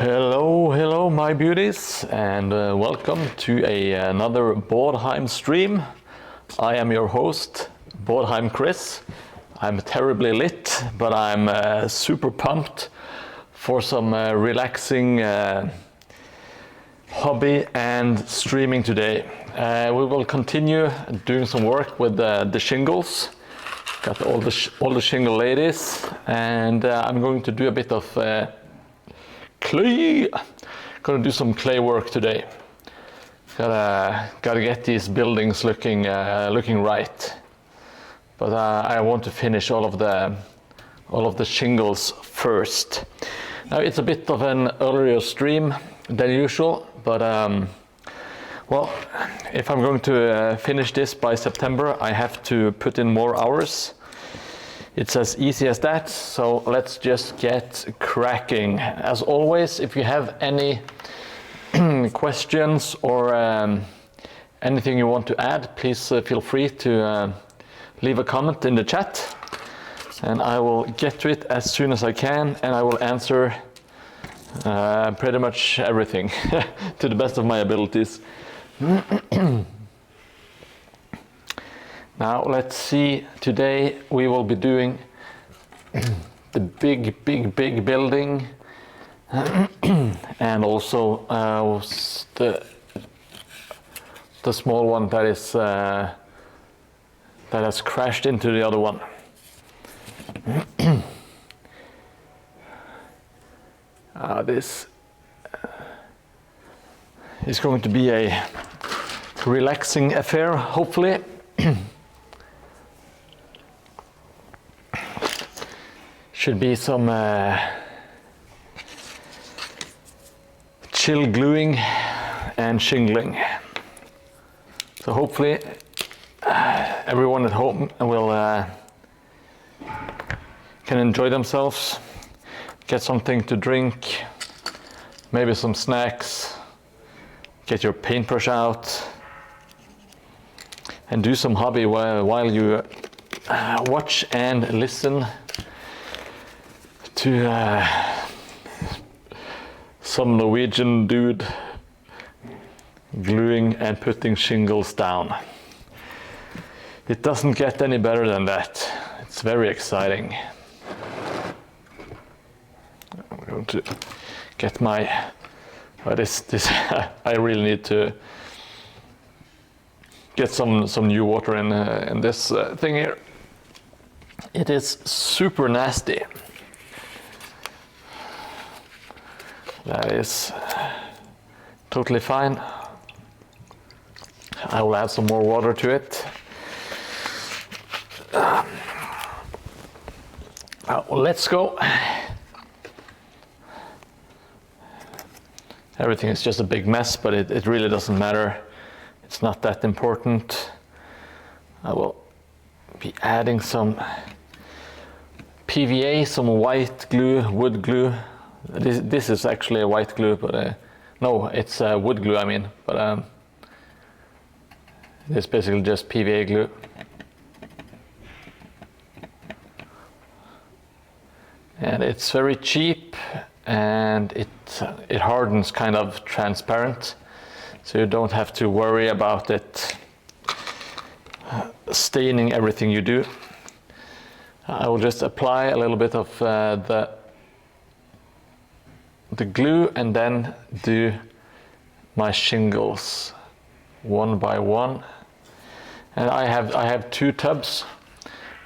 Hello my beauties, and welcome to another Mordheim stream. I am your host, Mordheim Chris. I'm terribly lit, but I'm super pumped for some relaxing hobby and streaming today. We will continue doing some work with the shingles. Got all the shingle ladies, and I'm going to do a bit of clay. Gonna do some clay work today. Gotta get these buildings looking right. But I want to finish all of the shingles first. Now it's a bit of an earlier stream than usual, but well, if I'm going to finish this by September, I have to put in more hours. It's as easy as that, so let's just get cracking. As always, if you have any questions or anything you want to add, please feel free to leave a comment in the chat, and I will get to it as soon as I can, and I will answer pretty much everything to the best of my abilities. Now let's see, today we will be doing the big building and also the small one that has crashed into the other one. This is going to be a relaxing affair, hopefully. Should be some chill gluing and shingling. So hopefully everyone at home will can enjoy themselves, get something to drink, maybe some snacks, get your paintbrush out, and do some hobby while you watch and listen to some Norwegian dude gluing and putting shingles down. It doesn't get any better than that. It's very exciting. I'm going to get my this I really need to get some new water in this thing here. It is super nasty. That is totally fine. I will add some more water to it. Let's go. Everything is just a big mess, but it really doesn't matter. It's not that important. I will be adding some PVA, some white glue, wood glue. This is actually a white glue, but no, it's wood glue, I mean. But it's basically just PVA glue. And it's very cheap, and it hardens kind of transparent, so you don't have to worry about it staining everything you do. I will just apply a little bit of the glue and then do my shingles one by one. And I have two tubs.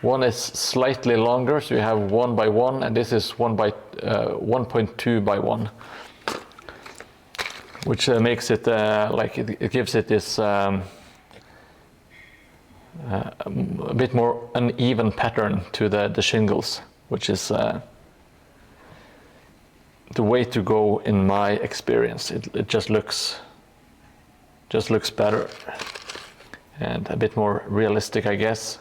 One is slightly longer, so you have 1 by 1, and this is 1.2 by 1, which makes it like it gives it this a bit more uneven pattern to the shingles, which is the way to go in my experience. It just looks better and a bit more realistic, I guess.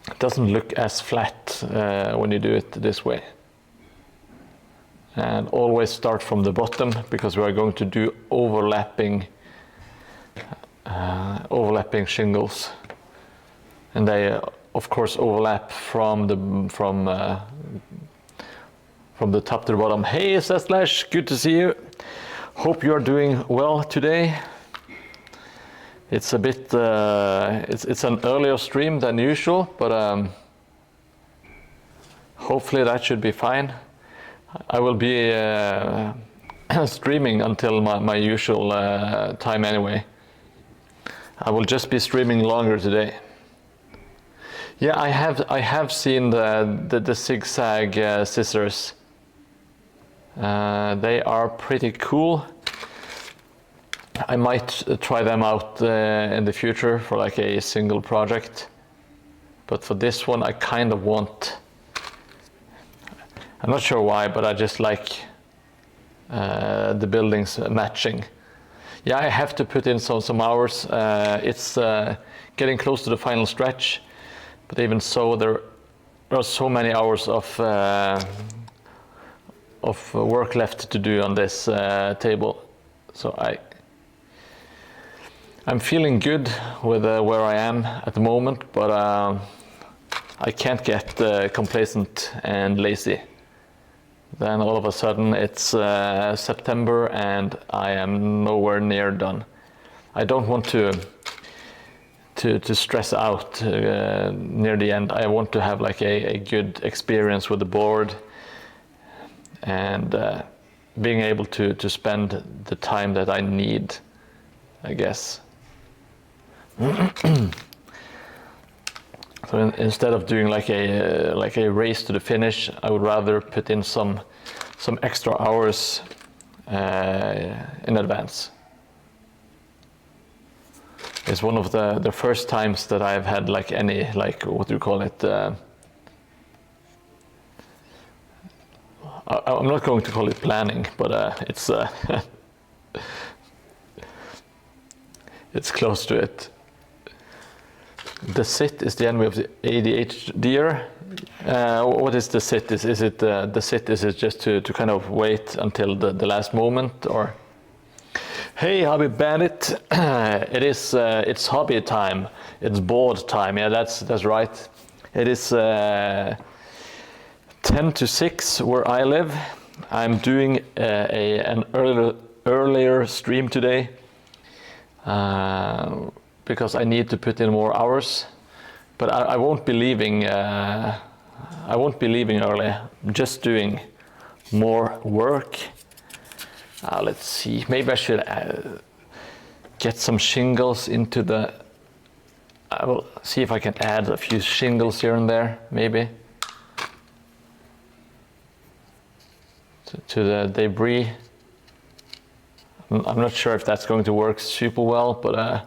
It doesn't look as flat when you do it this way. And always start from the bottom, because we are going to do overlapping shingles, and they of course overlap from from the top to the bottom. Hey, Slash, good to see you. Hope you're doing well today. It's a bit, it's an earlier stream than usual, but hopefully that should be fine. I will be streaming until my usual time anyway. I will just be streaming longer today. Yeah, I have seen the zigzag scissors. They are pretty cool. I might try them out in the future for like a single project. But for this one, I kind of want, I'm not sure why, but I just like the buildings matching. Yeah, I have to put in some hours. It's getting close to the final stretch, but even so, there are so many hours of work left to do on this table. So I'm feeling good with where I am at the moment, but I can't get complacent and lazy. Then all of a sudden it's September and I am nowhere near done. I don't want to stress out near the end. I want to have like a good experience with the board and being able to spend the time that I need, I guess. So instead of doing like a race to the finish, I would rather put in some extra hours in advance. It's one of the first times that I've had like any, like, what do you call it? I'm not going to call it planning, but it's it's close to it. The sit is the enemy of the ADHDer. What is the sit? Is it the sit? Is it just to kind of wait until the last moment, or? Hey, Hobby Bandit! It is it's hobby time. It's board time. Yeah, that's right. It is 10 to 6 where I live. I'm doing an earlier stream today. Because I need to put in more hours, but I won't be leaving. I won't be leaving early. I'm just doing more work. Let's see. Maybe I should get some shingles into the. I will see if I can add a few shingles here and there, maybe, to the debris. I'm not sure if that's going to work super well, but.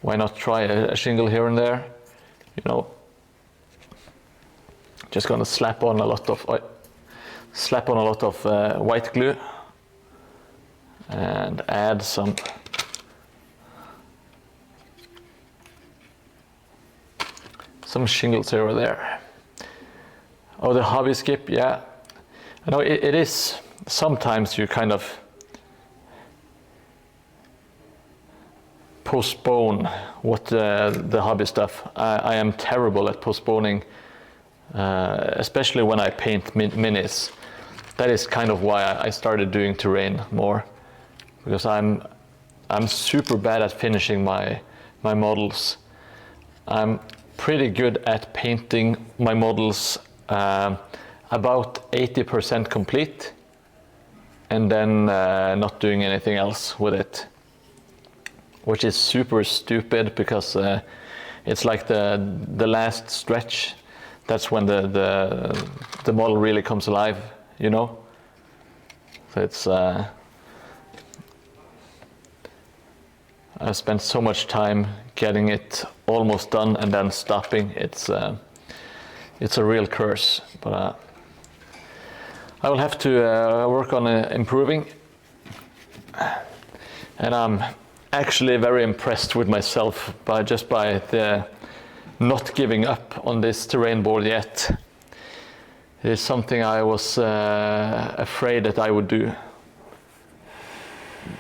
Why not try a shingle here and there? You know, just gonna slap on a lot of white glue and add some shingles here or there. Oh, the hobby skip, yeah. I know it is. Sometimes you kind of postpone what the hobby stuff. I am terrible at postponing, especially when I paint minis. That is kind of why I started doing terrain more, because I'm super bad at finishing my models. I'm pretty good at painting my models about 80% complete, and then not doing anything else with it. Which is super stupid, because it's like the last stretch. That's when the model really comes alive, you know. So it's I spent so much time getting it almost done and then stopping. It's a real curse, but I will have to work on improving. And I'm actually very impressed with myself by the not giving up on this terrain board yet. It is something I was afraid that I would do,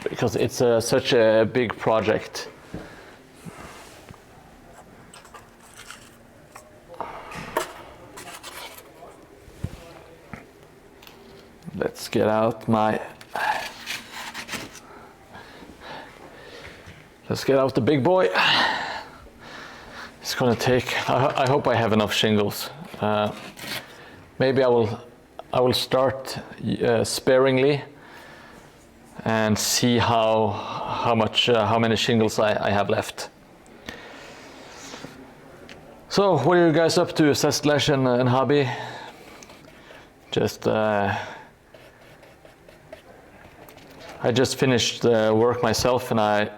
because it's such a big project. Let's get out my... Let's get out the big boy. It's gonna take... I hope I have enough shingles. Maybe I will start sparingly and see how many shingles I have left. So, what are you guys up to, Slash and Hobby? Just I just finished work myself, and I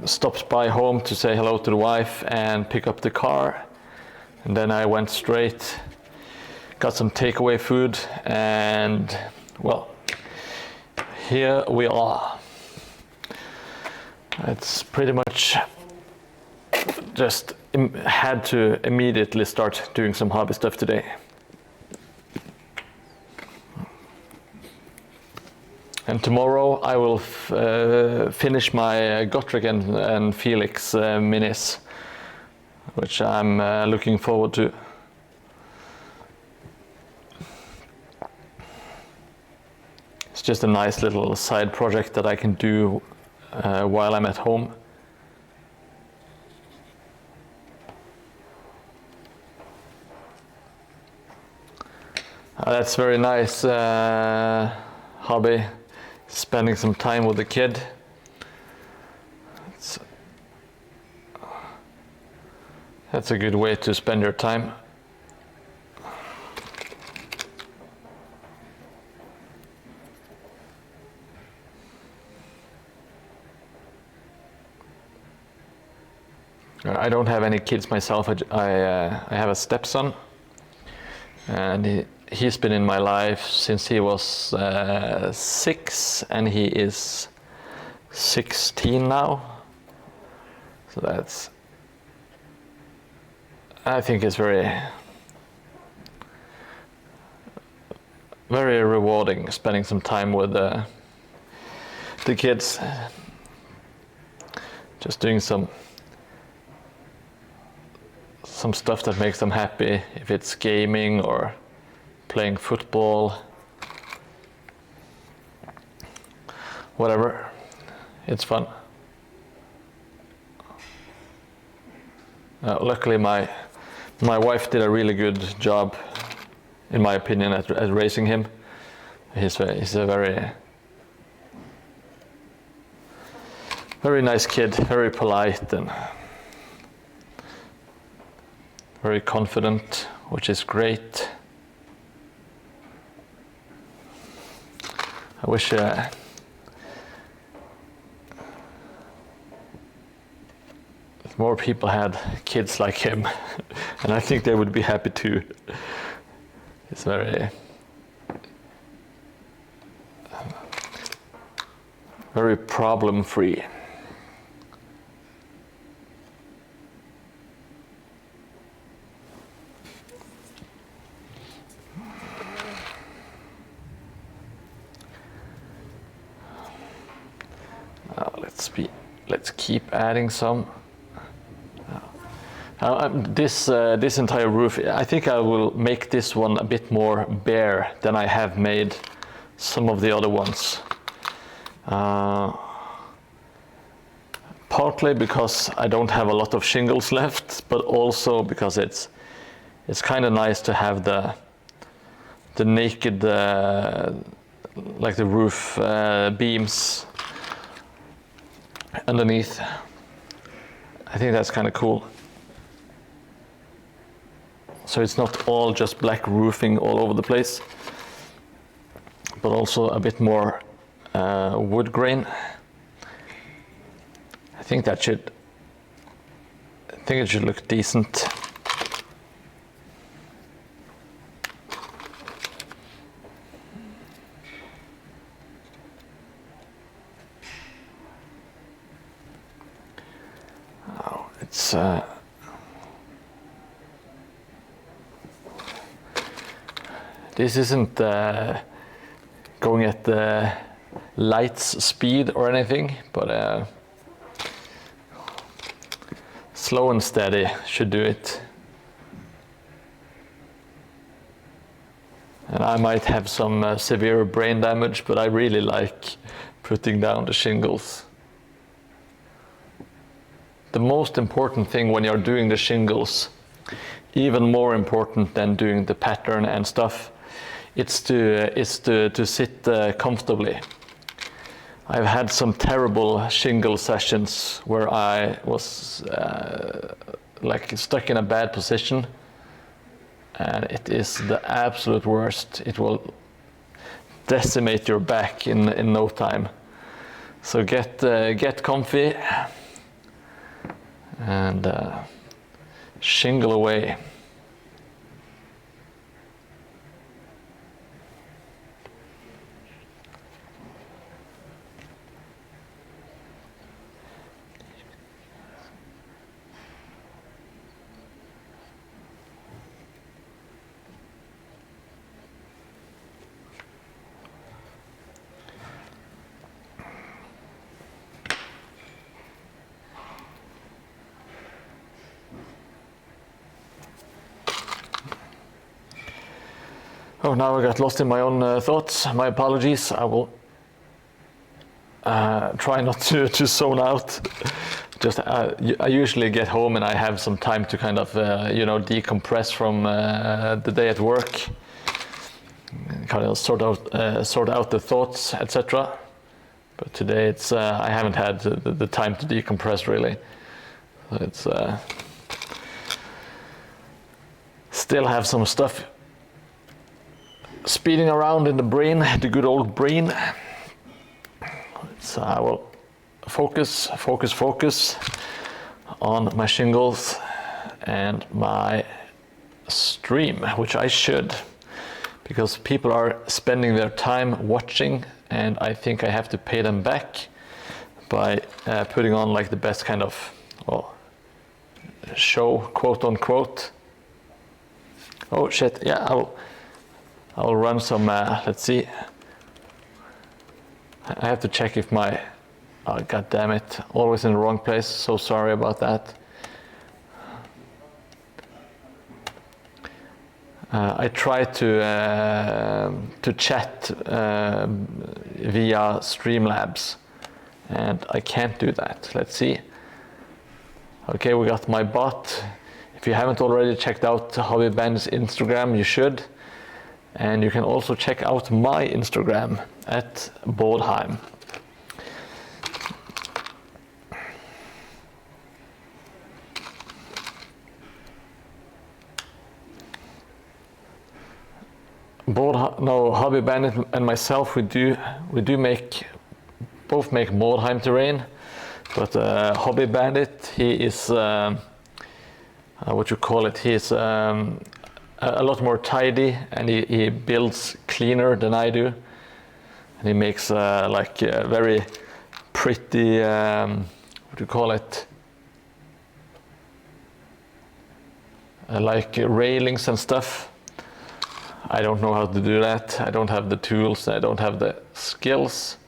stopped by home to say hello to the wife and pick up the car, and then I went straight, got some takeaway food, and well, here we are. It's pretty much just had to immediately start doing some hobby stuff today. And tomorrow I will finish my Gotrek and Felix minis, which I'm looking forward to. It's just a nice little side project that I can do while I'm at home. That's very nice, Hobby. Spending some time with the kid. That's a good way to spend your time. I don't have any kids myself. I have a stepson, and he's been in my life since he was 6, and he is 16 now. So that's, I think it's very rewarding spending some time with the kids, just doing some stuff that makes them happy, if it's gaming or playing football, whatever, it's fun. Luckily my wife did a really good job, in my opinion, at raising him. He's a very nice kid, very polite and very confident, which is great. I wish more people had kids like him, and I think they would be happy too. It's very problem-free. Let's keep adding some. This entire roof, I think I will make this one a bit more bare than I have made some of the other ones. Partly because I don't have a lot of shingles left, but also because it's kind of nice to have the naked, like the roof beams underneath. I think that's kind of cool. So it's not all just black roofing all over the place, but also a bit more wood grain. I think it should look decent. Oh, it's this isn't going at the light's speed or anything, but slow and steady should do it. And I might have some severe brain damage, but I really like putting down the shingles. The most important thing when you're doing the shingles, even more important than doing the pattern and stuff, it's to sit comfortably. I've had some terrible shingle sessions where I was like stuck in a bad position, and it is the absolute worst. It will decimate your back in no time. So get comfy and shingle away. Oh, now I got lost in my own thoughts. My apologies. I will try not to zone out. Just I usually get home and I have some time to kind of decompress from the day at work, kind of sort out the thoughts, etc. But today it's I haven't had the time to decompress really. It's still have some stuff speeding around in the brain, the good old brain. So I will focus on my shingles and my stream, which I should, because people are spending their time watching, and I think I have to pay them back by putting on like the best kind of show, quote unquote. Oh shit, yeah, I'll run some, let's see. I have to check if my, oh god damn it, always in the wrong place, so sorry about that. I try to chat via Streamlabs, and I can't do that. Let's see. Okay, we got my bot. If you haven't already checked out Hobby Bandit's Instagram, you should. And you can also check out my Instagram at Mordheim. Hobby Bandit and myself, we do both make Mordheim terrain, but Hobby Bandit, he is what you call it, he is a lot more tidy, and he builds cleaner than I do, and he makes very pretty what do you call it, like railings and stuff. I don't know how to do that. I don't have the tools, I don't have the skills.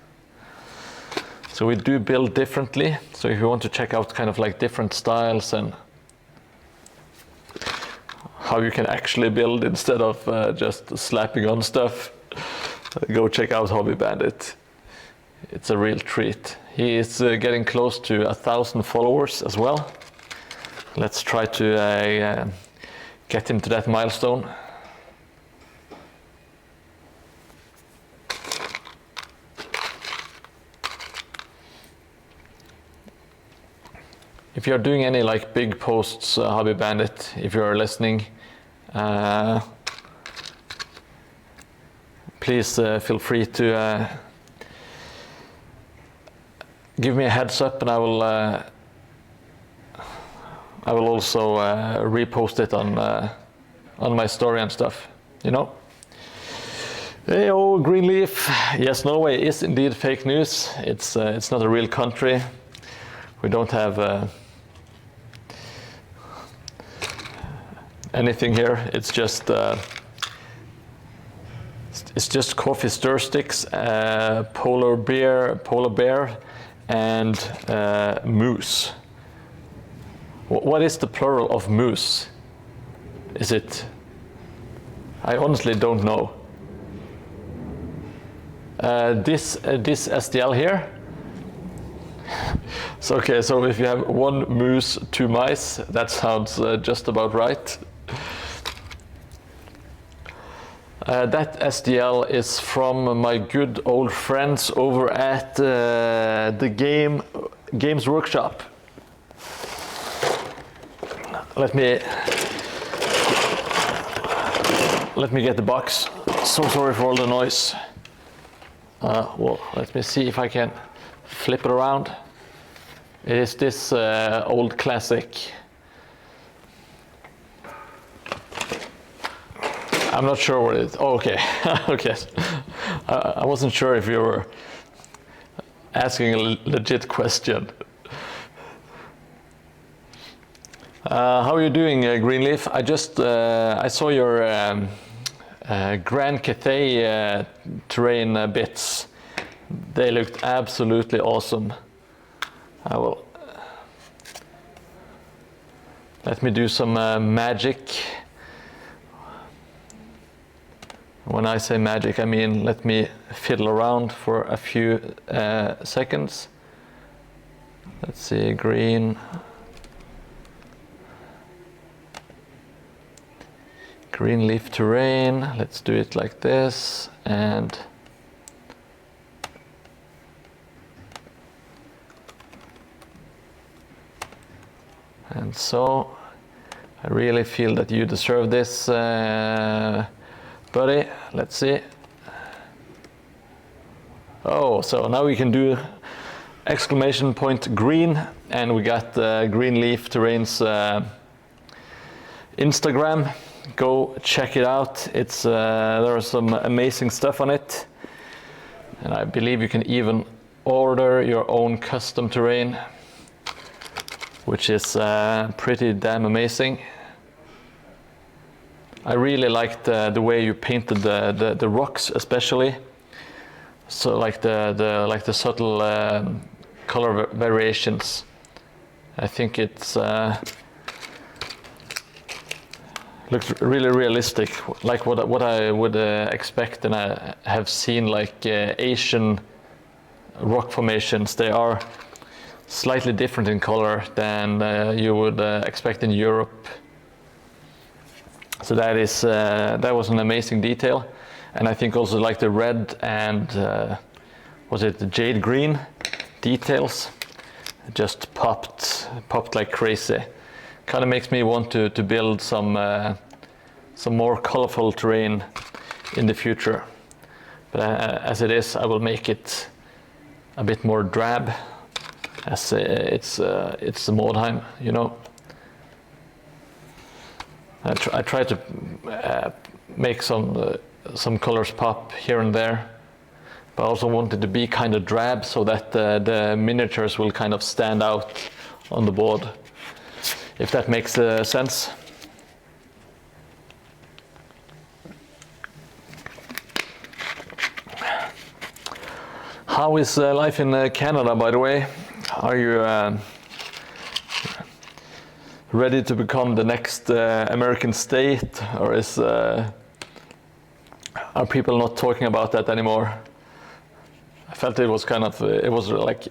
So we do build differently. So if you want to check out kind of like different styles and how you can actually build instead of just slapping on stuff, go check out Hobby Bandit. It's a real treat. He is getting close to 1,000 followers as well. Let's try to get him to that milestone. If you're doing any like big posts, Hobby Bandit, if you're listening, please feel free to give me a heads up, and I will also repost it on my story and stuff. You know. Hey, oh, Greenleaf. Yes, Norway is indeed fake news. It's not a real country. We don't have anything here. It's just coffee stir sticks, polar bear, and moose. What is the plural of moose? Is it? I honestly don't know. This STL here. So okay, so if you have 1 moose, 2 mice, that sounds just about right. That STL is from my good old friends over at the Games Workshop. Let me get the box. So sorry for all the noise. Well, let me see if I can flip it around. It is this old classic. I'm not sure what it is. Oh, okay. Okay. I wasn't sure if you were asking a legit question. How are you doing, Greenleaf? I saw your Grand Cathay terrain bits. They looked absolutely awesome. I will let me do some magic. When I say magic, I mean let me fiddle around for a few seconds. Let's see, green leaf terrain. Let's do it like this, and so I really feel that you deserve this, buddy. Let's see. Oh, so now we can do exclamation point green, and we got Green Leaf Terrain's Instagram. Go check it out. It's there are some amazing stuff on it, and I believe you can even order your own custom terrain, which is pretty damn amazing. I really liked the way you painted the rocks, especially. So like the subtle color variations. I think it's looks really realistic, like what I would expect, and I have seen like Asian rock formations. They are slightly different in color than you would expect in Europe. So that was an amazing detail, and I think also like the red and was it the jade green details just popped like crazy. Kind of makes me want to build some more colorful terrain in the future. But as it is, I will make it a bit more drab, as it's the Mordheim, you know. I try to make some colors pop here and there, but I also want it to be kind of drab so that the miniatures will kind of stand out on the board, if that makes sense. How is life in Canada, by the way? Are you ready to become the next American state, or are people not talking about that anymore? I felt it was kind of, it was like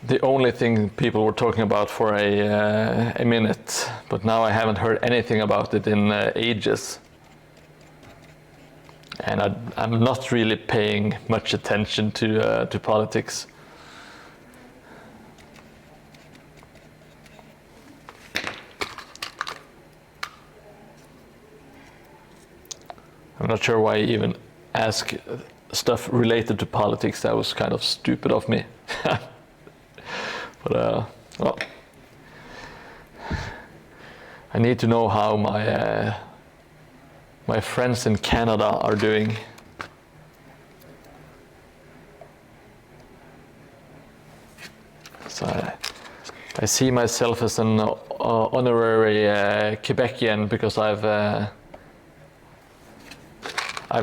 the only thing people were talking about for a minute, but now I haven't heard anything about it in ages. And I'm not really paying much attention to politics. I'm not sure why I even ask stuff related to politics. That was kind of stupid of me. But well, I need to know how my friends in Canada are doing. So I see myself as an honorary Quebecian because I've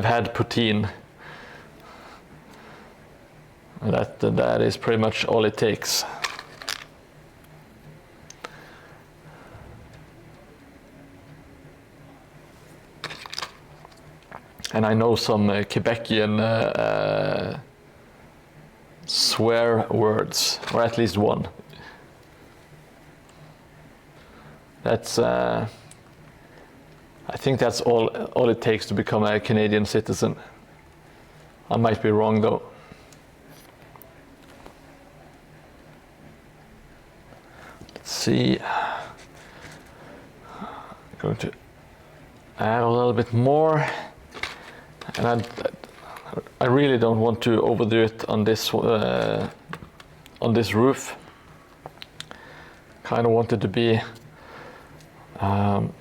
had poutine. That is pretty much all it takes. And I know some Quebecian swear words, or at least one. That's, I think that's all it takes to become a Canadian citizen. I might be wrong though. Let's see. I'm going to add a little bit more. And I really don't want to overdo it on this roof. Kind of want it to be kind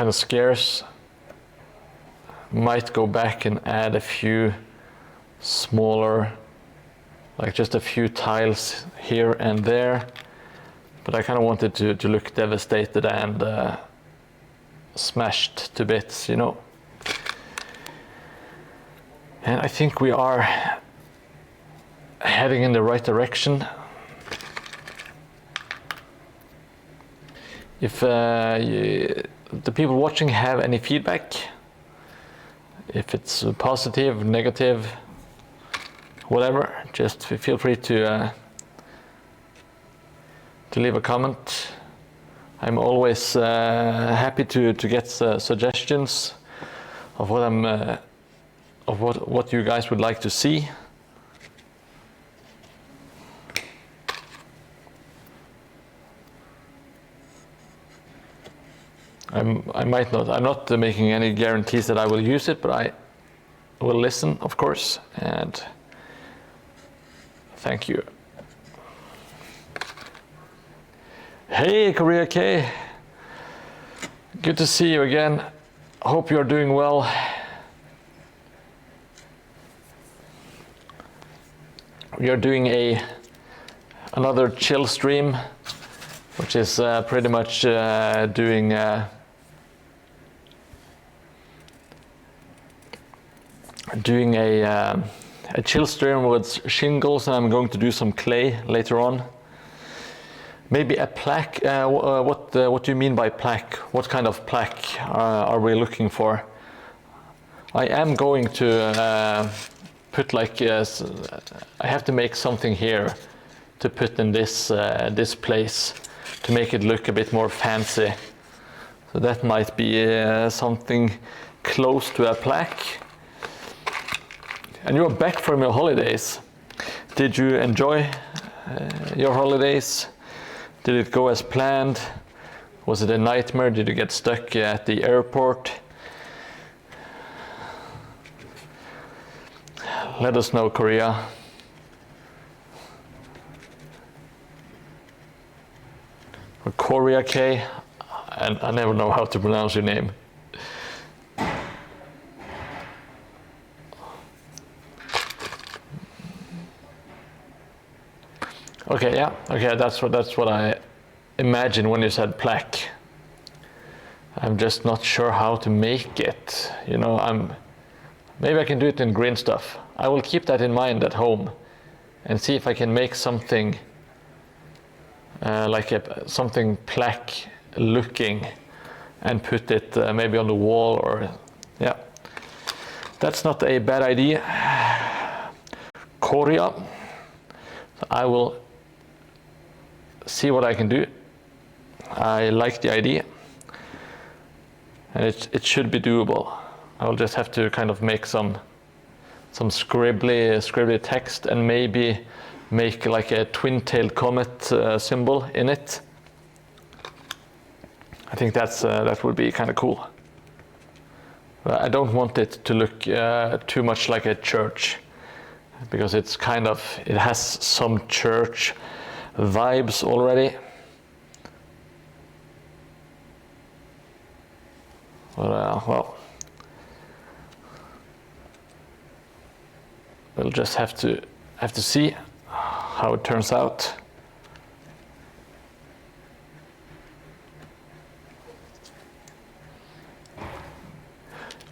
of scarce. Might go back and add a few smaller, like just a few tiles here and there. But I kind of wanted to look devastated and smashed to bits, you know. And I think we are heading in the right direction. If the people watching have any feedback, if it's positive, negative, whatever, just feel free to leave a comment. I'm always happy to get suggestions of what you guys would like to see. I might not. I'm not making any guarantees that I will use it, but I will listen, of course. And thank you. Hey, Korea K. Good to see you again. Hope you're doing well. We are doing another chill stream, which is pretty much doing a chill stream with shingles, and I'm going to do some clay later on. Maybe a plaque. What do you mean by plaque? What kind of plaque are we looking for? I am going to put like I have to make something here to put in this place to make it look a bit more fancy. So that might be something close to a plaque. And you're back from your holidays. Did you enjoy your holidays? Did it go as planned? Was it a nightmare? Did you get stuck at the airport? Let us know, Korea. Or Korea K. And I never know how to pronounce your name. Okay, yeah, okay, that's what I imagined when you said plaque. I'm just not sure how to make it. You know, maybe I can do it in green stuff. I will keep that in mind at home and see if I can make something like something plaque looking and put it maybe on the wall or, yeah. That's not a bad idea. Korea. I will see what I can do. I like the idea. And it should be doable. I will just have to kind of make some scribbly text and maybe make like a twin-tailed comet symbol in it. I think that would be kind of cool. But I don't want it to look too much like a church, because it has some church vibes already. But well, we'll just have to see how it turns out.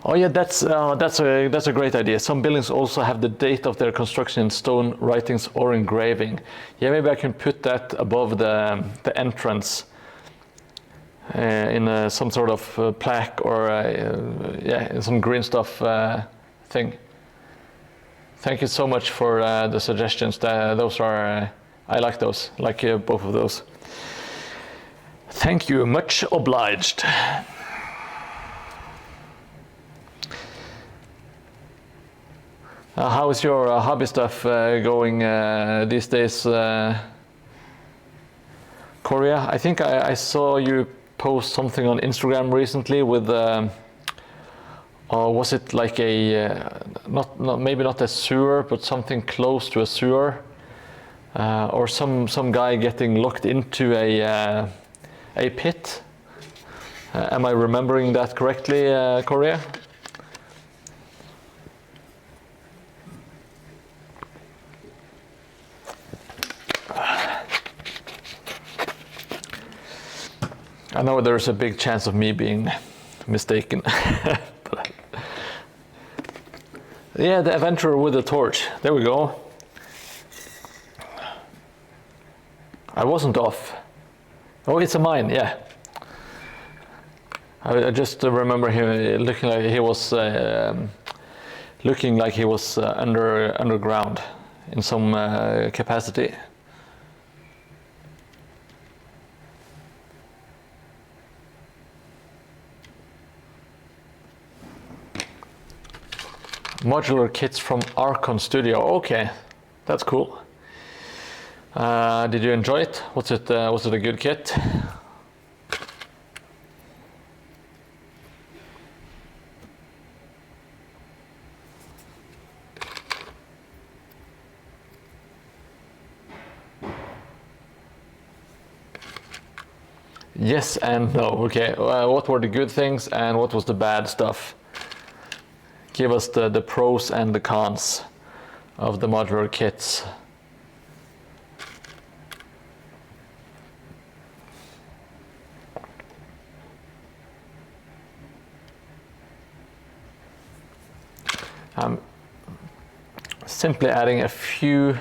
Oh yeah, that's a great idea. Some buildings also have the date of their construction in stone writings or engraving. Yeah, maybe I can put that above the entrance. in some sort of plaque or yeah, some green stuff thing. Thank you so much for the suggestions. Those are, I like those, like both of those. Thank you, much obliged. How is your hobby stuff going these days, Korea? I think I saw you post something on Instagram recently with, or was it like a, maybe not a sewer, but something close to a sewer, or some guy getting locked into a pit. Am I remembering that correctly, Korea? I know there's a big chance of me being mistaken. Yeah, the adventurer with the torch. There we go. I wasn't off. Oh, it's a mine, yeah. I just remember him looking like he was underground in some capacity. Modular kits from Archon Studio. Okay, that's cool. Did you enjoy it? Was it a good kit? Yes and no. Okay, what were the good things and what was the bad stuff? Give us the pros and the cons of the modular kits. I'm simply adding a few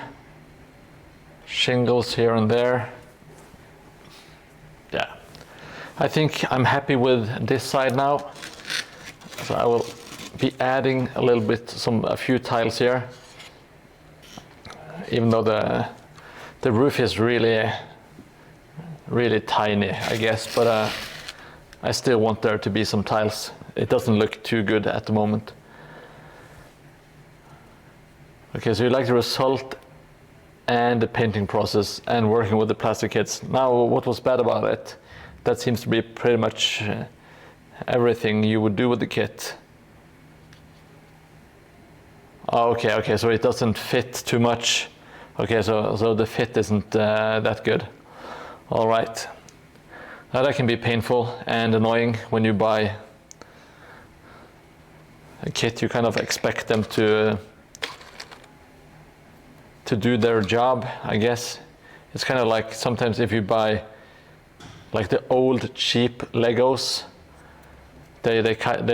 shingles here and there. Yeah, I think I'm happy with this side now. So I will be adding a little bit, a few tiles here, even though the roof is really tiny, I guess, but I still want there to be some tiles. It doesn't look too good at the moment. Okay, so you like the result and the painting process and working with the plastic kits. Now, what was bad about it? That seems to be pretty much everything you would do with the kit. Oh, okay, so it doesn't fit too much. Okay, so the fit isn't that good. All right. Now that can be painful and annoying when you buy a kit. You kind of expect them to do their job, I guess. It's kind of like sometimes if you buy like the old cheap Legos, they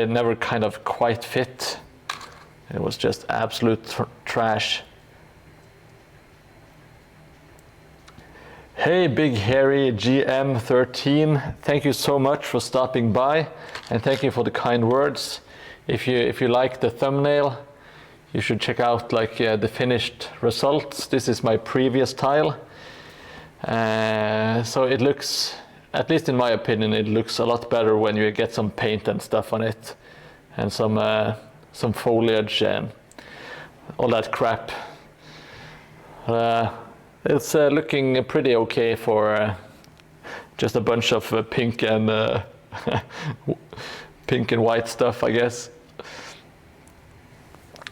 never kind of quite fit. It was just absolute trash. Hey, Big Hairy GM13, thank you so much for stopping by, and thank you for the kind words. If you like the thumbnail, you should check out the finished results. This is my previous tile. So it looks, at least in my opinion, it looks a lot better when you get some paint and stuff on it, and some foliage and all that crap. It's looking pretty okay for just a bunch of pink and pink and white stuff, I guess.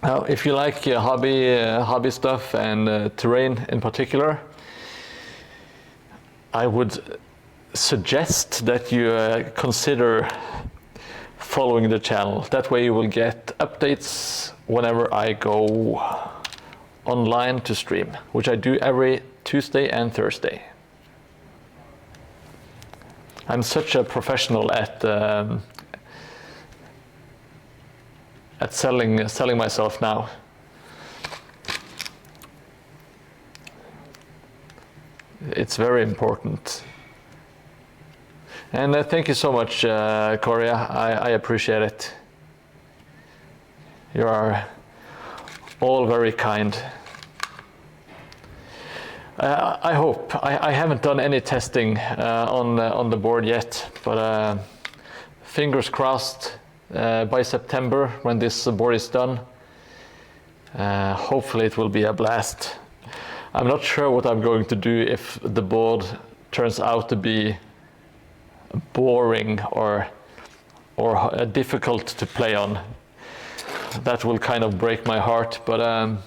Now, if you like hobby stuff and terrain in particular, I would suggest that you consider following the channel. That way you will get updates whenever I go online to stream, which I do every Tuesday and Thursday. I'm such a professional at selling myself now. It's very important. And thank you so much, Korea. I appreciate it. You are all very kind. I hope. I haven't done any testing on the board yet, but fingers crossed by September when this board is done. Hopefully it will be a blast. I'm not sure what I'm going to do if the board turns out to be boring or difficult to play on. That will kind of break my heart, but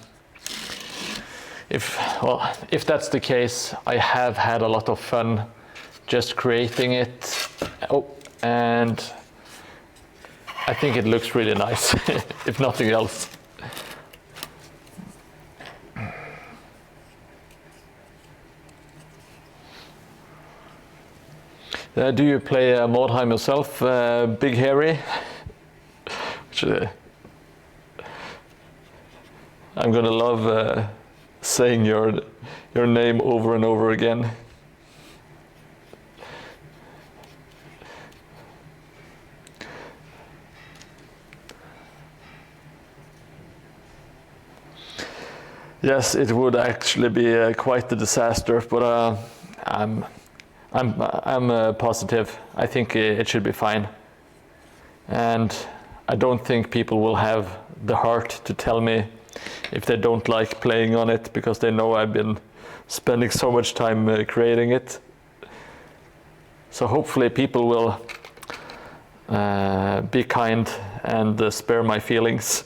if that's the case, I have had a lot of fun just creating it. Oh, and I think it looks really nice, if nothing else. Do you play Mordheim yourself, Big Hairy? I'm gonna love saying your name over and over again. Yes, it would actually be quite a disaster, but I'm positive. I think it should be fine, and I don't think people will have the heart to tell me if they don't like playing on it, because they know I've been spending so much time creating it. So hopefully people will be kind and spare my feelings.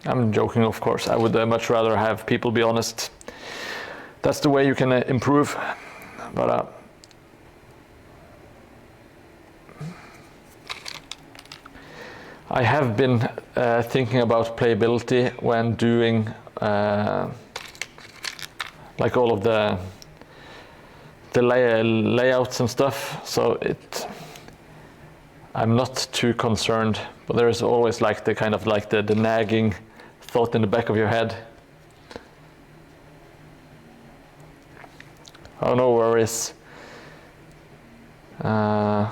I'm joking, of course. I would much rather have people be honest. That's the way you can improve. But I have been thinking about playability when doing like all of the layouts and stuff. So I'm not too concerned, but there is always like the kind of like the nagging thought in the back of your head. Oh, no worries. The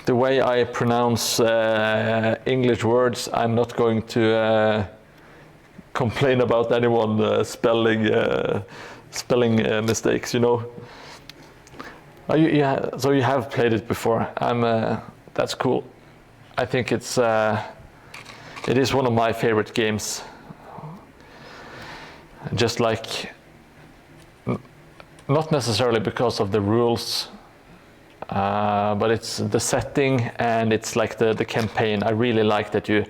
way I pronounce English words, I'm not going to complain about anyone spelling mistakes, you know. Oh, so you have played it before. That's cool. I think it is one of my favorite games. Just like, not necessarily because of the rules, but it's the setting and it's like the campaign. I really like that you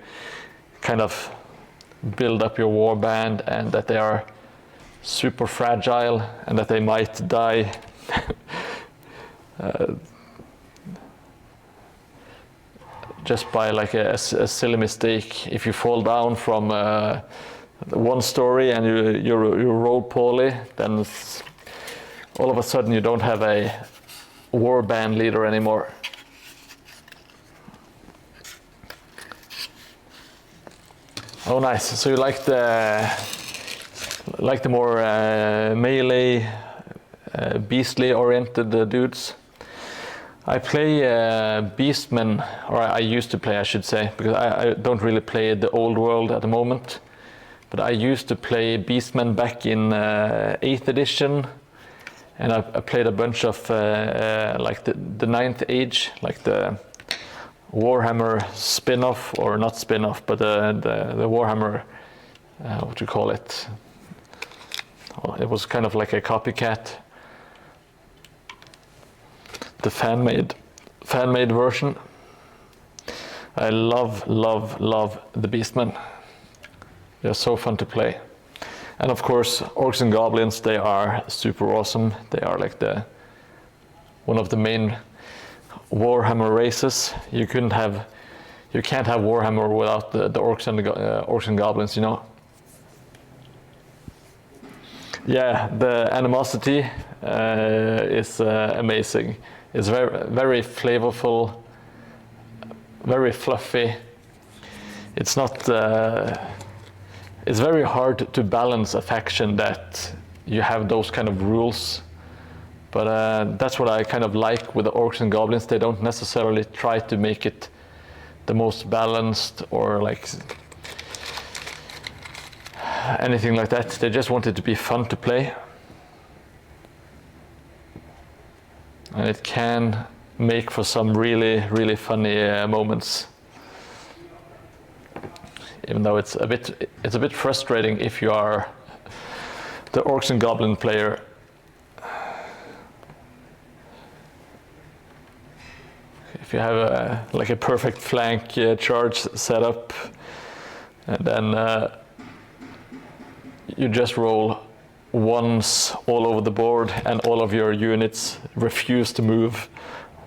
kind of build up your warband and that they are super fragile and that they might die. Just by like a silly mistake. If you fall down from one story and you roll poorly, then all of a sudden you don't have a war band leader anymore. Oh, nice. So you like the more melee, beastly oriented dudes? I play Beastmen, or I used to play, I should say, because I don't really play the old world at the moment. But I used to play Beastmen back in 8th edition, and I played a bunch of like the 9th Age, like the Warhammer spin-off, or not spin-off, but the Warhammer, what do you call it? Well, it was kind of like a copycat. The fan-made version. I love the Beastmen. They're so fun to play. And of course, Orcs and Goblins, they are super awesome. They are like one of the main Warhammer races. You can't have Warhammer without the Orcs and Goblins, you know. Yeah, the animosity is amazing. It's very, very flavorful, very fluffy. It's not. It's very hard to balance a faction that you have those kind of rules. But that's what I kind of like with the orcs and goblins. They don't necessarily try to make it the most balanced or like anything like that. They just want it to be fun to play. And it can make for some really, really funny moments. Even though it's a bit frustrating if you are the orcs and goblin player. If you have like a perfect flank charge set up, and then you just roll ones all over the board, and all of your units refuse to move,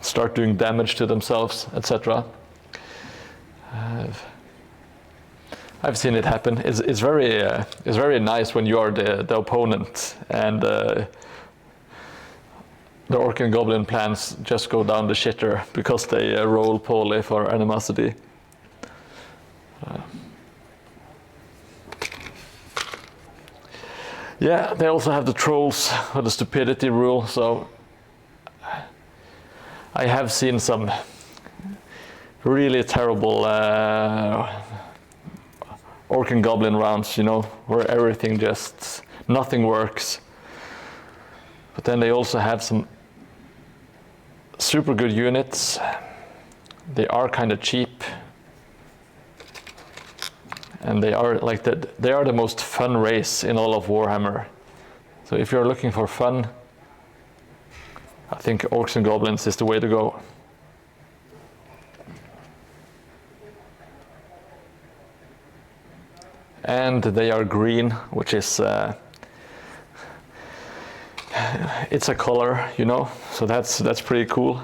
start doing damage to themselves, etc. I've seen it happen. It's very nice when you are the opponent and the orc and goblin plans just go down the shitter because they roll poorly for animosity. Yeah, they also have the trolls or the stupidity rule, so I have seen some really terrible orc and goblin rounds, you know, where everything just, nothing works. But then they also have some super good units. They are kind of cheap. And they are like they are the most fun race in all of Warhammer. So if you're looking for fun, I think orcs and goblins is the way to go. And they are green, which is it's a color, you know, so that's pretty cool.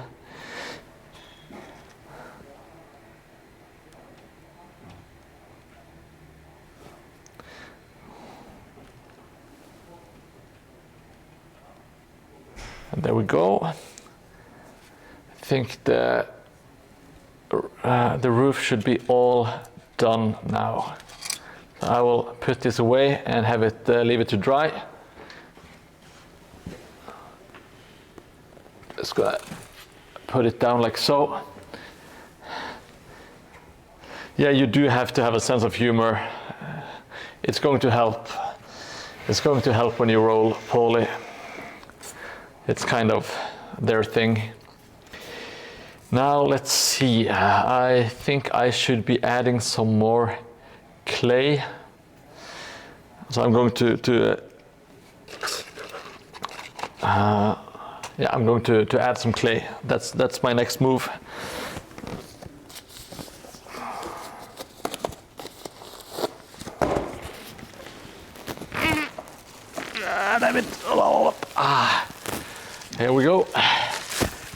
And there we go. I think the roof should be all done now. So I will put this away and have it leave it to dry. Just gonna put it down like so. Yeah, you do have to have a sense of humor. It's going to help. It's going to help when you roll poorly. It's kind of their thing. Now let's see. I think I should be adding some more clay. So I'm going to I'm going to add some clay. That's my next move. Damn it! Here we go.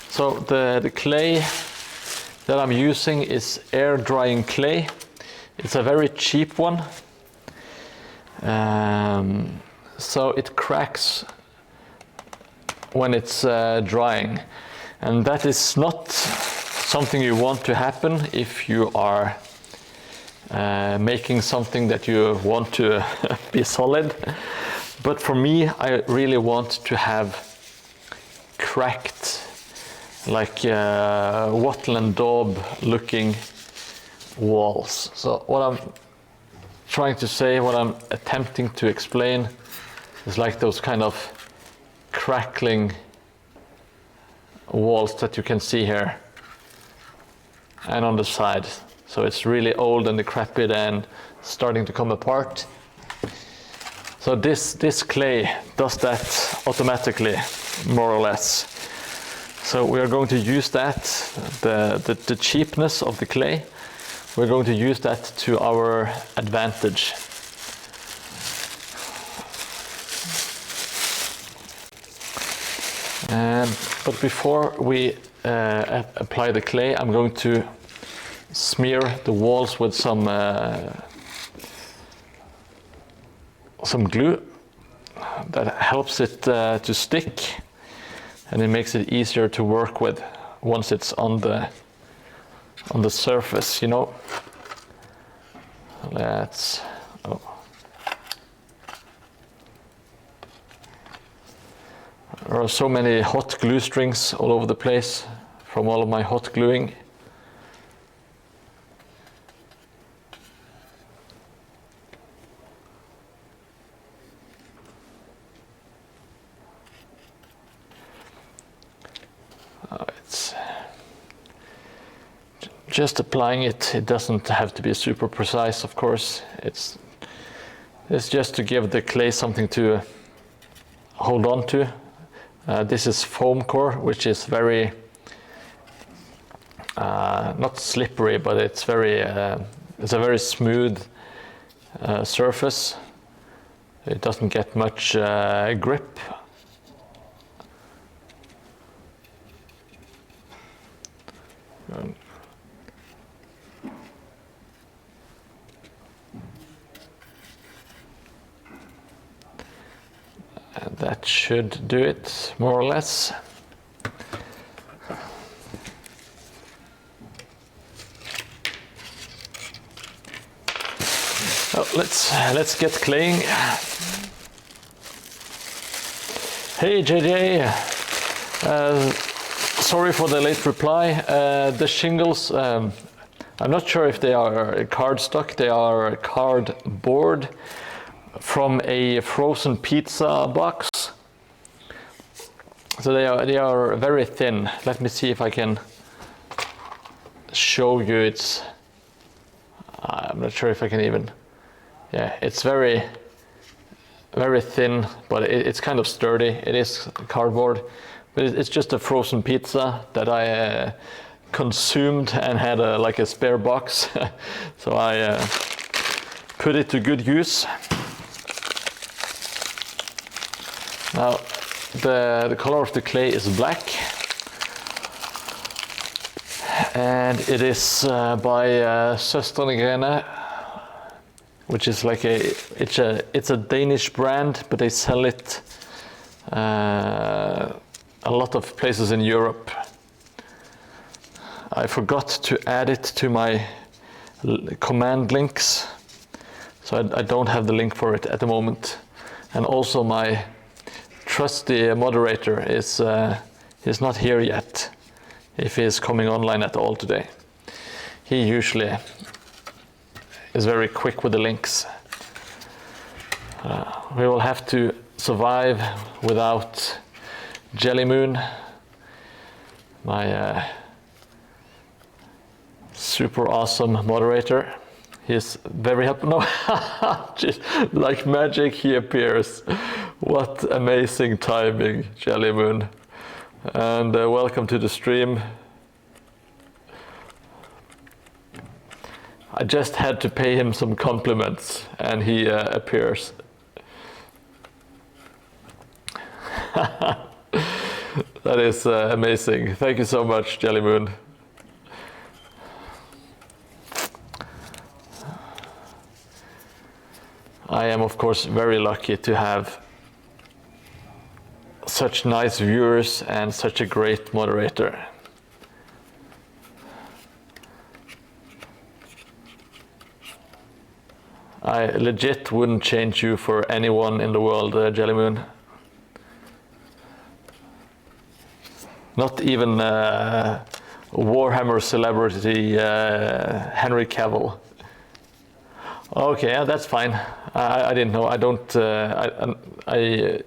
So the clay that I'm using is air drying clay. It's a very cheap one. So it cracks when it's drying, and that is not something you want to happen if you are making something that you want to be solid. But for me, I really want to have cracked, like wattle and daub looking walls. So what I'm trying to say, what I'm attempting to explain is like those kind of crackling walls that you can see here and on the side. So it's really old and decrepit and starting to come apart. So this clay does that automatically, more or less. So we are going to use that, the cheapness of the clay, we're going to use that to our advantage. But before we apply the clay, I'm going to smear the walls with some glue that helps it to stick, and it makes it easier to work with once it's on the on the surface, you know. Let's, oh. There are so many hot glue strings all over the place from all of my hot gluing. It's just applying it. It doesn't have to be super precise, of course. It's just to give the clay something to hold on to. This is foam core, which is very not slippery, but it's a very smooth surface. It doesn't get much grip. And that should do it, more or less. Oh, let's get claying. Hey JJ, sorry for the late reply. The shingles, I'm not sure if they are cardstock. They are cardboard from a frozen pizza box. So they are very thin. Let me see if I can show you. It's I'm not sure if I can even. Yeah, it's very thin, but it's kind of sturdy. It is cardboard, but it's just a frozen pizza that I consumed and had like a spare box. So I put it to good use. Now, the color of the clay is black, and it is by Søstrene, which is like it's a Danish brand, but they sell it a lot of places in Europe. I forgot to add it to my command links, so I don't have the link for it at the moment. And also my trusty moderator is not here yet, if he is coming online at all today. He usually is very quick with the links. We will have to survive without Jelly Moon, my super awesome moderator. He's very helpful. No, just like magic he appears. What amazing timing, Jelly Moon. And welcome to the stream. I just had to pay him some compliments and he appears. That is amazing. Thank you so much, Jelly Moon. I am, of course, very lucky to have such nice viewers and such a great moderator. I legit wouldn't change you for anyone in the world, Jelly Moon. Not even Warhammer celebrity Henry Cavill. Okay, yeah, that's fine. I didn't know. I don't. I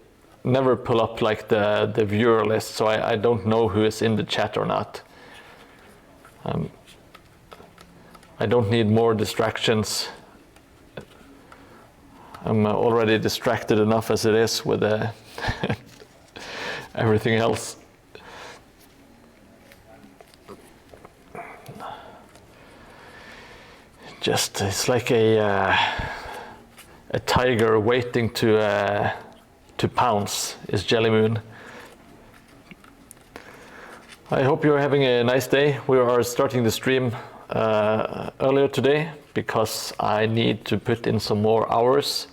never pull up like the viewer list, so I don't know who is in the chat or not. I don't need more distractions. I'm already distracted enough as it is with everything else. Just it's like a tiger waiting to pounce is Jelly Moon. I hope you're having a nice day. We are starting the stream earlier today because I need to put in some more hours.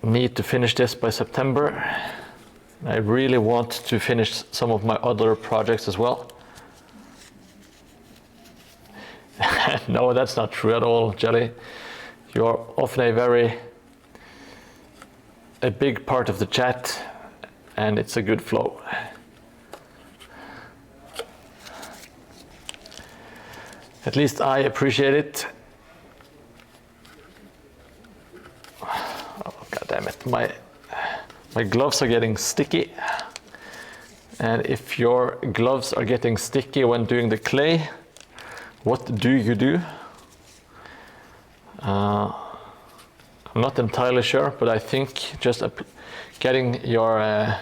Need to finish this by September. I really want to finish some of my other projects as well. No, that's not true at all, Jelly. You're often a big part of the chat, and it's a good flow. At least I appreciate it. Oh, God damn it. My gloves are getting sticky. And if your gloves are getting sticky when doing the clay, what do you do? I'm not entirely sure, but I think just getting your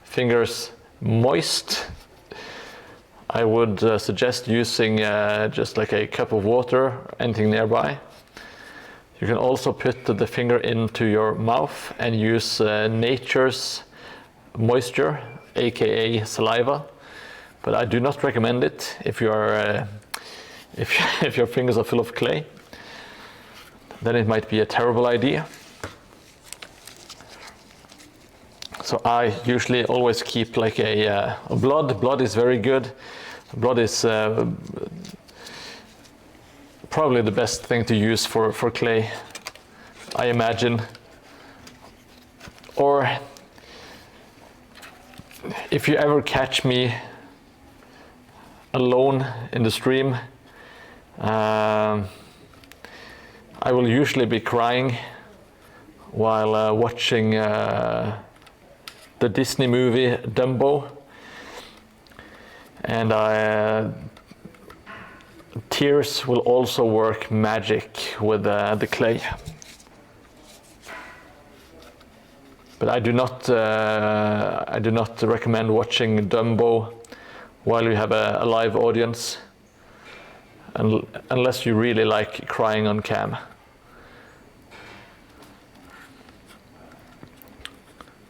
fingers moist, I would suggest using just like a cup of water, anything nearby. You can also put the finger into your mouth and use nature's moisture, aka saliva, but I do not recommend it if you are if your fingers are full of clay. Then it might be a terrible idea. So I usually always keep like a blood. Blood is very good. Blood is probably the best thing to use for clay, I imagine. Or if you ever catch me alone in the stream, I will usually be crying while watching the Disney movie Dumbo, and tears will also work magic with the clay. But I do not recommend watching Dumbo while you have a live audience, unless you really like crying on cam.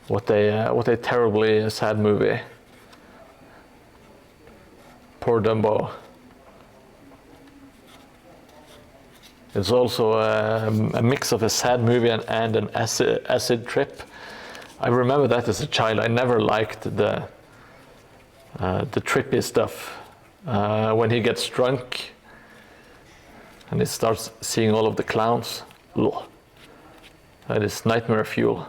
What a terribly sad movie. Poor Dumbo. It's also a mix of a sad movie and an acid trip. I remember that as a child. I never liked the trippy stuff. When he gets drunk and he starts seeing all of the clowns. Ugh. That is nightmare fuel.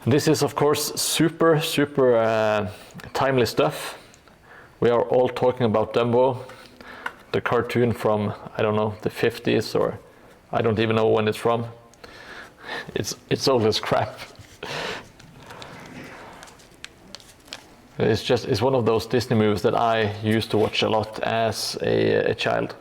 This is of course super timely stuff. We are all talking about Dumbo, the cartoon from, I don't know, the 50s, or I don't even know when it's from. It's old as crap. It's one of those Disney movies that I used to watch a lot as a child.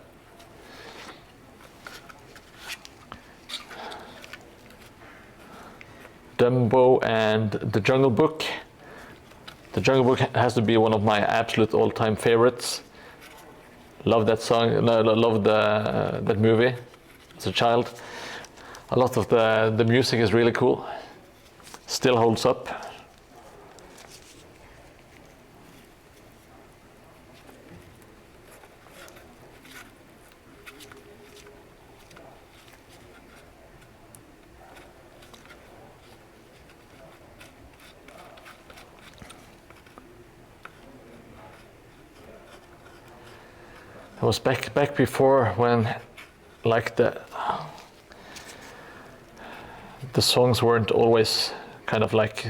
Dumbo and The Jungle Book. The Jungle Book has to be one of my absolute all-time favorites. Love that song. No, love that movie as a child. A lot of the music is really cool. Still holds up. I was back before when, like, the songs weren't always kind of like,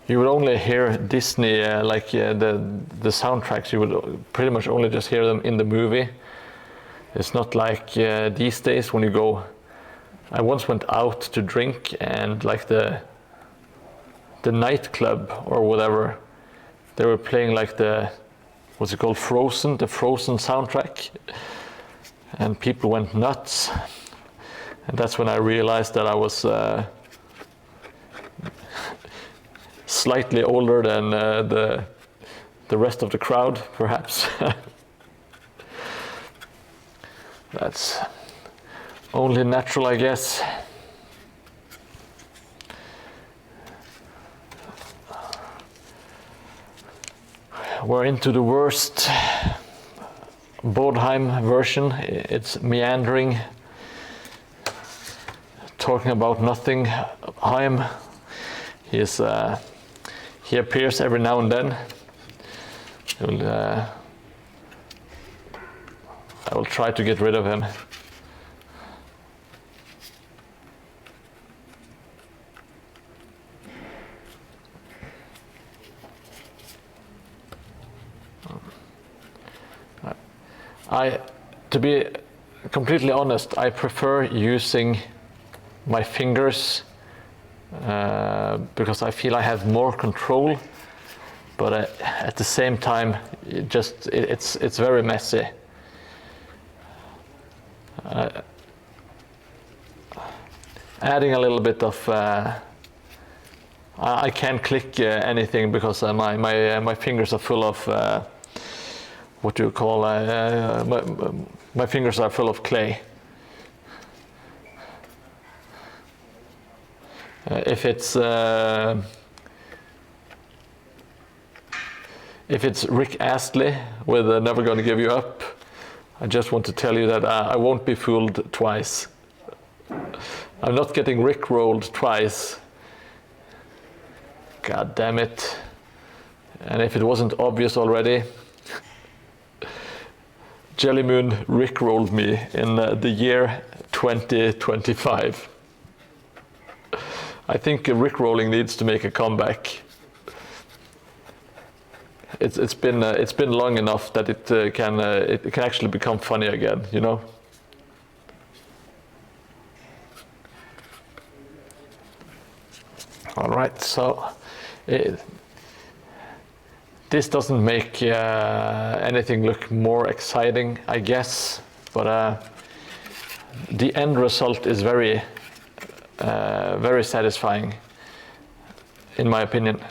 you would only hear Disney the soundtracks. You would pretty much only just hear them in the movie. It's not like these days when you go. I once went out to drink, and like the nightclub or whatever, they were playing like what's it called, Frozen, the Frozen soundtrack, and people went nuts. And that's when I realized that I was slightly older than the rest of the crowd, perhaps. That's only natural, I guess. We're into the worst Mordheim version. It's meandering, talking about nothing. Heim, he appears every now and then. I will try to get rid of him. To be completely honest, I prefer using my fingers because I feel I have more control, but at the same time, it's very messy. Adding a little bit of I can't click anything because my fingers are full of what do you call my fingers are full of clay. If it's Rick Astley with Never Gonna Give You Up, I just want to tell you that I won't be fooled twice. I'm not getting Rick-rolled twice. God damn it. And if it wasn't obvious already, Jelly Moon Rick-rolled me in the year 2025. I think Rick-rolling needs to make a comeback. It's been long enough that it can actually become funny again, you know. All right, so this doesn't make anything look more exciting, I guess, but the end result is very satisfying, in my opinion.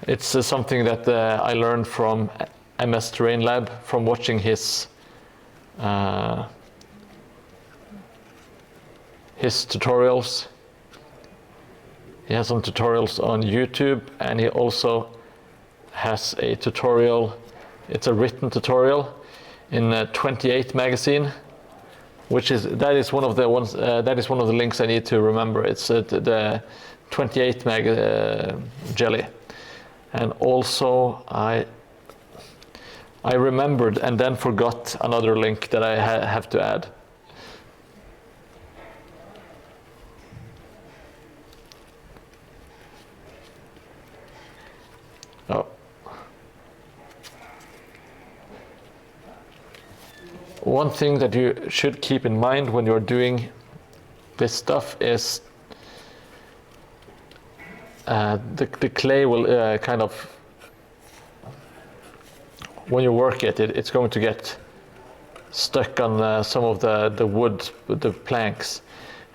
It's something that I learned from MS Terrain Lab, from watching his tutorials. He has some tutorials on YouTube, and he also has a tutorial. It's a written tutorial in 28 magazine, that is one of the ones. That is one of the links I need to remember. It's the 28 jelly, and also I remembered and then forgot another link that I have to add. Oh. One thing that you should keep in mind when you're doing this stuff is the clay will kind of, when you work it's going to get stuck on some of the wood, the planks,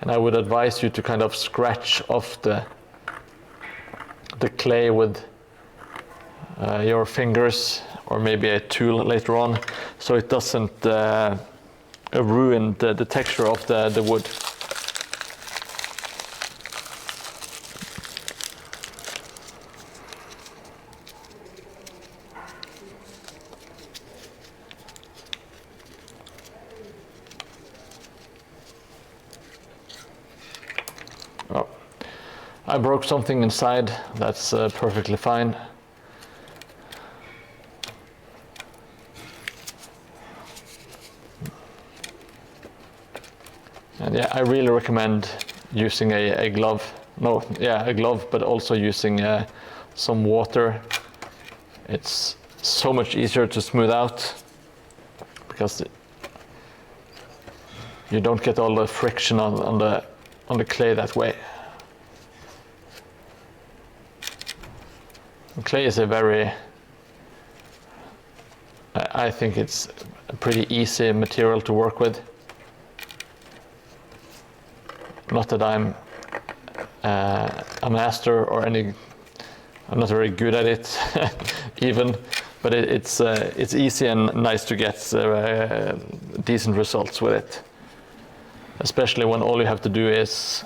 and I would advise you to kind of scratch off the clay with your fingers, or maybe a tool later on, so it doesn't ruin the texture of the wood. Oh, I broke something inside. That's perfectly fine. And yeah, I really recommend using a glove. No, yeah, a glove, but also using some water. It's so much easier to smooth out because you don't get all the friction on the clay that way. And clay is I think it's a pretty easy material to work with. Not that I'm a master or I'm not very good at it even, but it's easy and nice to get decent results with it, especially when all you have to do is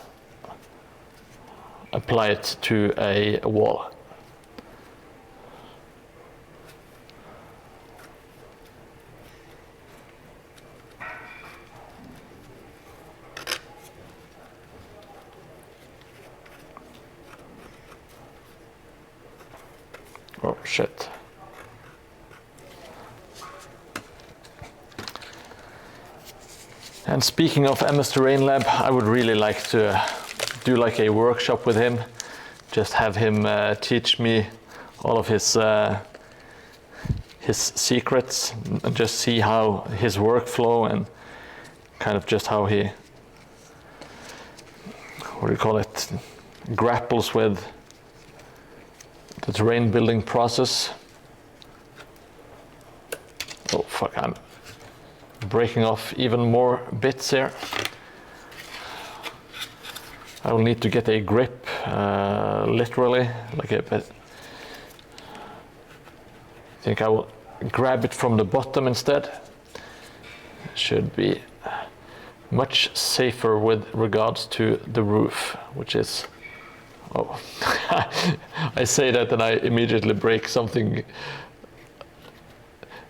apply it to a wall. Oh shit. And speaking of MS Terrain Lab, I would really like to do like a workshop with him. Just have him teach me all of his secrets and just see how his workflow and kind of just how he, what do you call it, grapples with the terrain building process. Oh fuck, I'm breaking off even more bits here. I will need to get a grip, literally, like a bit. I think I will grab it from the bottom instead. It should be much safer with regards to the roof, which is, oh, I say that and I immediately break something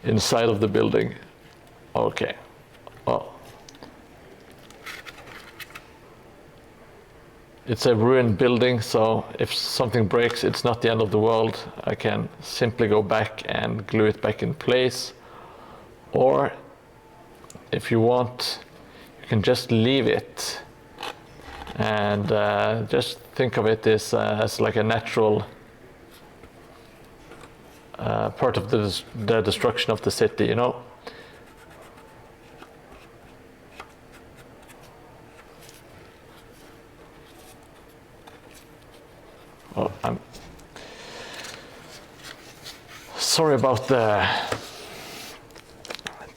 inside of the building. Okay. Oh. It's a ruined building, so if something breaks, it's not the end of the world. I can simply go back and glue it back in place. Or, if you want, you can just leave it and just think of it as like a natural part of the destruction of the city, you know? Oh, I'm sorry about the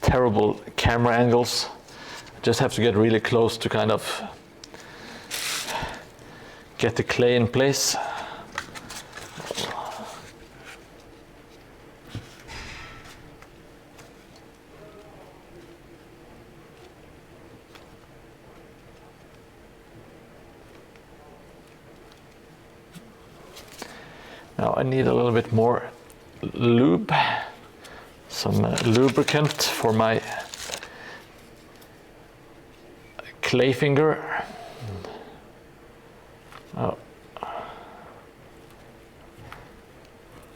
terrible camera angles. I just have to get really close to kind of get the clay in place. Now I need a little bit more lube, some lubricant for my clay finger. Oh.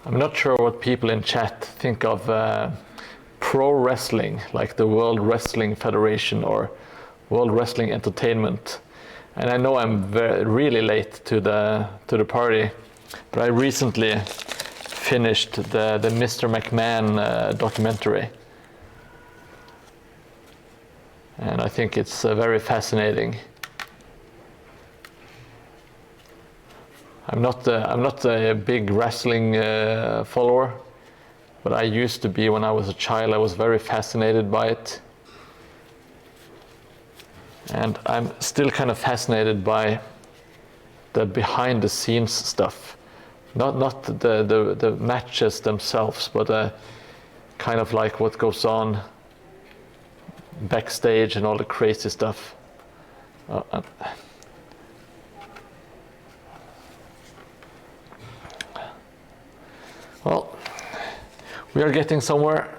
I'm not sure what people in chat think of pro wrestling, like the World Wrestling Federation or World Wrestling Entertainment. And I know I'm really late to the party. But I recently finished the Mr. McMahon documentary. And I think it's very fascinating. I'm not a big wrestling follower, but I used to be when I was a child. I was very fascinated by it. And I'm still kind of fascinated by the behind the scenes stuff. Not the matches themselves, but kind of like what goes on backstage and all the crazy stuff. Well, we are getting somewhere.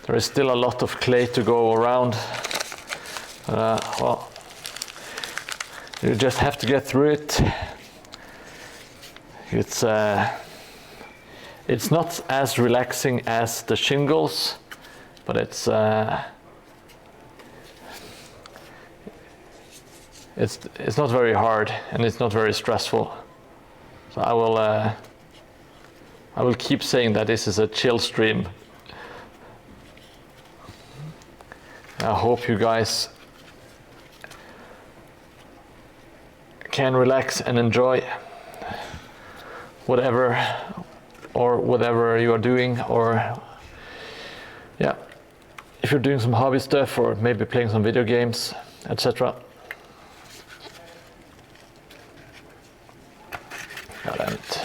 There is still a lot of clay to go around. Well, you just have to get through it. It's not as relaxing as the shingles, but it's not very hard and it's not very stressful. So I will keep saying that this is a chill stream. I hope you guys can relax and enjoy whatever you are doing, or yeah, if you're doing some hobby stuff or maybe playing some video games, etc. God damn it.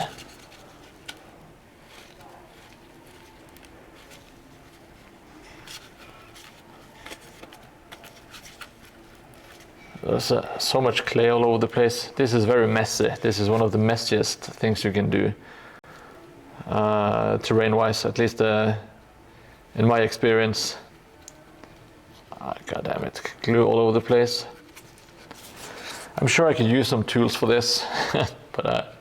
There's so much clay all over the place. This is very messy. This is one of the messiest things you can do, terrain-wise, at least in my experience. God damn it, glue all over the place. I'm sure I could use some tools for this, but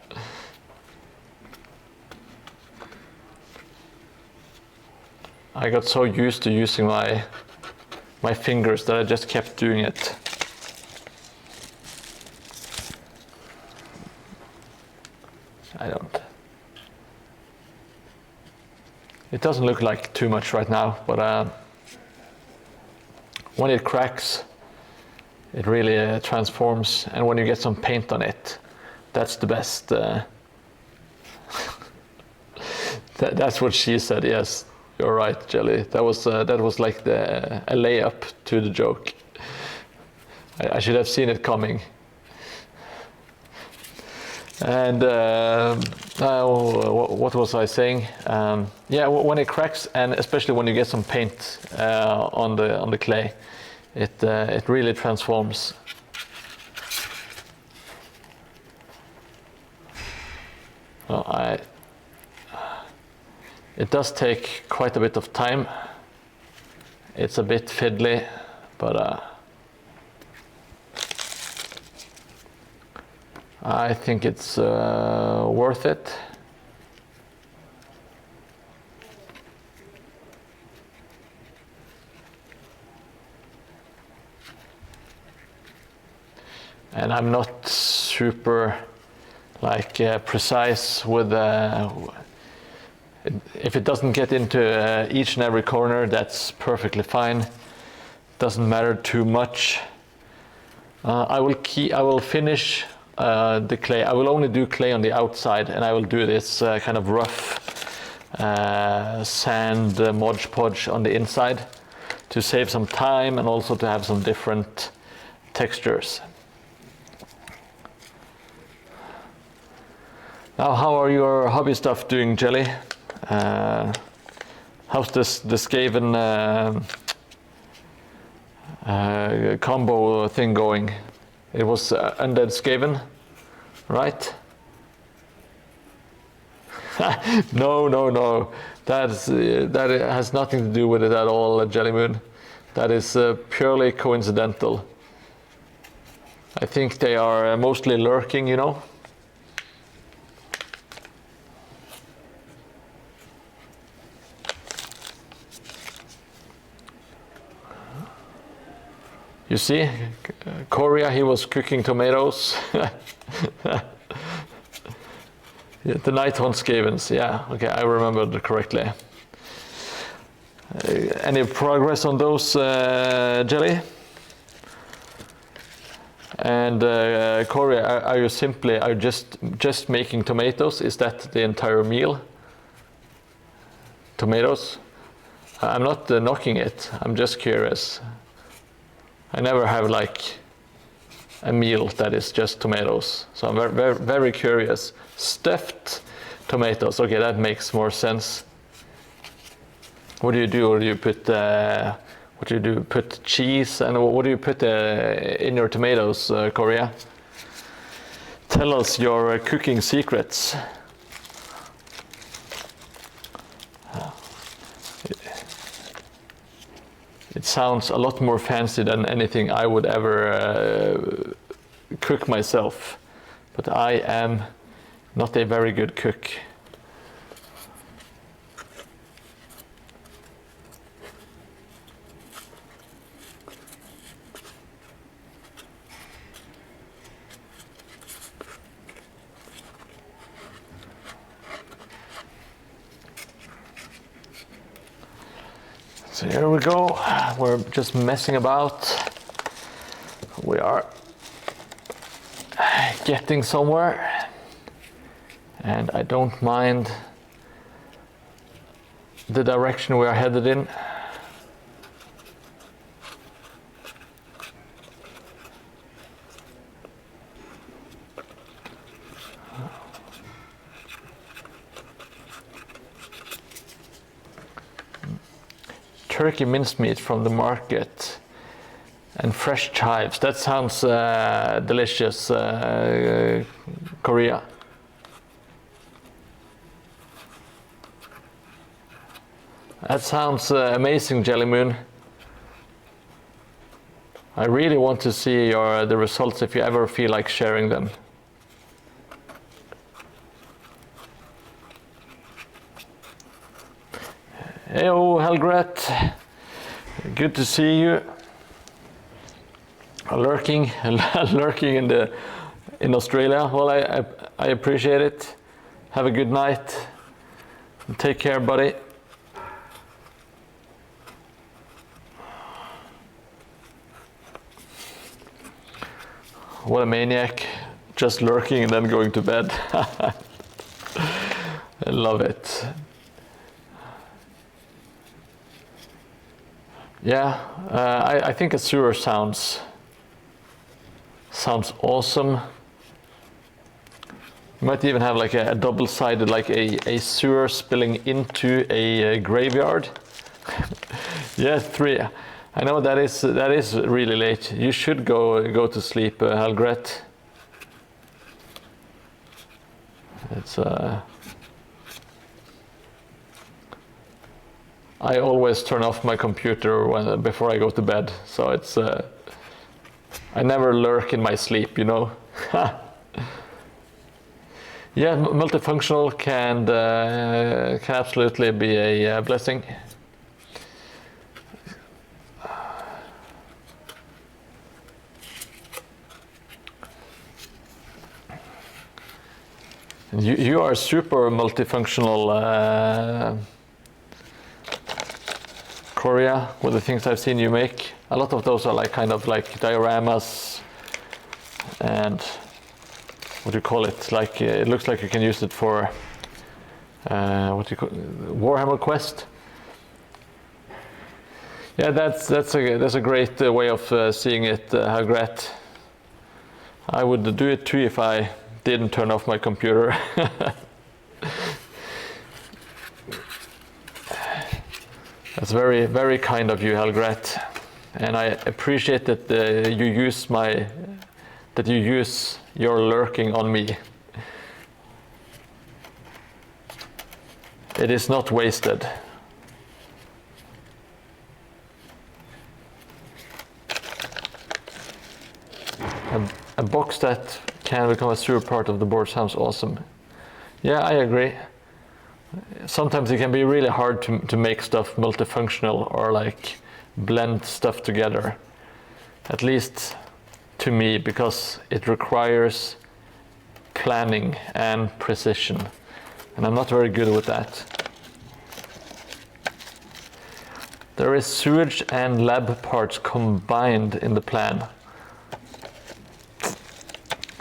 I got so used to using my fingers that I just kept doing it. I don't. It doesn't look like too much right now, but when it cracks, it really transforms. And when you get some paint on it, that's the best. That's what she said. Yes, you're right, Jelly. That was like a layup to the joke. I should have seen it coming. And what was I saying? Yeah, when it cracks, and especially when you get some paint on the clay, it really transforms. Well, it does take quite a bit of time. It's a bit fiddly, but I think it's worth it. And I'm not super precise with if it doesn't get into each and every corner, that's perfectly fine. Doesn't matter too much. I will finish the clay. I will only do clay on the outside, and I will do this kind of rough sand Mod Podge on the inside to save some time and also to have some different textures. Now, how are your hobby stuff doing, Jelly? How's the Skaven combo thing going? It was Undead Skaven, right? No. That has nothing to do with it at all, Jelly Moon. That is purely coincidental. I think they are mostly lurking, you know. You see, Korea, he was cooking tomatoes. The Nighthaunt Skavens, yeah, okay, I remembered correctly. Any progress on those, Jelly? And Korea, are you just making tomatoes? Is that the entire meal? Tomatoes? I'm not knocking it, I'm just curious. I never have a meal that is just tomatoes, so I'm very, very curious. Stuffed tomatoes, okay, that makes more sense. What do you do? Or do you put Put cheese, and what do you put in your tomatoes, Korea? Tell us your cooking secrets. It sounds a lot more fancy than anything I would ever cook myself, but I am not a very good cook. So here we go, we're just messing about. We are getting somewhere, and I don't mind the direction we are headed in. Turkey minced meat from the market and fresh chives. That sounds delicious, Korea. That sounds amazing, Jelly Moon. I really want to see the results if you ever feel like sharing them. Heyo, Helgret. Good to see you. Lurking in Australia. Well, I appreciate it. Have a good night. Take care, buddy. What a maniac. Just lurking and then going to bed. I love it. Yeah, I think a sewer sounds awesome. You might even have like a double-sided, like a sewer spilling into a graveyard. Yeah, 3. I know that is really late. You should go to sleep, Helgret. It's I always turn off my computer before I go to bed, so it's I never lurk in my sleep, you know. Yeah, multifunctional can absolutely be a blessing. You are super multifunctional, Korea, with the things I've seen you make. A lot of those are like kind of like dioramas and what do you call it? Like it looks like you can use it for what do you call Warhammer Quest. Yeah, that's a great way of seeing it, Hagret. I would do it too if I didn't turn off my computer. That's very, very kind of you, Helgret, and I appreciate that you use your lurking on me. It is not wasted. A box that can become a sewer part of the board sounds awesome. Yeah, I agree. Sometimes it can be really hard to make stuff multifunctional or like blend stuff together. At least to me, because it requires planning and precision. And I'm not very good with that. There is sewage and lab parts combined in the plan.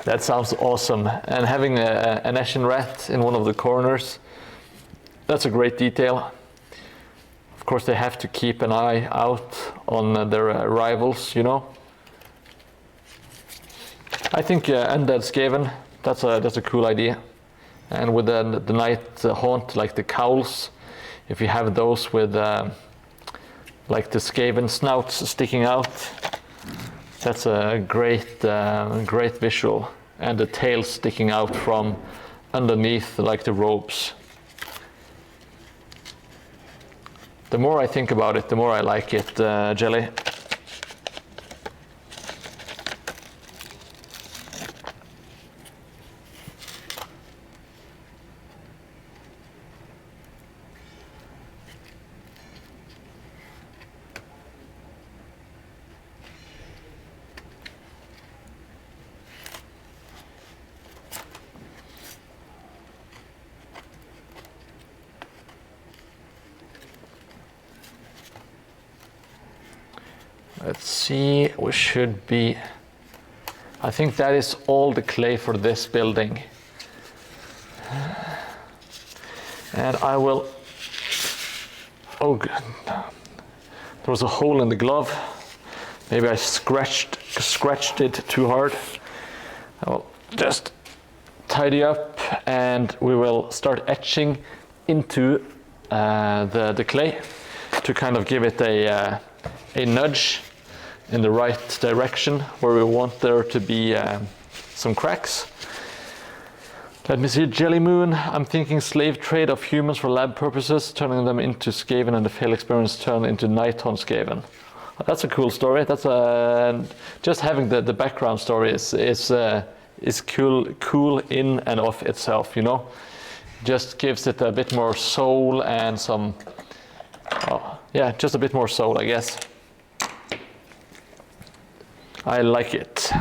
That sounds awesome. And having an Ashen rat in one of the corners, that's a great detail. Of course, they have to keep an eye out on their rivals, you know. I think Undead Skaven, that's a cool idea. And with the night haunt, like the cowls, if you have those with like the Skaven snouts sticking out, that's a great visual. And the tails sticking out from underneath, like the robes. The more I think about it, the more I like it, Jelly. Let's see, we should be, I think that is all the clay for this building. And I will, oh good, there was a hole in the glove. Maybe I scratched it too hard. I will just tidy up and we will start etching into the clay to kind of give it a nudge in the right direction where we want there to be some cracks. Let me see, Jelly Moon. I'm thinking slave trade of humans for lab purposes, turning them into Skaven, and the failed experiments turn into Nighthaunt Skaven. That's a cool story. That's just having the background story is cool in and of itself, you know. Just gives it a bit more soul and some Oh, yeah, just a bit more salt, I guess. I like it.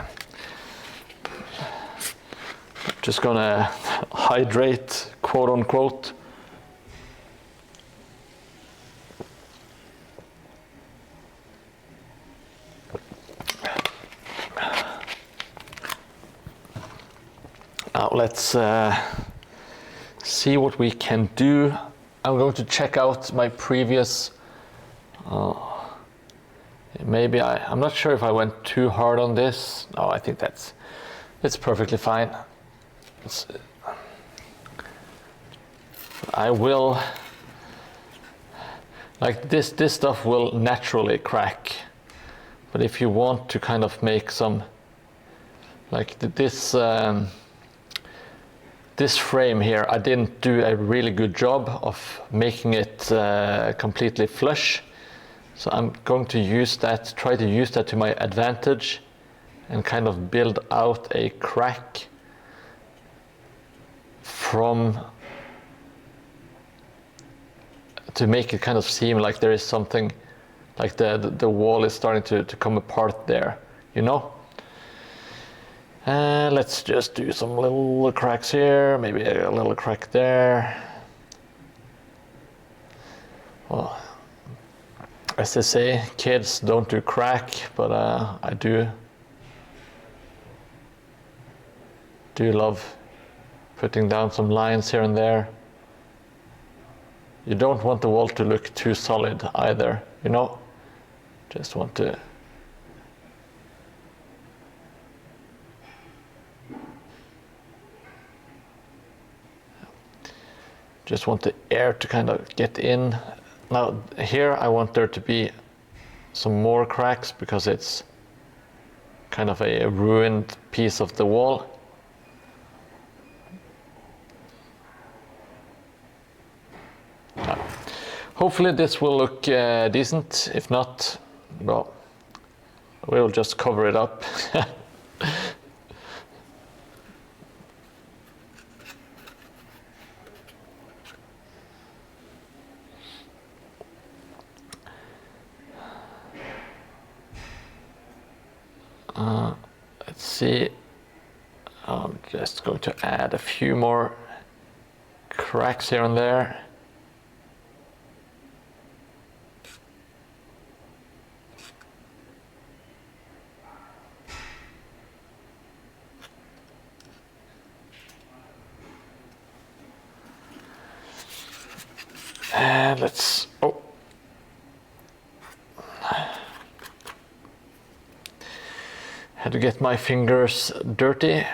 Just gonna hydrate, quote unquote. Now let's see what we can do. I'm going to check out my previous, maybe I'm not sure if I went too hard on this. No, I think it's perfectly fine. I will, like this stuff will naturally crack. But if you want to kind of make some, like this frame here, I didn't do a really good job of making it completely flush. So I'm going to use that, try to use that to my advantage and kind of build out a crack from, to make it kind of seem like there is something, like the wall is starting to come apart there, you know? Let's just do some little cracks here, maybe a little crack there. Well, as they say, kids don't do crack, but I do love putting down some lines here and there. You don't want the wall to look too solid either, you know? Just want to the air to kind of get in. Now here I want there to be some more cracks because it's kind of a ruined piece of the wall. Hopefully this will look decent. If not, well, we'll just cover it up. Let's see. I'm just going to add a few more cracks here and there. And let's, oh. Had to get my fingers dirty.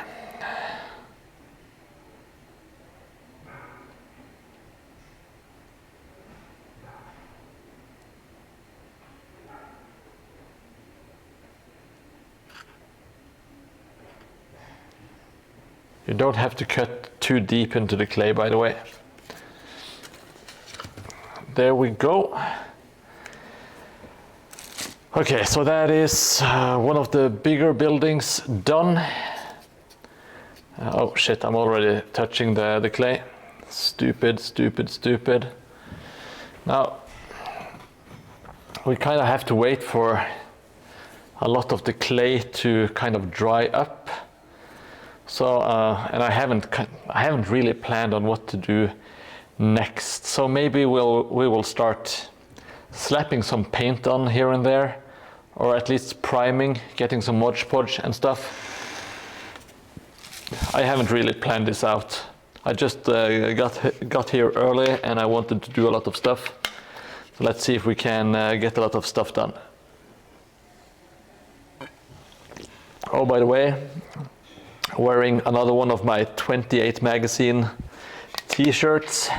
You don't have to cut too deep into the clay, by the way. There we go. Okay, so that is one of the bigger buildings done. Oh shit, I'm already touching the clay. Stupid, stupid, stupid. Now, we kind of have to wait for a lot of the clay to kind of dry up. So, and I haven't really planned on what to do next. So maybe we will start slapping some paint on here and there, or at least priming, getting some Mod Podge and stuff. I haven't really planned this out. I just got here early and I wanted to do a lot of stuff. So let's see if we can get a lot of stuff done. Oh, by the way, wearing another one of my 28 magazine t-shirts,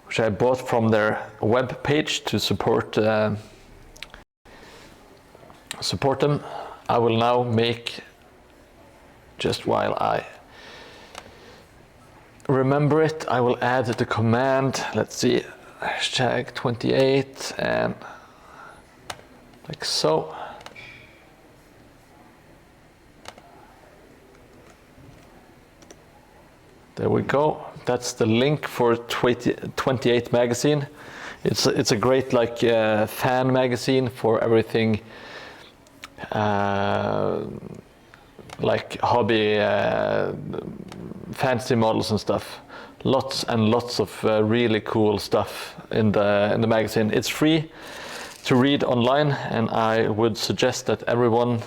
which I bought from their web page to support them. I will now make, just while I remember it, I will add the command, let's see, hashtag 28 and like so. There we go. That's the link for 28 magazine. It's a great like fan magazine for everything, like hobby, fancy models and stuff. Lots and lots of really cool stuff in the magazine. It's free to read online, and I would suggest that everyone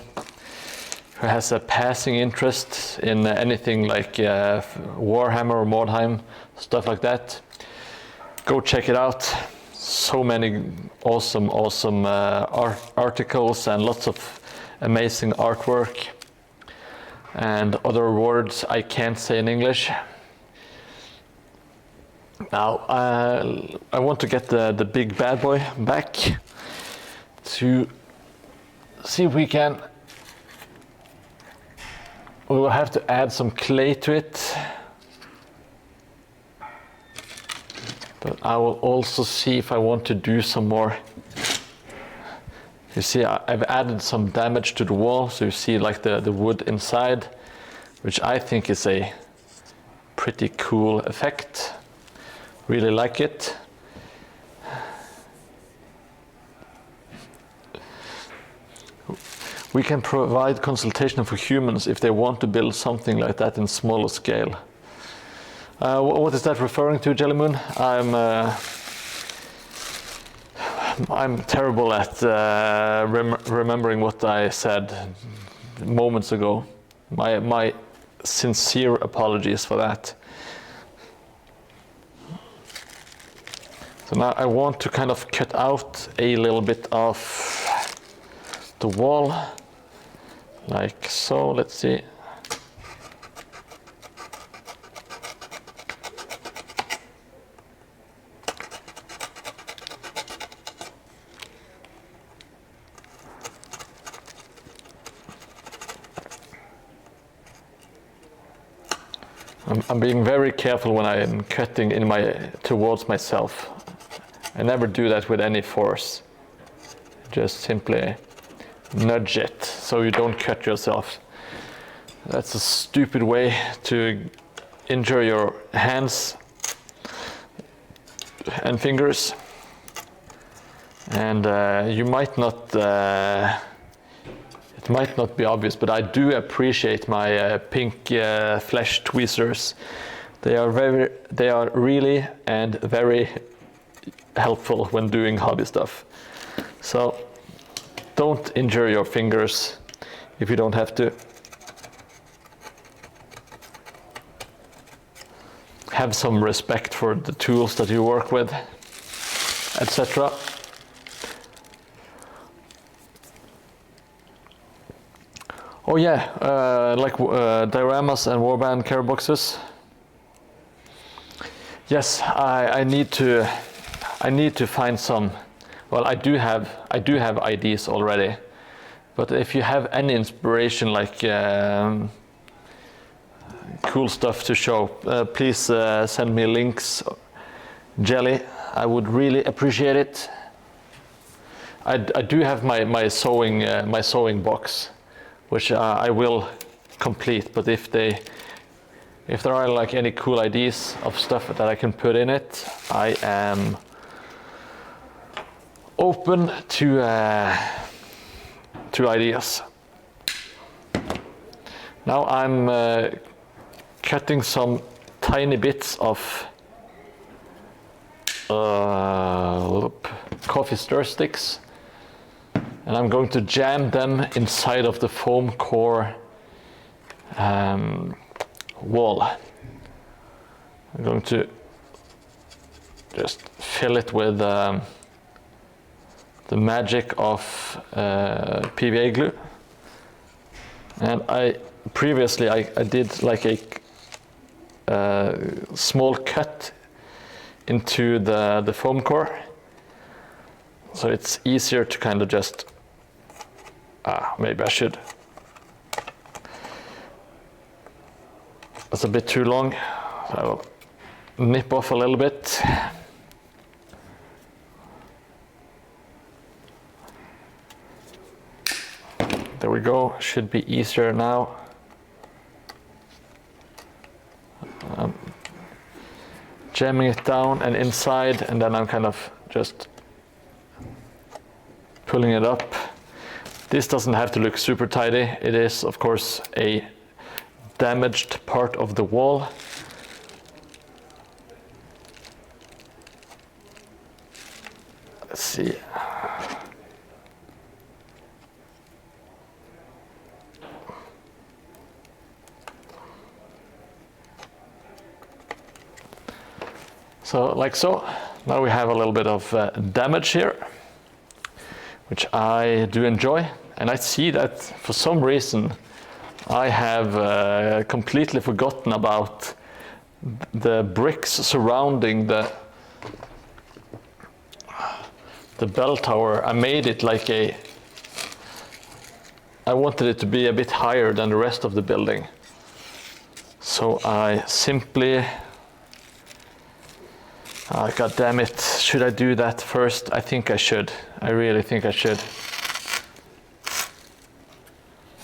who has a passing interest in anything like Warhammer or Mordheim, stuff like that, go check it out. So many awesome articles and lots of amazing artwork and other words I can't say in English. Now I want to get the big bad boy back to see if we can. We will have to add some clay to it, but I will also see if I want to do some more. You see, I've added some damage to the wall, so you see like the wood inside, which I think is a pretty cool effect. Really like it. We can provide consultation for humans if they want to build something like that in smaller scale. What is that referring to, Jellymoon? I'm terrible at remembering what I said moments ago. My sincere apologies for that. So now I want to kind of cut out a little bit of the wall, like so. Let's see. I'm being very careful when I'm cutting towards myself. I never do that with any force. Just simply nudge it so you don't cut yourself. That's a stupid way to injure your hands and fingers. And you might not, it might not be obvious, but I do appreciate my pink flesh tweezers. They are really and very helpful when doing hobby stuff. So don't injure your fingers if you don't have to. Have some respect for the tools that you work with, etc. Oh yeah, like dioramas and warband care boxes. Yes, I need to find some. Well, I do have ideas already, but if you have any inspiration, like cool stuff to show, please send me links. Jelly, I would really appreciate it. I do have my sewing box, which I will complete. But if there are like any cool ideas of stuff that I can put in it, I am open to ideas. Now I'm cutting some tiny bits of coffee stir sticks, and I'm going to jam them inside of the foam core wall. I'm going to just fill it with the magic of PVA glue. And previously I did like a small cut into the foam core, so it's easier to kind of just maybe I should. That's a bit too long, so I will nip off a little bit. There we go, should be easier now. jamming it down and inside, and then I'm kind of just pulling it up. This doesn't have to look super tidy. It is, of course, a damaged part of the wall. Let's see. So, like so. Now we have a little bit of damage here, which I do enjoy. And I see that for some reason I have completely forgotten about the bricks surrounding the bell tower. I made it like I wanted it to be a bit higher than the rest of the building. So I simply, God damn it, should I do that first? I think I should. I really think I should.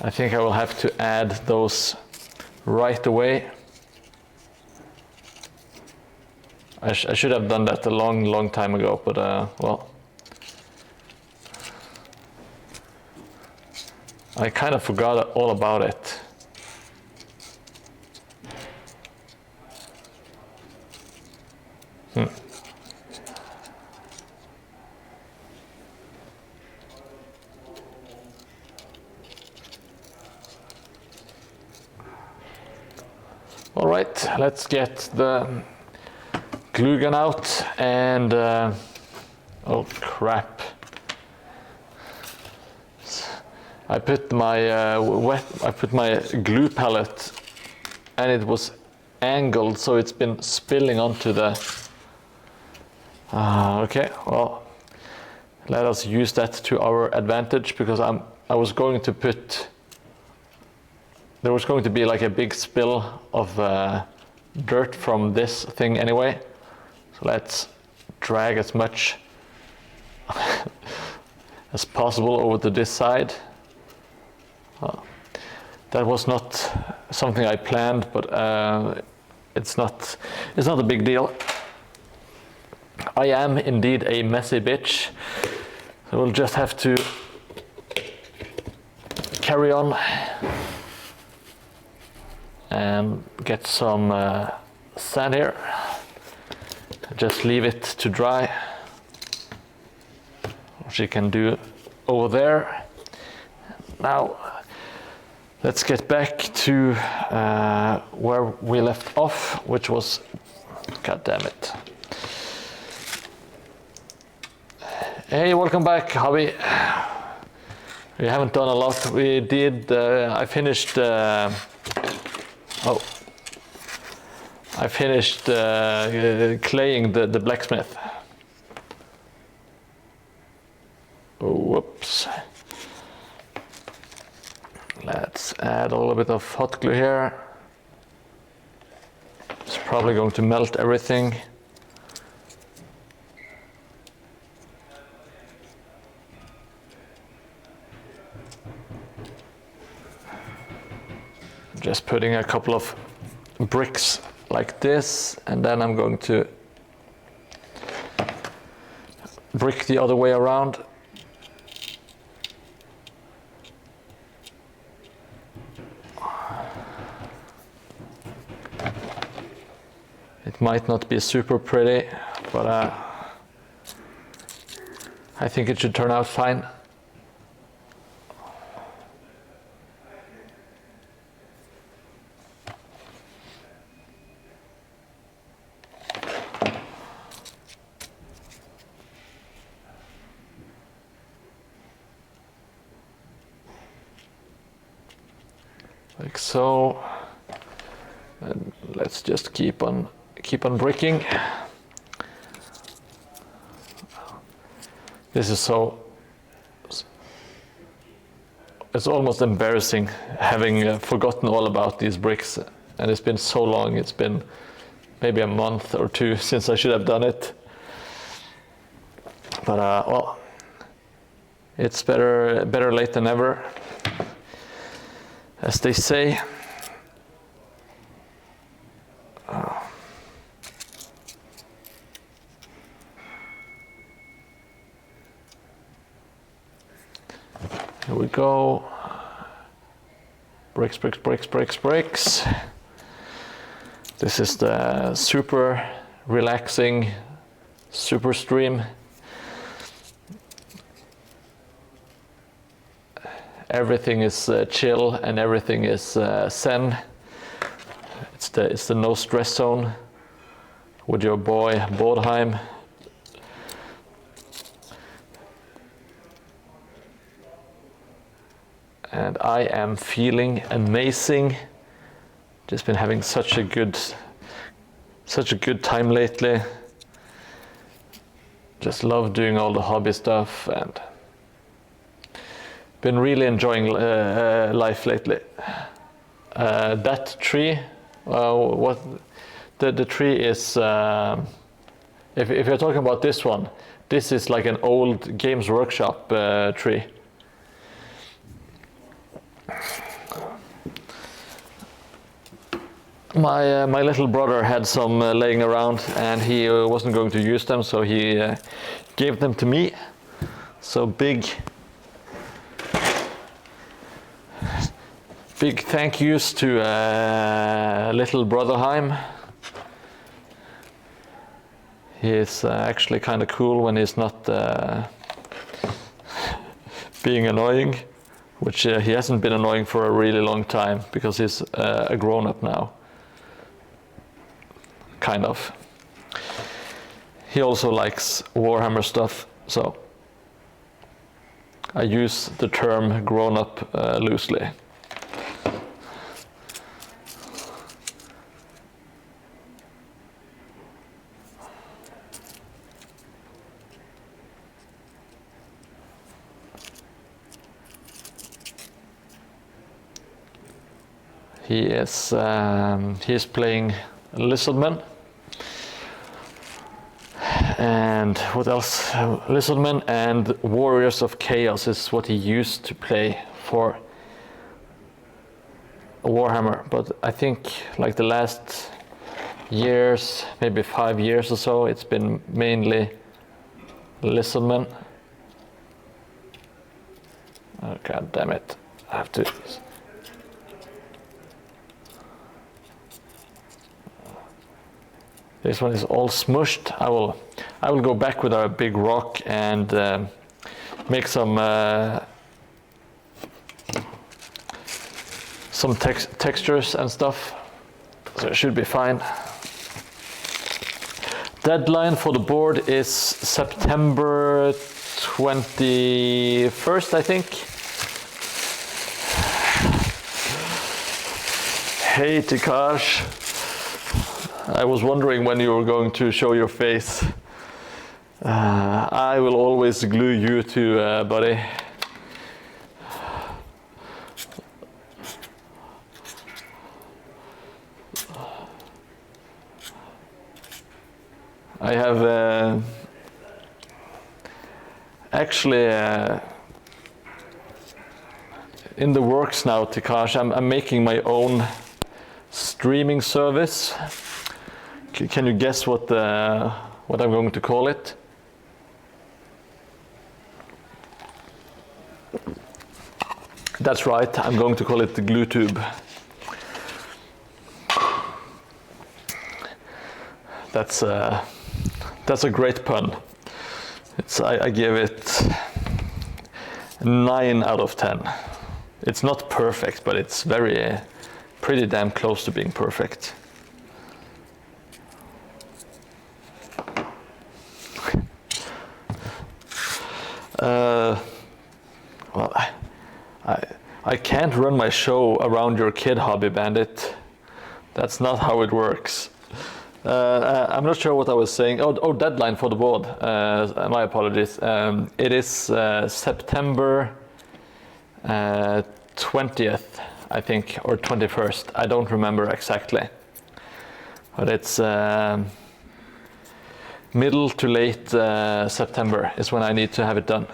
I think I will have to add those right away. I should have done that a long time ago, but well. I kind of forgot all about it. All right, let's get the glue gun out and oh crap. I put my glue palette and it was angled, so it's been spilling onto the okay, well, let us use that to our advantage, because I was going to put, there was going to be like a big spill of dirt from this thing anyway. So let's drag as much as possible over to this side. That was not something I planned, but it's not a big deal. I am indeed a messy bitch, so we'll just have to carry on and get some sand here. Just leave it to dry, which you can do over there. Now let's get back to where we left off, which was, god damn it. Hey, welcome back, Hobby. We haven't done a lot. We did, I finished claying the blacksmith. Whoops. Let's add a little bit of hot glue here. It's probably going to melt everything. Just putting a couple of bricks like this, and then I'm going to brick the other way around. It might not be super pretty, but I think it should turn out fine. Like so, and let's just keep on bricking. This is so, it's almost embarrassing having forgotten all about these bricks, and it's been so long. It's been maybe a month or two since I should have done it, but well, it's better late than never, as they say. Here we go. Bricks, bricks, bricks, bricks, bricks. This is the super relaxing super stream. Everything is chill and everything is zen. It's the no stress zone with your boy Mordheim. And I am feeling amazing. Just been having such a good time lately. Just love doing all the hobby stuff and been really enjoying life lately. That tree, what the tree is, if you're talking about this one, this is like an old Games Workshop tree. My little brother had some laying around and he wasn't going to use them, so he gave them to me. So big thank yous to little Brotherheim. He is actually kind of cool when he's not being annoying, which he hasn't been annoying for a really long time because he's a grown-up now. Kind of. He also likes Warhammer stuff, so I use the term grown-up loosely. He is playing Lizardmen. And what else? Lizardmen and Warriors of Chaos is what he used to play for Warhammer. But I think like the last years, maybe 5 years or so, it's been mainly Lizardmen. Oh, God damn it. I have to... This one is all smushed. I will go back with our big rock and make some textures and stuff. So it should be fine. Deadline for the board is September 21st, I think. Hey, Tikash. I was wondering when you were going to show your face. I will always glue you to, buddy. I have actually in the works now, Tikash. I'm making my own streaming service. Can you guess what I'm going to call it? That's right, I'm going to call it the Glue Tube. That's a great pun. I give it 9 out of 10. It's not perfect, but it's pretty damn close to being perfect. Well, I can't run my show around your kid, Hobby Bandit. That's not how it works. I'm not sure what I was saying. Oh, deadline for the board. My apologies. It is September 20th, I think, or 21st. I don't remember exactly. But it's middle to late September is when I need to have it done.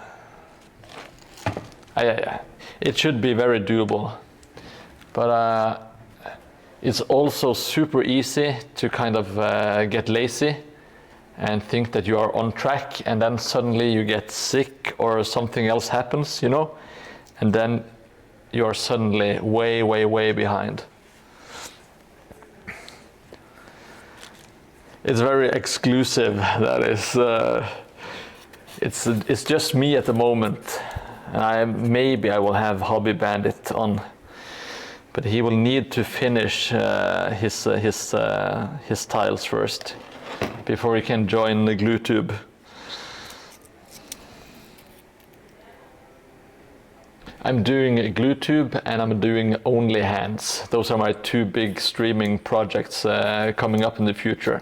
It should be very doable, but it's also super easy to kind of get lazy and think that you are on track, and then suddenly you get sick or something else happens, you know, and then you're suddenly way, way, way behind. It's very exclusive. That is, it's just me at the moment. Maybe I will have Hobby Bandit on, but he will need to finish his tiles first before he can join the glue tube. I'm doing a glue tube and I'm doing only hands. Those are my two big streaming projects coming up in the future.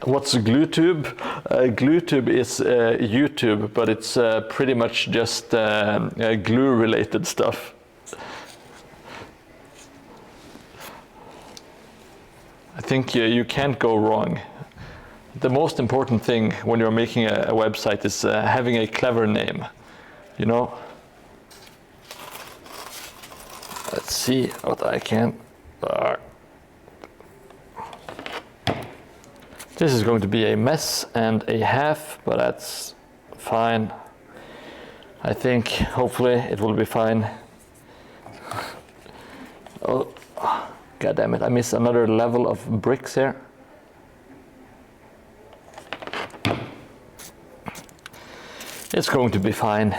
What's a glue tube? Glue tube is YouTube, but it's pretty much just glue related stuff. I think you can't go wrong. The most important thing when you're making a website is having a clever name, you know? Let's see what I can. This is going to be a mess and a half, but that's fine. I think, hopefully, it will be fine. Oh, God damn it, I missed another level of bricks here. It's going to be fine.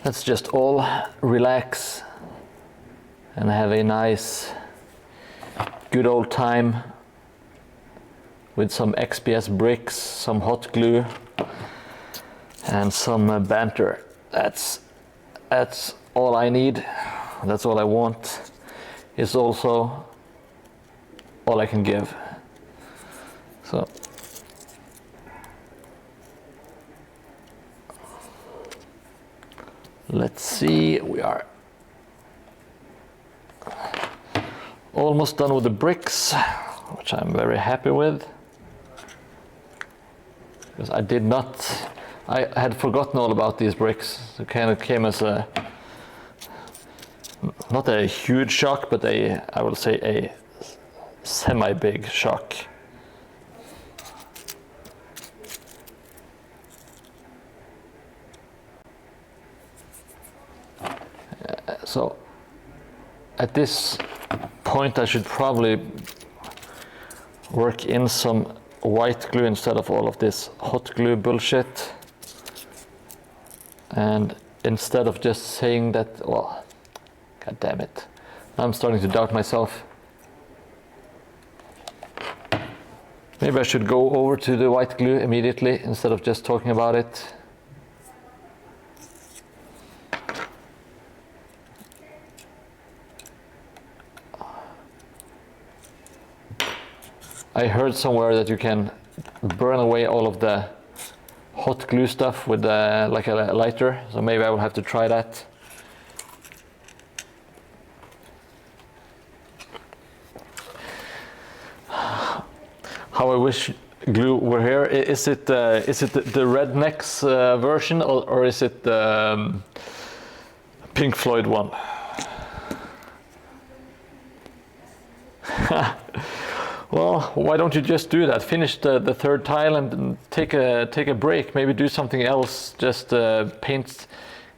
Let's just all relax and have a nice, good old time with some XPS bricks, some hot glue, and some banter. That's all I need. That's all I want. It's also all I can give. So let's see, we are almost done with the bricks, which I'm very happy with, because I had forgotten all about these bricks. It kind of came as not a huge shock, but I will say a semi-big shock. So at this point I should probably work in some white glue instead of all of this hot glue bullshit. And instead of just saying that, well, god damn it, I'm starting to doubt myself. Maybe I should go over to the white glue immediately instead of just talking about it. I heard somewhere that you can burn away all of the hot glue stuff with like a lighter, so maybe I will have to try that. How I wish glue were here. Is it the Rednecks version, or is it the Pink Floyd one? Well, why don't you just do that? Finish the third tile and take a break. Maybe do something else. Just paint.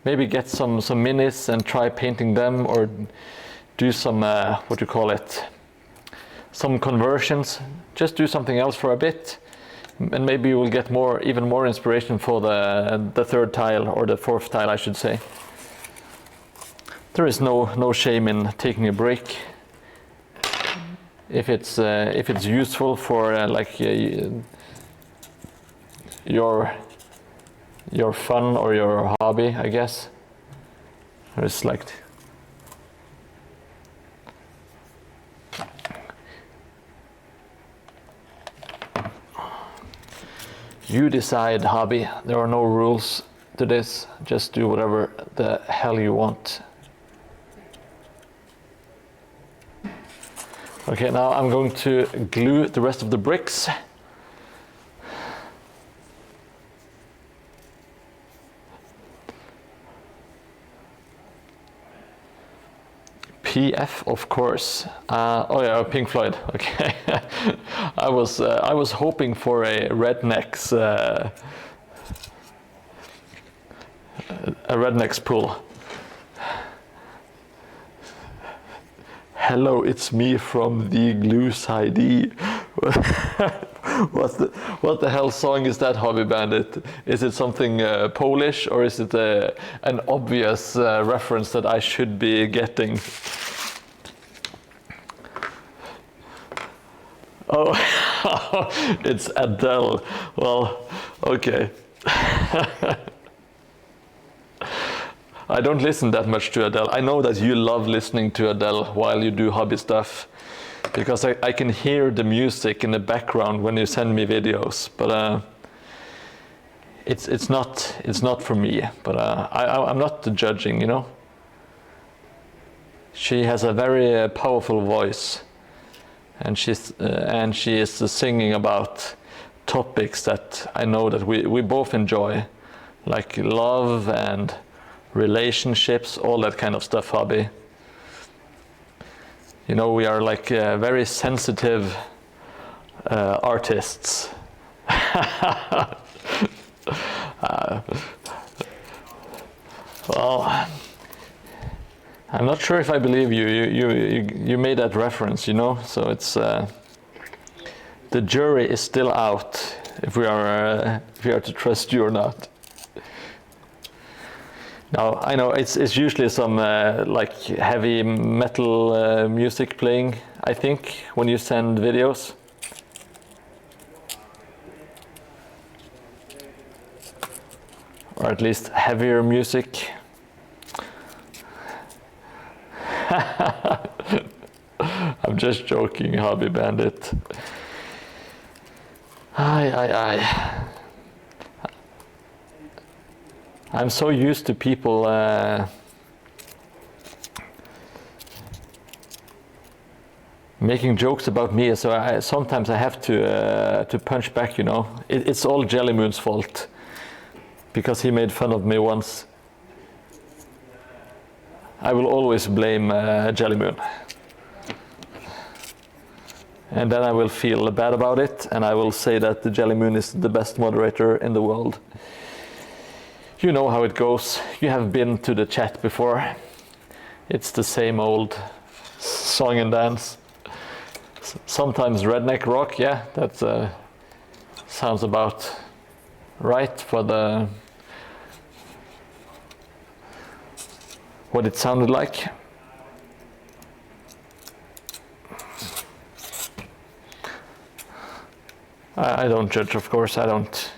Maybe get some minis and try painting them, or do some what do you call it? Some conversions. Just do something else for a bit, and maybe you will get even more inspiration for the third tile, or the fourth tile, I should say. There is no shame in taking a break. If it's useful for like your fun or your hobby, I guess. It's like you decide, hobby. There are no rules to this. Just do whatever the hell you want. Okay, now I'm going to glue the rest of the bricks. PF, of course. Oh yeah, Pink Floyd. Okay. I was hoping for a Rednecks pull. Hello, it's me from the Glue Side. What the hell song is that, Hobby Bandit? Is it something Polish, or is it an obvious reference that I should be getting? Oh, it's Adele. Well, okay. I don't listen that much to Adele. I know that you love listening to Adele while you do hobby stuff, because I can hear the music in the background when you send me videos. But it's not for me. But I'm not judging, you know. She has a very powerful voice, and she is singing about topics that I know that we both enjoy, like love and relationships, all that kind of stuff, Hobby. You know, we are like very sensitive artists. Well, I'm not sure if I believe you. You made that reference, you know. So it's the jury is still out if we are to trust you or not. Now I know it's usually some like heavy metal music playing, I think, when you send videos. Or at least heavier music. I'm just joking, Hobby Bandit. Aye. I'm so used to people making jokes about me, so sometimes I have to punch back, you know. It's all Jelly Moon's fault, because he made fun of me once. I will always blame Jelly Moon. And then I will feel bad about it, and I will say that the Jelly Moon is the best moderator in the world. You know how it goes. You have been to the chat before. It's the same old song and dance. Sometimes redneck rock, yeah, that sounds about right for what it sounded like. I don't judge, of course, I don't.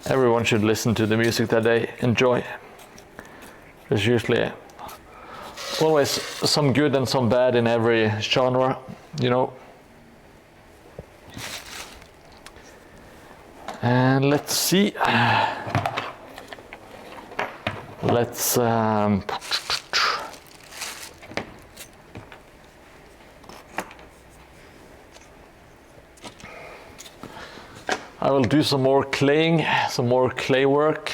Everyone should listen to the music that they enjoy. There's usually always some good and some bad in every genre, you know. And let's see. Let's I will do some more claying, some more clay work.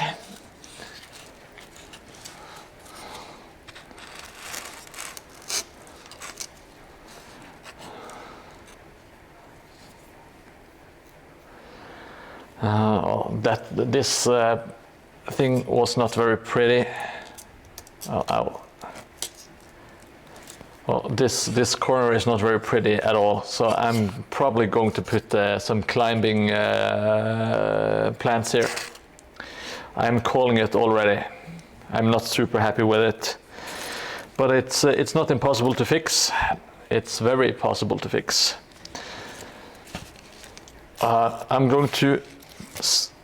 This thing was not very pretty. Well, this corner is not very pretty at all, so I'm probably going to put some climbing plants here. I'm calling it already. I'm not super happy with it, but it's not impossible to fix. It's very possible to fix. I'm going to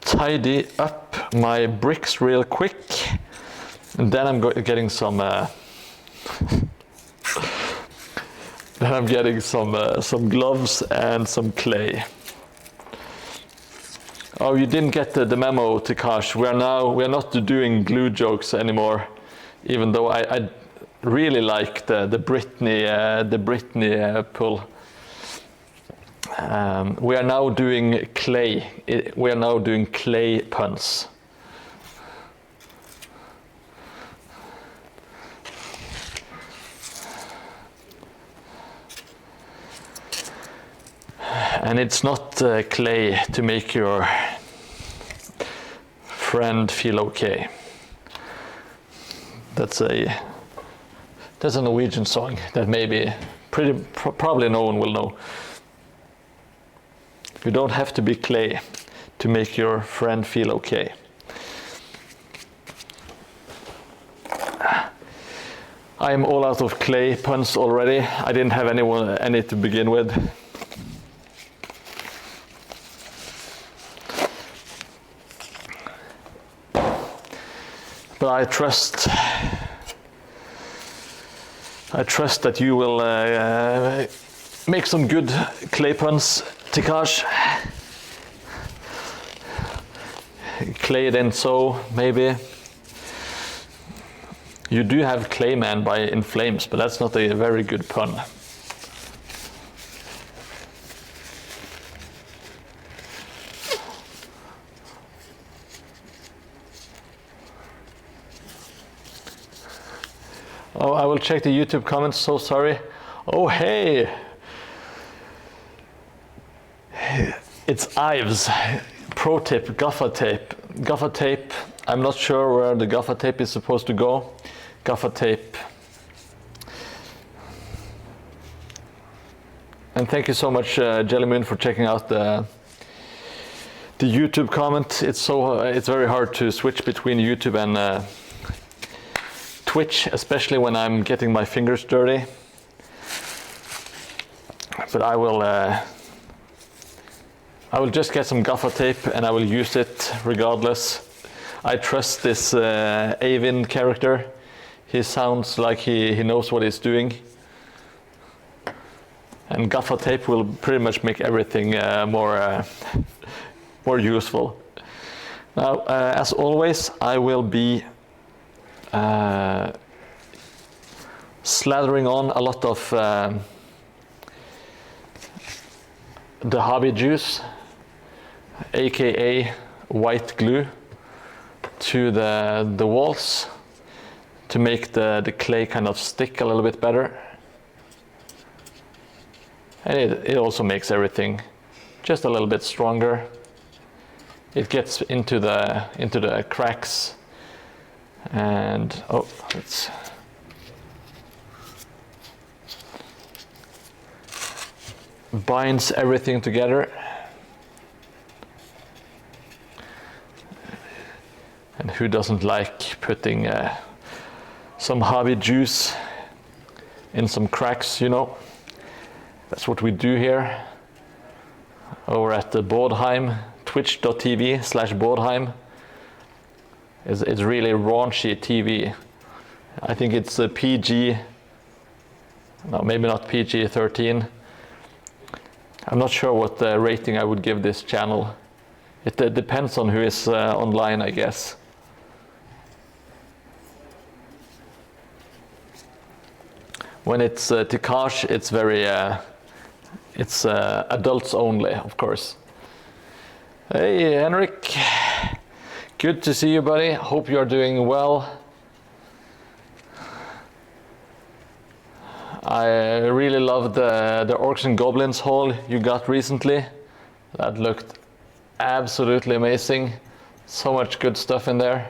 tidy up my bricks real quick, and then I'm getting some. Then I'm getting some gloves and some clay. Oh, you didn't get the memo, Takash. We are not doing glue jokes anymore, even though I really like the Britney pull. We are now doing clay. We are now doing clay puns. And it's not clay to make your friend feel okay. That's a Norwegian song that maybe probably no one will know. You don't have to be clay to make your friend feel okay. I am all out of clay puns already. I didn't have any to begin with. But I trust that you will make some good clay puns, Tikash. Clay then so, maybe. You do have Clayman by In Flames, but that's not a very good pun. Oh, I will check the YouTube comments, so sorry. Oh, hey! It's Ives. Pro tip, gaffer tape. Gaffer tape, I'm not sure where the gaffer tape is supposed to go. Gaffer tape. And thank you so much, Jellymoon, for checking out the YouTube comment. It's very hard to switch between YouTube and Twitch, especially when I'm getting my fingers dirty. But I will just get some gaffer tape and I will use it regardless. I trust this Avin character. He sounds like he knows what he's doing. And gaffer tape will pretty much make everything more useful. Now, as always, I will be slathering on a lot of the hobby juice, aka white glue, to the walls to make the clay kind of stick a little bit better. And it also makes everything just a little bit stronger. It gets into the cracks and it's binds everything together. And who doesn't like putting some hobby juice in some cracks, you know? That's what we do here over at the Mordheim, twitch.tv/Mordheim. It's really raunchy TV. I think it's a PG, no, maybe not PG-13. I'm not sure what rating I would give this channel. It depends on who is online, I guess. When it's Tikash, it's very, it's adults only, of course. Hey, Henrik. Good to see you, buddy. Hope you are doing well. I really loved the Orcs and Goblins haul you got recently. That looked absolutely amazing. So much good stuff in there.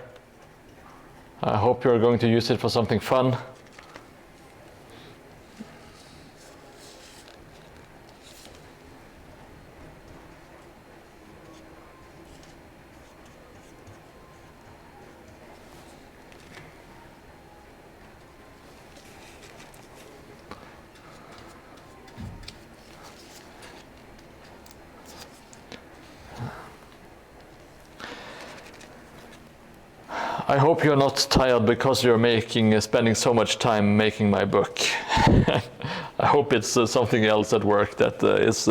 I hope you're going to use it for something fun. I hope you're not tired because you're spending so much time making my book. I hope it's something else at work that is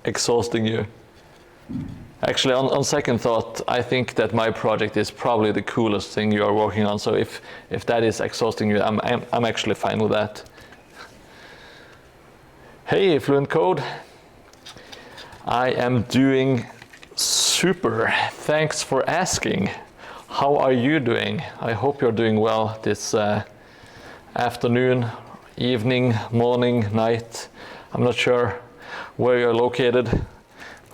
exhausting you. Actually, on second thought, I think that my project is probably the coolest thing you are working on. So if that is exhausting you, I'm actually fine with that. Hey, Fluent Code. I am doing super. Thanks for asking. How are you doing? I hope you're doing well this afternoon, evening, morning, night. I'm not sure where you're located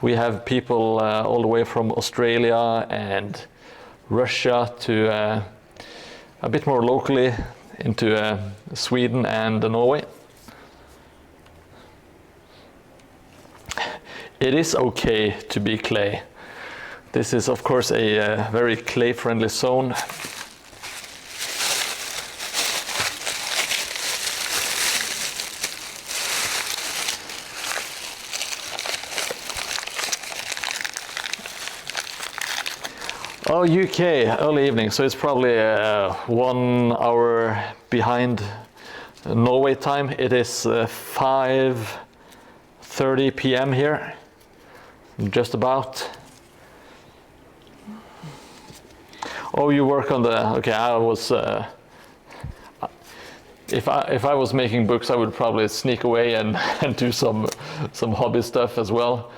We have people all the way from Australia and Russia to a bit more locally into Sweden and Norway. It is okay to be clay. This is of course a very clay-friendly zone. Oh, UK, early evening, so it's probably 1 hour behind Norway time. It is 5:30 p.m. here, just about. Oh, you work on the, okay, I was, if I was making books, I would probably sneak away and do some hobby stuff as well.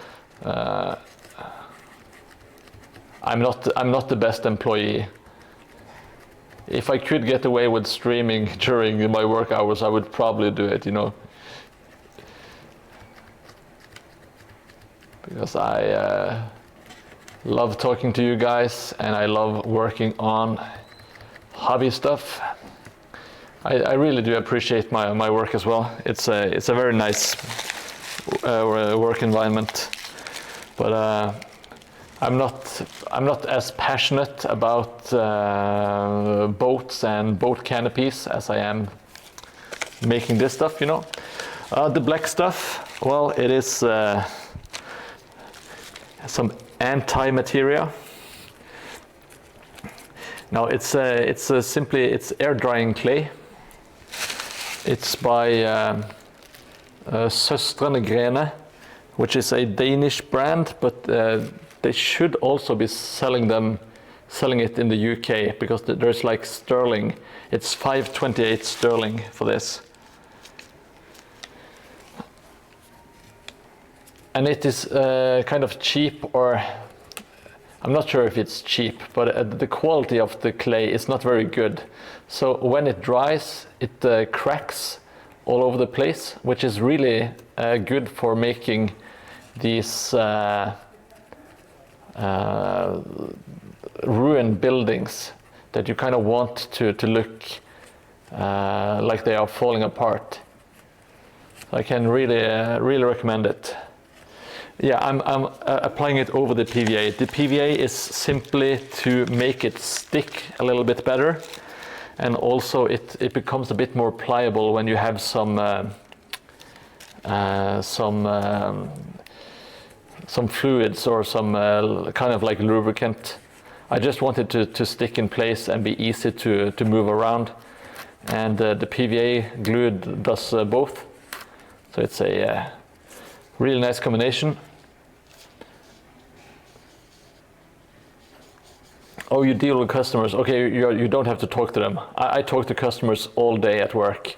I'm not the best employee. If I could get away with streaming during my work hours, I would probably do it, you know. Because I love talking to you guys and I love working on hobby stuff. I really do appreciate my work as well. It's a very nice work environment, but I'm not as passionate about boats and boat canopies as I am making this stuff, you know. The black stuff, well, it is some anti-materia. Now it's simply air drying clay. It's by Søstrene Grene, which is a Danish brand, but they should also be selling it in the UK, because there's like sterling. It's 5.28 sterling for this. And it is kind of cheap, or I'm not sure if it's cheap, but the quality of the clay is not very good. So when it dries, it cracks all over the place, which is really good for making these ruined buildings that you kind of want to look like they are falling apart. So I can really recommend it. Yeah, I'm applying it over the PVA. The PVA is simply to make it stick a little bit better, and also it becomes a bit more pliable when you have some fluids or some kind of like lubricant. I just want it to stick in place and be easy to move around, and the PVA glue does both. So it's a really nice combination. Oh, you deal with customers. Okay, you don't have to talk to them. I talk to customers all day at work,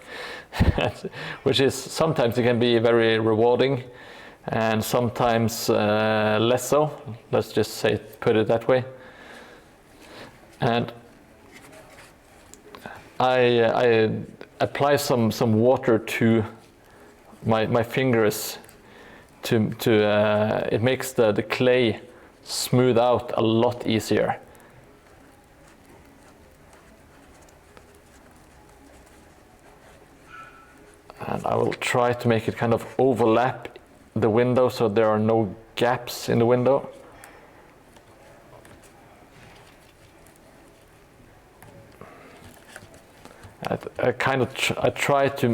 which is sometimes it can be very rewarding, and sometimes less so. Let's just put it that way. And I apply some water to my fingers to it makes the clay smooth out a lot easier. And I will try to make it kind of overlap the window so there are no gaps in the window. I try to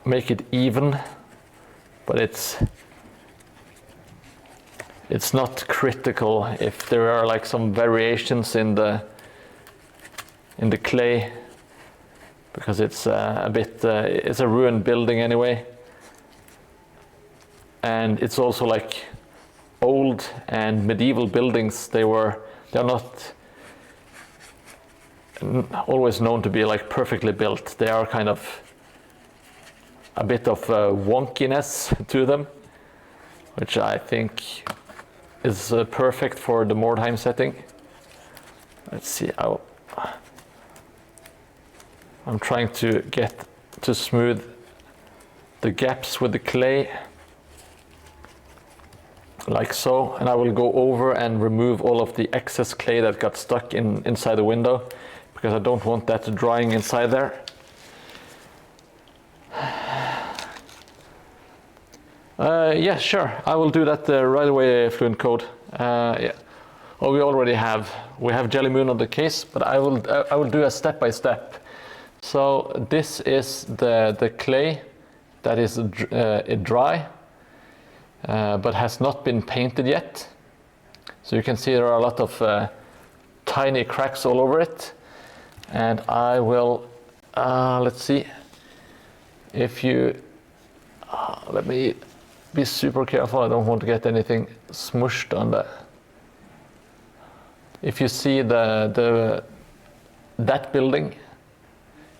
make it even, but it's not critical if there are like some variations in the clay, because it's a bit it's a ruined building anyway, and it's also like old and medieval buildings. They're not always known to be like perfectly built. They are kind of a bit of wonkiness to them, which I think is perfect for the Mordheim setting. Let's see how I'm trying to get to smooth the gaps with the clay. like so, and I will go over and remove all of the excess clay that got stuck inside the window, because I don't want that drying inside there. Yeah, sure, I will do that right away, Fluent Code. Yeah. Oh, we have Jelly Moon on the case, but I will do a step by step. So this is the clay that is dry, but has not been painted yet. So you can see there are a lot of tiny cracks all over it. And I will, let's see, if you, let me be super careful, I don't want to get anything smushed on that. If you see that building,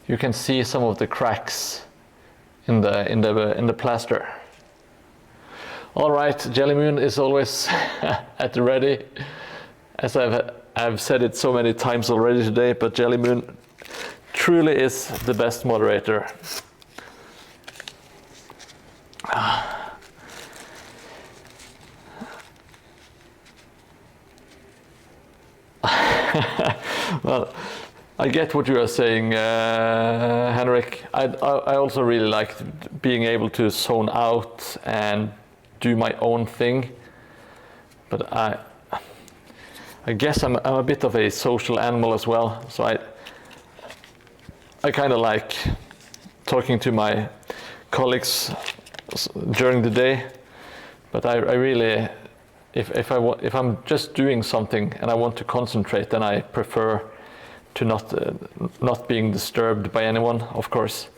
you can see some of the cracks in the plaster. All right, Jelly Moon is always at the ready. As I've said it so many times already today, but Jelly Moon truly is the best moderator. Well, I get what you are saying, Henrik. I also really like being able to zone out and do my own thing, but I guess I'm a bit of a social animal as well. So I kind of like talking to my colleagues during the day, but I really, if I'm just doing something and I want to concentrate, then I prefer to not being disturbed by anyone, of course.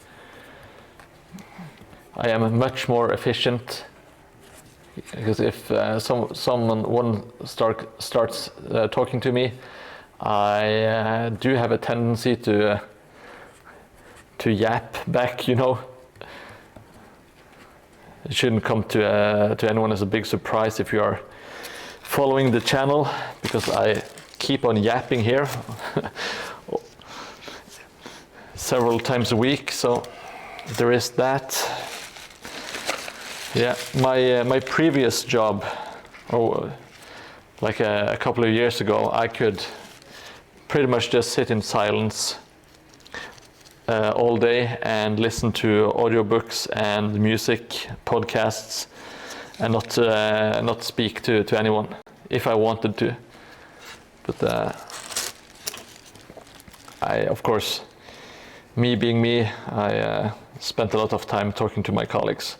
I am much more efficient, because if someone starts talking to me, I do have a tendency to yap back, you know. It shouldn't come to anyone as a big surprise if you are following the channel, because I keep on yapping here several times a week, so there is that. Yeah, my previous job, like a couple of years ago, I could pretty much just sit in silence all day and listen to audiobooks and music, podcasts, and not speak to anyone if I wanted to. But of course, me being me, I spent a lot of time talking to my colleagues.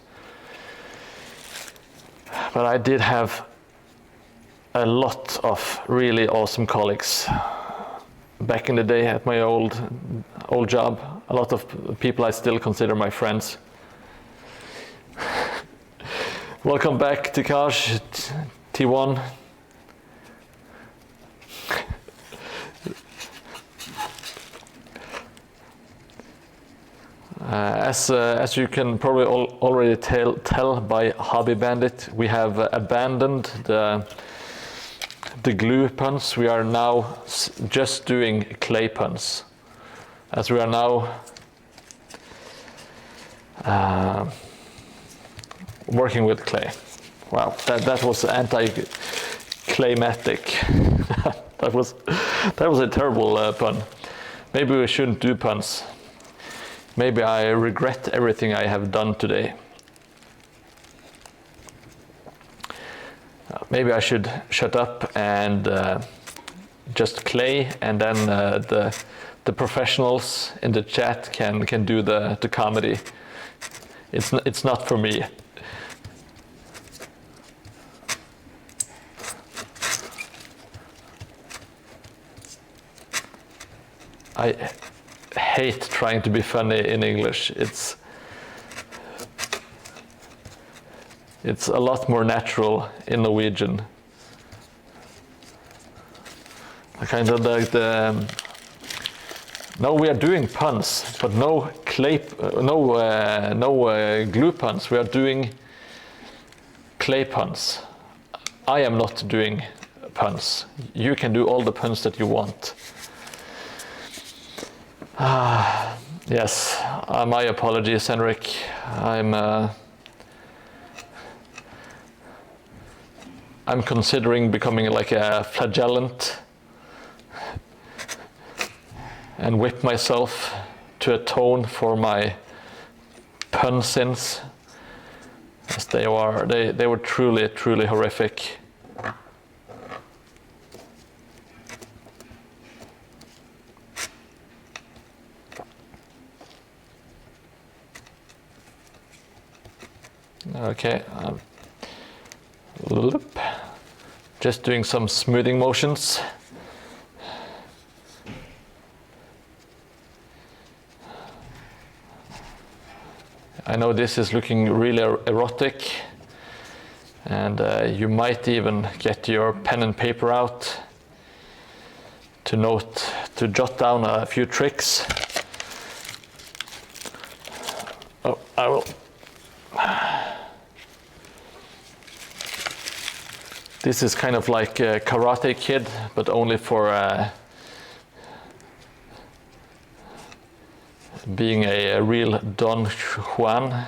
But I did have a lot of really awesome colleagues back in the day at my old job. A lot of people I still consider my friends. Welcome back, Tikash, T1. As you can probably already tell by Hobby Bandit, we have abandoned the glue puns. We are now just doing clay puns, as we are now working with clay. Wow, that was anti-claymatic. that was a terrible pun. Maybe we shouldn't do puns. Maybe I regret everything I have done today. Maybe I should shut up and just clay, and then the professionals in the chat can do the comedy. It's not for me. I hate trying to be funny in English. It's a lot more natural in Norwegian. I kind of like no, we are doing puns, but no glue puns. We are doing clay puns. I am not doing puns. You can do all the puns that you want. Yes, my apologies, Henrik. I'm considering becoming like a flagellant and whip myself to atone for my pun sins, as they were truly horrific. Okay, just doing some smoothing motions. I know this is looking really erotic, and you might even get your pen and paper out to jot down a few tricks. Oh, I will. This is kind of like Karate Kid, but only for being a real Don Juan.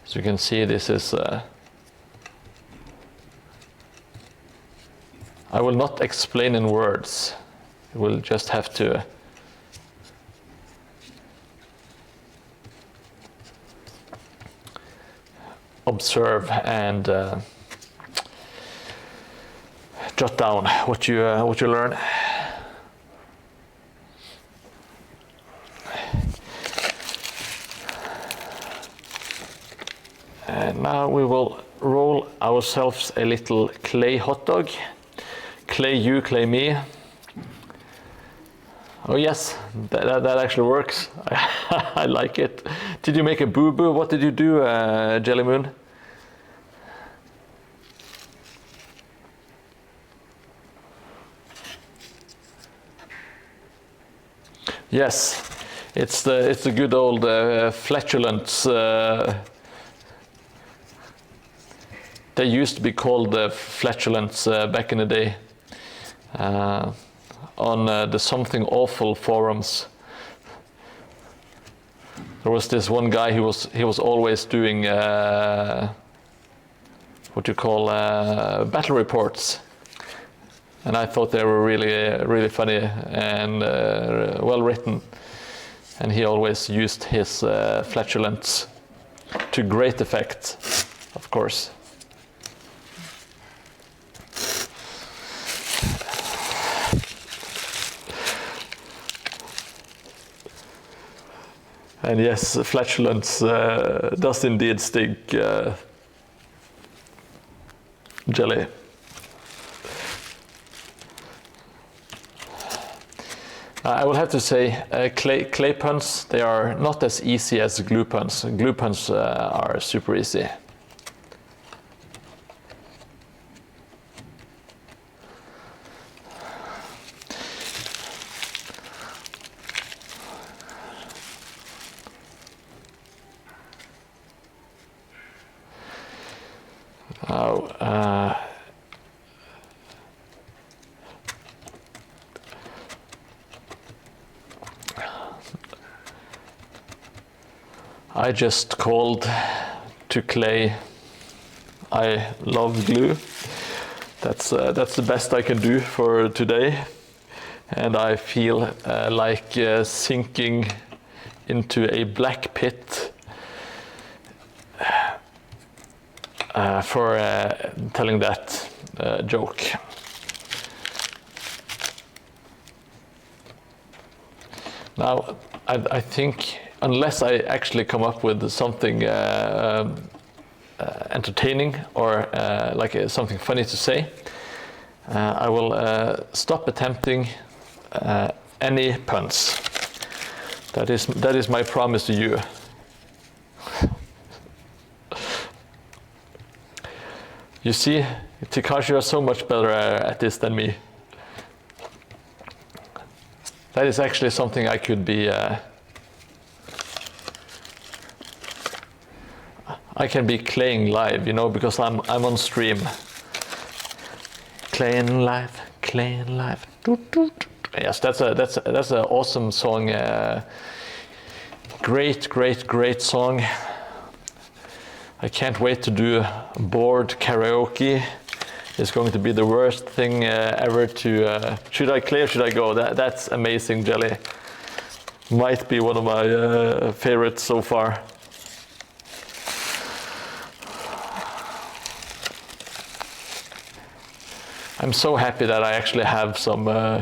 As you can see, this is I will not explain in words. You will just have to observe and jot down what you learn. And now we will roll ourselves a little clay hot dog. Clay you, clay me. Oh yes, that actually works. I like it. Did you make a boo-boo? What did you do, Jelly Moon? Yes, it's the good old flatulence. They used to be called flatulence back in the day on the Something Awful forums. There was this one guy he was always doing what you call battle reports. And I thought they were really funny and well written. And he always used his flatulence to great effect, of course. And yes, flatulence does indeed stink, Jelly. I will have to say, clay puns, they are not as easy as glue puns. Glue puns are super easy. I just called to clay, I love glue. That's the best I can do for today. And I feel like sinking into a black pit for telling that joke. Now, I think, unless I actually come up with something entertaining or something funny to say, I will stop attempting any puns. That is my promise to you. You see, Takashi is so much better at this than me. That is actually something I could be. I can be claying live, you know, because I'm on stream. Claying live, claying live. Yes, that's an awesome song. Great song. I can't wait to do board karaoke. It's going to be the worst thing ever to... should I clear, should I go? That's amazing, Jelly. Might be one of my favorites so far. I'm so happy that I actually have some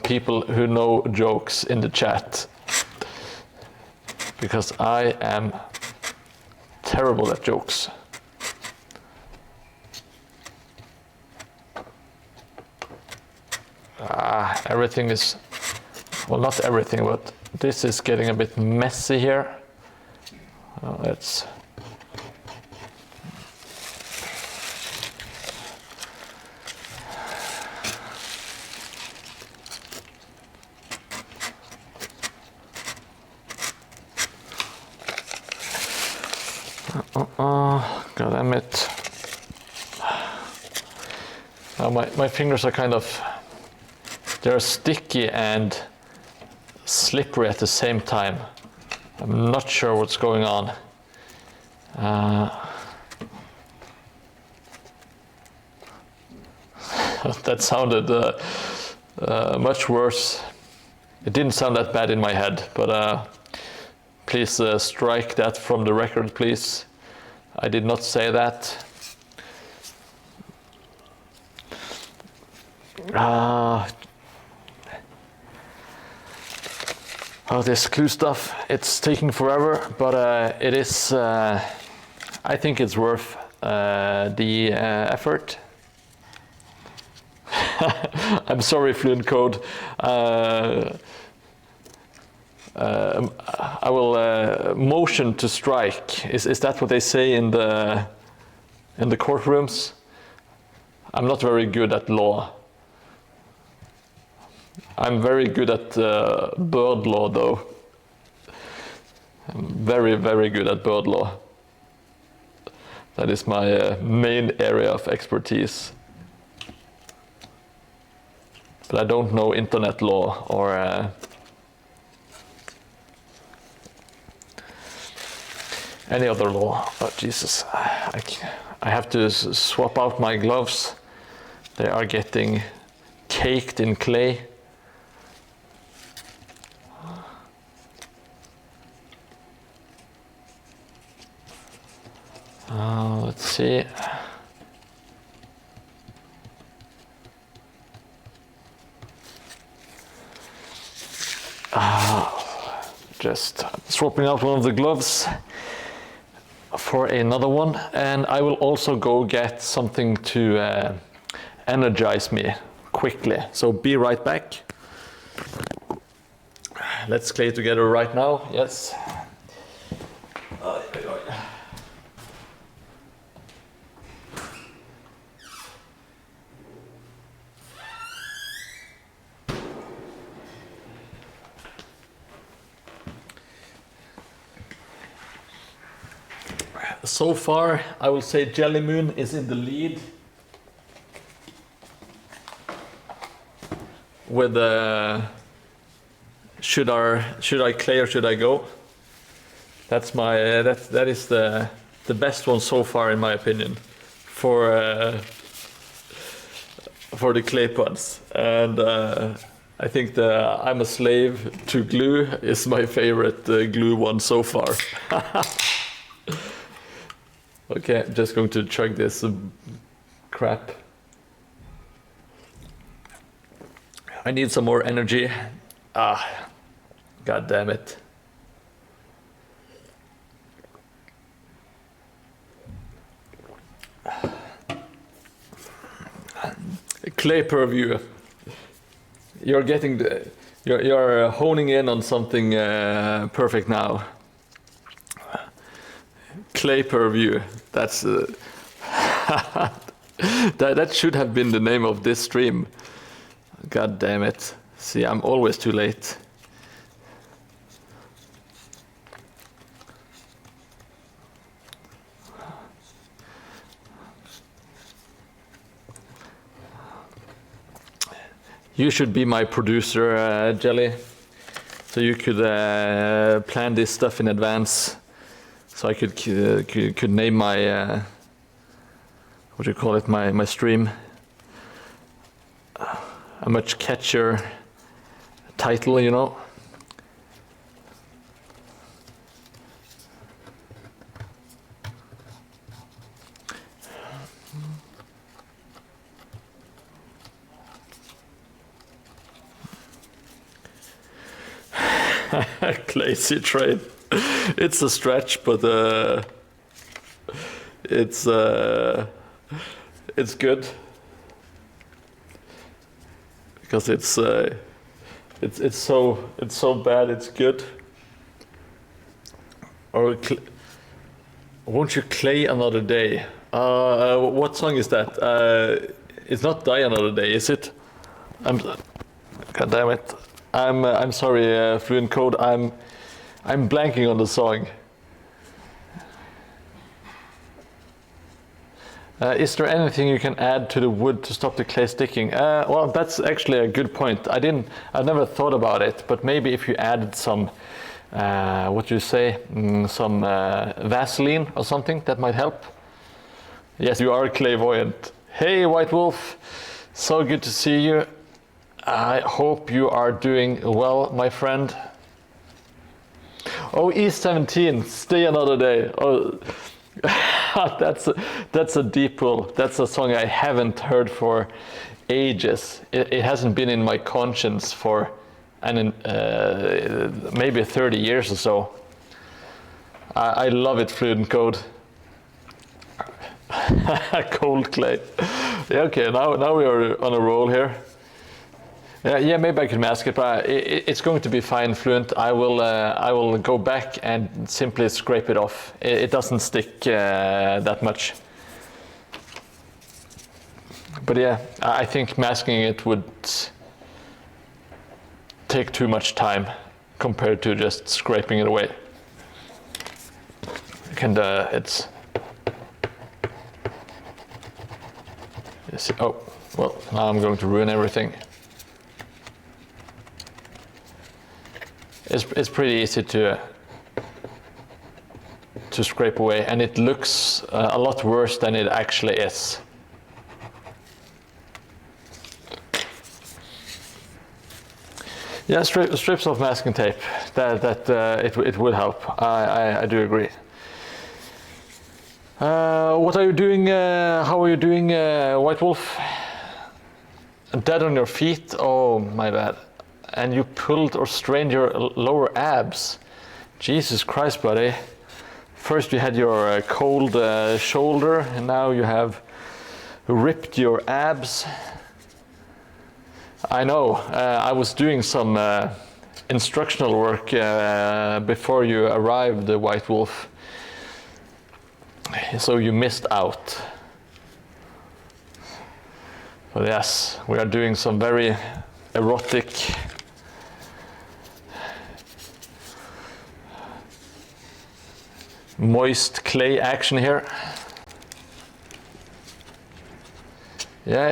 people who know jokes in the chat, because I am terrible at jokes. Everything is, well, not everything, but this is getting a bit messy here. Let's... God damn it. My fingers are kind of, they're sticky and slippery at the same time. I'm not sure what's going on. That sounded much worse. It didn't sound that bad in my head, but please strike that from the record, please. I did not say that. Oh, this glue stuff, it's taking forever, but it is, I think it's worth the effort. I'm sorry, Fluent Code. I will motion to strike. Is that what they say in the courtrooms? I'm not very good at law. I'm very good at bird law, though. I'm very, very good at bird law. That is my main area of expertise. But I don't know internet law or any other law. Oh, Jesus. I have to swap out my gloves. They are getting caked in clay. Let's see. Just swapping out one of the gloves for another one, and I will also go get something to energize me quickly. So be right back. Let's clay together right now. Yes. So far, I will say Jelly Moon is in the lead with should I clay or should I go? That's my that is the best one so far, in my opinion, for the clay pods. And I think the I'm a slave to glue is my favorite glue one so far. Okay, I'm just going to chug this crap. I need some more energy. God damn it. Clay purview. You're getting the, you're honing in on something perfect now. Clay purview. That's that should have been the name of this stream. God damn it. See, I'm always too late. You should be my producer, Jelly. So you could plan this stuff in advance. So I could name my what do you call it? My stream a much catchier title, you know. Glacier trade. It's a stretch, but it's good because it's so bad it's good. Or won't you clay another day? What song is that? It's not Die Another Day, is it? God damn it. I'm sorry, Fluent Code. I'm blanking on the song. Is there anything you can add to the wood to stop the clay sticking? Well, that's actually a good point. I've never thought about it, but maybe if you added some, what do you say, some Vaseline or something, that might help. Yes, you are clairvoyant. Hey, White Wolf, so good to see you. I hope you are doing well, my friend. Oh, E17, stay another day. Oh, that's a deep pull. That's a song I haven't heard for ages. It hasn't been in my conscience for maybe 30 years or so. I love it, Fluent Code. Cold clay. Yeah, okay, now we are on a roll here. Yeah, maybe I could mask it, but it's going to be fine, Fluent. I will go back and simply scrape it off. It doesn't stick that much. But yeah, I think masking it would take too much time compared to just scraping it away. And it's... Oh, well, now I'm going to ruin everything. It's pretty easy to scrape away, and it looks a lot worse than it actually is. Yeah, strips of masking tape. It would help. I do agree. What are you doing? How are you doing, White Wolf? Dead on your feet? Oh, my bad. And you pulled or strained your lower abs. Jesus Christ, buddy. First you had your cold shoulder, and now you have ripped your abs. I know. I was doing some instructional work before you arrived, White Wolf. So you missed out. But yes, we are doing some very erotic moist clay action here. Yeah,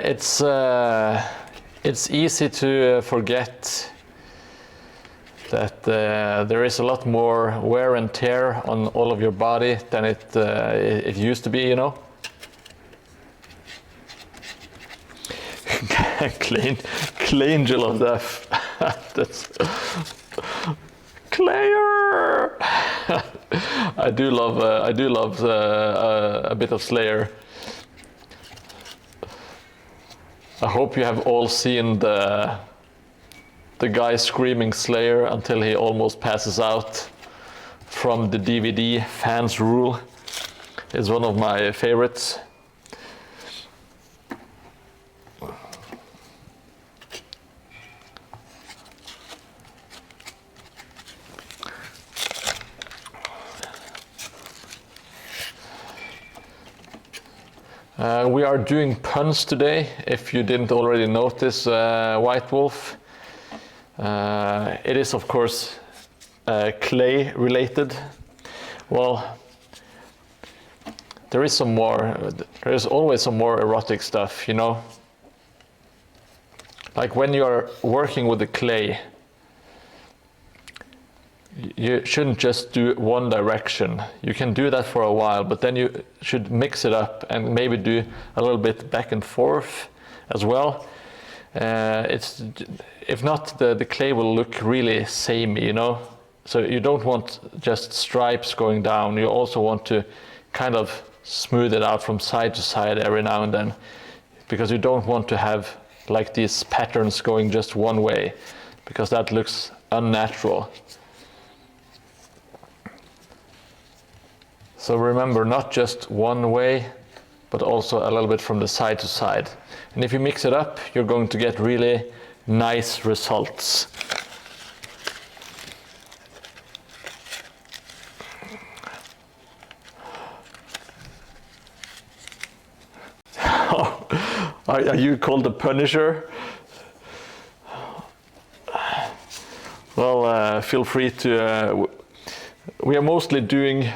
it's easy to forget that there is a lot more wear and tear on all of your body than it used to be, you know. Clangel of death. That's Clayer. I do love a bit of Slayer. I hope you have all seen the guy screaming Slayer until he almost passes out from the DVD Fans Rule. It's one of my favorites. We are doing puns today, if you didn't already notice, White Wolf. It is, of course, clay related. Well, there is always some more erotic stuff, you know. Like when you are working with the clay, you shouldn't just do one direction. You can do that for a while, but then you should mix it up and maybe do a little bit back and forth as well. If not, the clay will look really samey, you know. So you don't want just stripes going down. You also want to kind of smooth it out from side to side every now and then, because you don't want to have like these patterns going just one way, because that looks unnatural. So remember, not just one way, but also a little bit from the side to side. And if you mix it up, you're going to get really nice results. Are you called the Punisher? Well, feel free to. We are mostly doing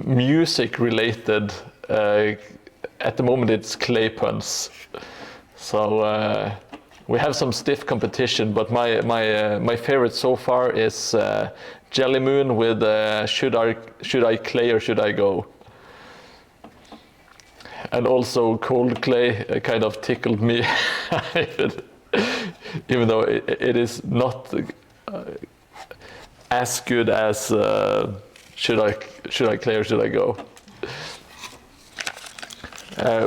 music related. At the moment, it's clay puns. So we have some stiff competition, but my favorite so far is Jelly Moon with should I clay or should I go? And also Cold Clay kind of tickled me, even though it is not as good as should I clay or should I go?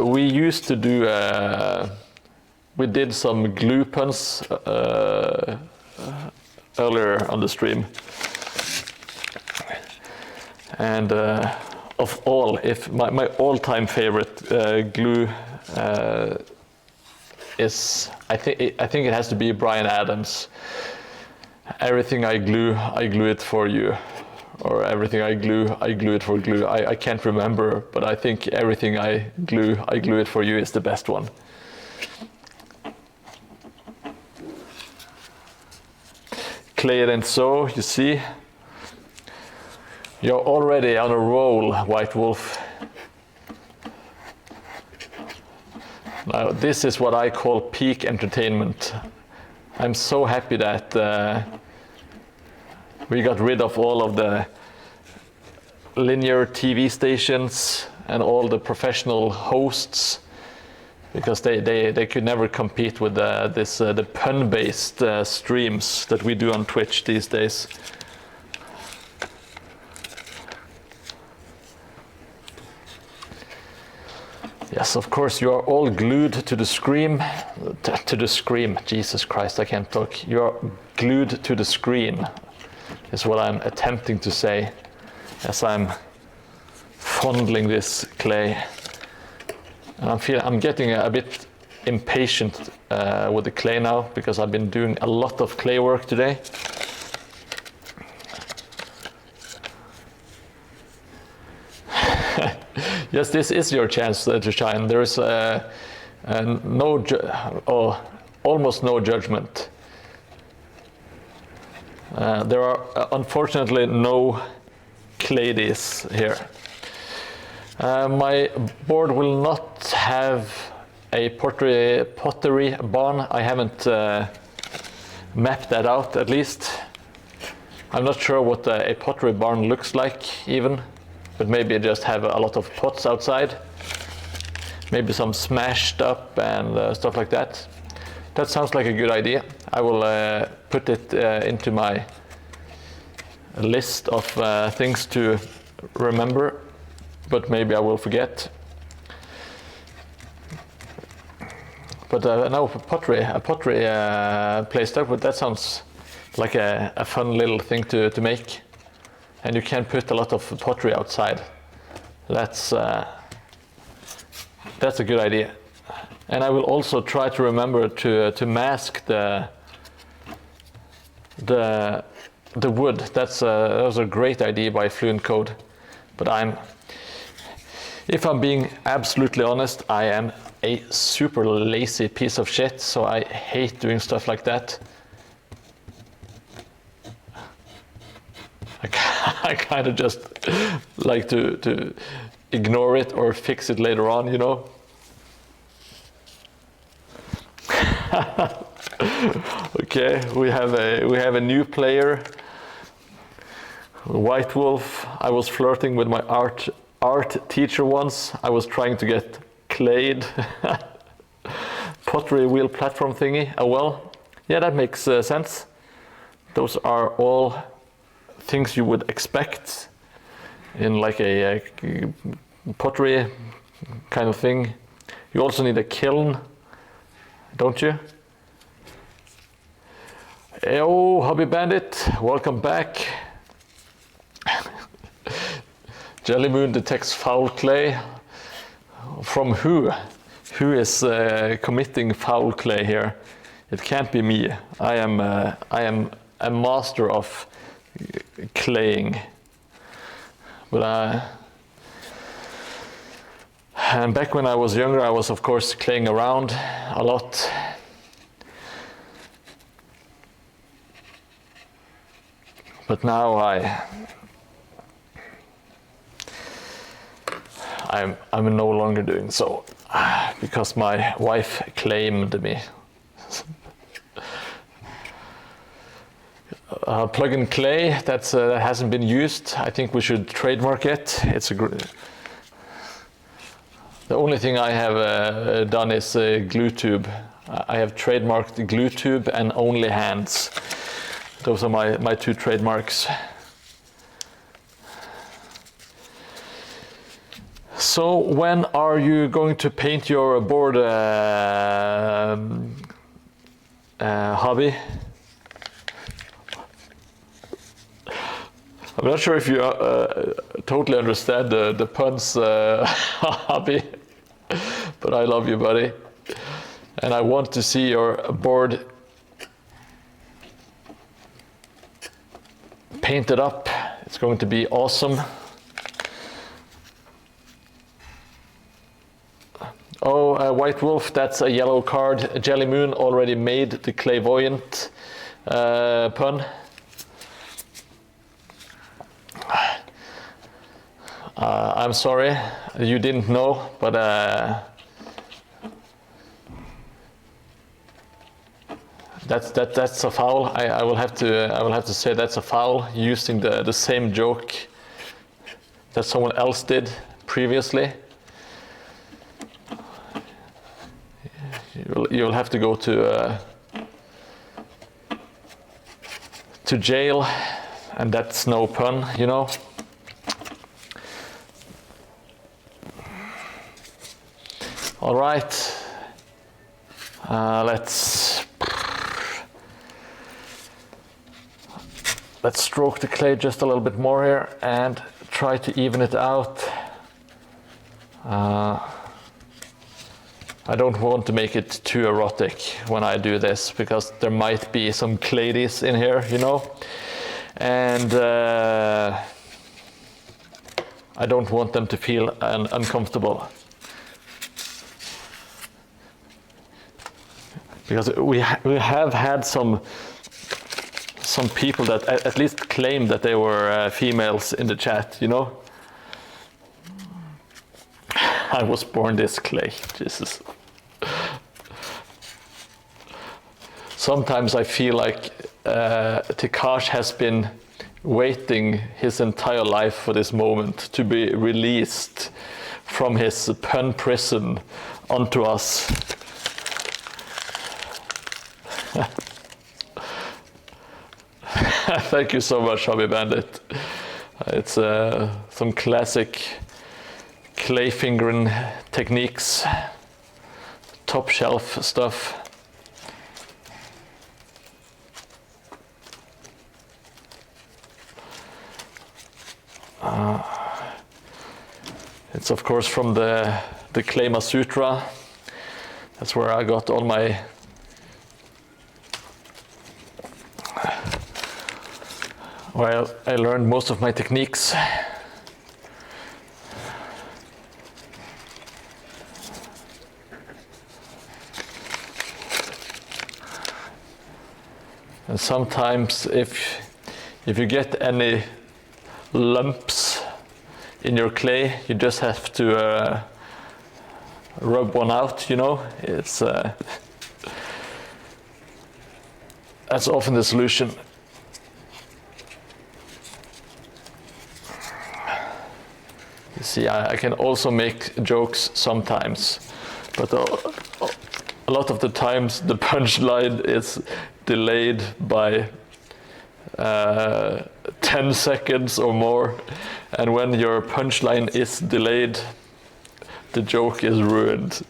We used to do, we did some glue puns earlier on the stream. And of all, if my all-time favorite glue is, I think it has to be Bryan Adams. Everything I glue it for you. Or everything I glue it for glue. I can't remember, but I think everything I glue it for you is the best one. Clay it and sew, you see. You're already on a roll, White Wolf. Now, this is what I call peak entertainment. I'm so happy that we got rid of all of the linear TV stations and all the professional hosts, because they could never compete with the pun-based streams that we do on Twitch these days. Yes, of course, you are all glued to the screen. Jesus Christ, I can't talk. You are glued to the screen, is what I'm attempting to say as I'm fondling this clay. And I'm getting a bit impatient with the clay now, because I've been doing a lot of clay work today. Yes, this is your chance to shine. There is almost no judgment. There are unfortunately no cladies here. My board will not have a pottery barn. I haven't mapped that out, at least. I'm not sure what a pottery barn looks like even, but maybe just have a lot of pots outside. Maybe some smashed up and stuff like that. That sounds like a good idea. I will put it into my list of things to remember, but maybe I will forget. But no, a pottery place, that sounds like a fun little thing to make. And you can put a lot of pottery outside. That's a good idea. And I will also try to remember to mask the wood. That was a great idea by Fluent Code. But if I'm being absolutely honest, I am a super lazy piece of shit, so I hate doing stuff like that. I kind of just like to ignore it or fix it later on, you know. Okay, we have a new player. White Wolf, I was flirting with my art teacher once. I was trying to get clayed. Pottery wheel platform thingy. Oh well, yeah, that makes sense. Those are all things you would expect in like a pottery kind of thing. You also need a kiln, don't you? Oh, Hobby Bandit, welcome back. Jelly Moon detects foul clay. From who? Who is committing foul clay here? It can't be me. I am a master of claying. But and back when I was younger, I was of course claying around a lot. But now I'm no longer doing so because my wife claimed me. Plug-in clay that hasn't been used. I think we should trademark it. It's the only thing I have done is glue tube. I have trademarked glue tube and only hands. Those are my two trademarks. So when are you going to paint your board, Hobby? I'm not sure if you totally understand the puns, Hobby, but I love you, buddy. And I want to see your board painted up. It's going to be awesome. Oh, White Wolf, that's a yellow card. Jelly Moon already made the clairvoyant pun. I'm sorry, you didn't know, but that's a foul. I will have to say that's a foul, using the same joke that someone else did previously. You'll have to go to jail, and that's no pun, you know. All right, let's stroke the clay just a little bit more here and try to even it out. I don't want to make it too erotic when I do this, because there might be some cladies in here, you know, and I don't want them to feel uncomfortable. Because we have had some people that at least claimed that they were females in the chat, you know. I was born this clay, Jesus. Sometimes I feel like Tekash has been waiting his entire life for this moment to be released from his pun prison onto us. Thank you so much, Hobby Bandit. It's some classic clay fingering techniques, top shelf stuff. It's of course from the Klema Sutra. That's where I got all my well, I learned most of my techniques. And sometimes if you get any lumps in your clay, you just have to rub one out, you know. It's that's often the solution. You see, I can also make jokes sometimes, but a lot of the times the punchline is delayed by 10 seconds or more, and when your punchline is delayed, the joke is ruined.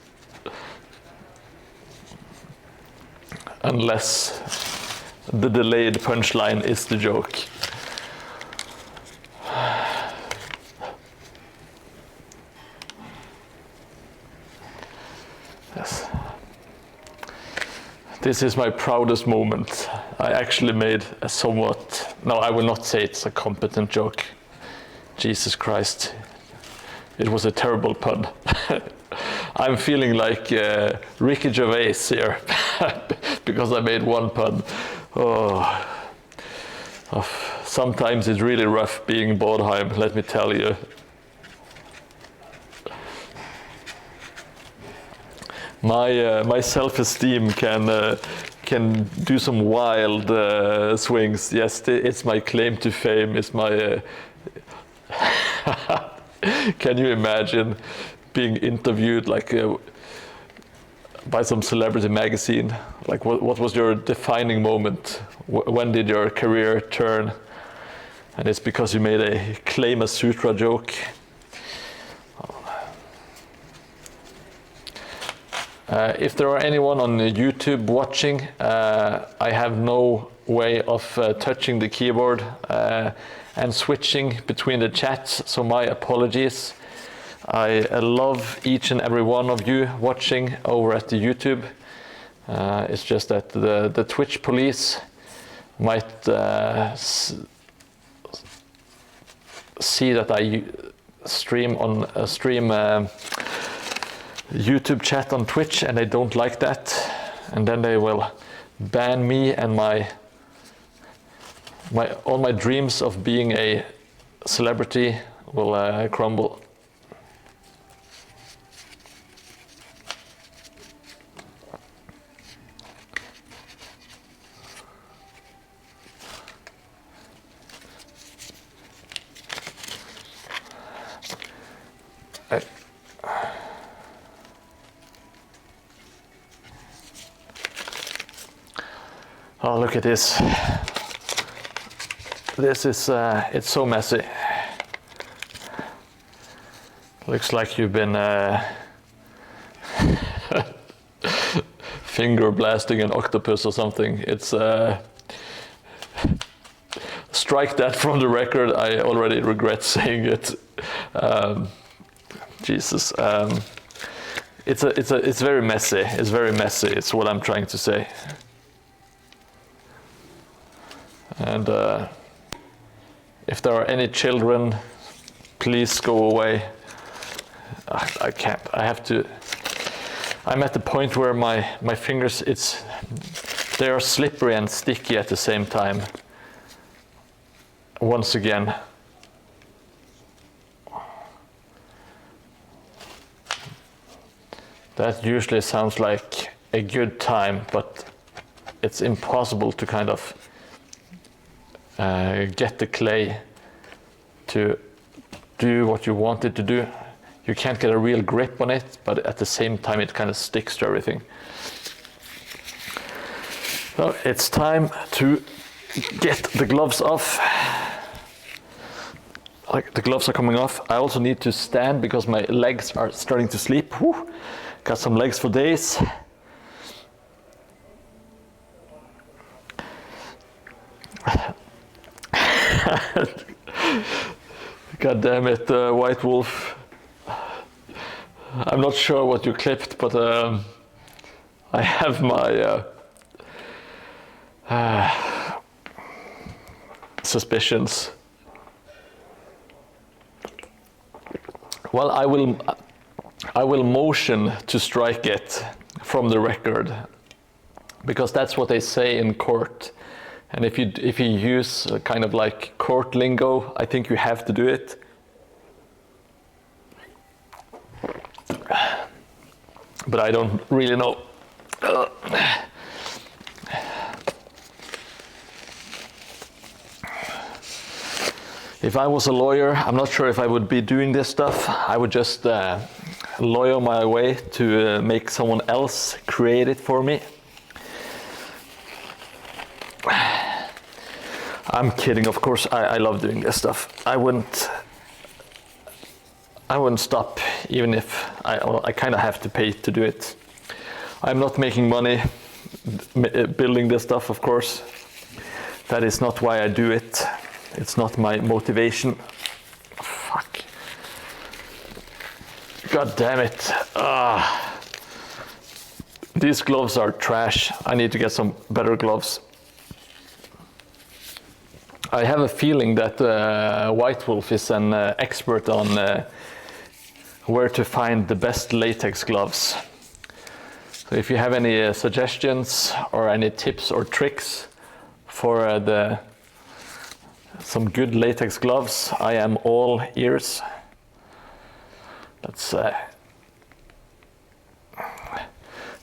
Unless the delayed punchline is the joke. Yes. This is my proudest moment. I actually made a somewhat, no, I will not say it's a competent joke. Jesus Christ. It was a terrible pun. I'm feeling like Ricky Gervais here because I made one pun. Oh. Sometimes it's really rough being Mordheim, let me tell you. My self-esteem can do some wild swings. Yes, it's my claim to fame. It's my. Can you imagine being interviewed like by some celebrity magazine? Like, what was your defining moment? When did your career turn? And it's because you made a Klema Sutra joke. If there are anyone on YouTube watching, I have no way of touching the keyboard and switching between the chats, so my apologies. I love each and every one of you watching over at the YouTube. It's just that the Twitch police might see that I stream YouTube chat on Twitch, and they don't like that, and then they will ban me, and all my dreams of being a celebrity will crumble. Oh, look at this. This is, it's so messy. Looks like you've been finger blasting an octopus or something. It's, strike that from the record. I already regret saying it. Jesus. It's very messy. It's very messy. It's what I'm trying to say. And if there are any children, please go away. I can't. I have to. I'm at the point where my fingers, they are slippery and sticky at the same time. Once again. That usually sounds like a good time, but it's impossible to kind of get the clay to do what you want it to do. You can't get a real grip on it, but at the same time it kind of sticks to everything. So it's time to get the gloves off. Like, the gloves are coming off. I also need to stand because my legs are starting to sleep. Whew. Got some legs for days. God damn it, White Wolf. I'm not sure what you clipped, but I have my suspicions. Well, I will motion to strike it from the record, because that's what they say in court. And if you use kind of like court lingo, I think you have to do it. But I don't really know. If I was a lawyer, I'm not sure if I would be doing this stuff. I would just lawyer my way to make someone else create it for me. I'm kidding, of course. I love doing this stuff. I wouldn't stop even if I kind of have to pay to do it. I'm not making money building this stuff, of course. That is not why I do it. It's not my motivation. Fuck. God damn it. These gloves are trash. I need to get some better gloves. I have a feeling that White Wolf is an expert on where to find the best latex gloves. So if you have any suggestions or any tips or tricks for some good latex gloves, I am all ears. Let's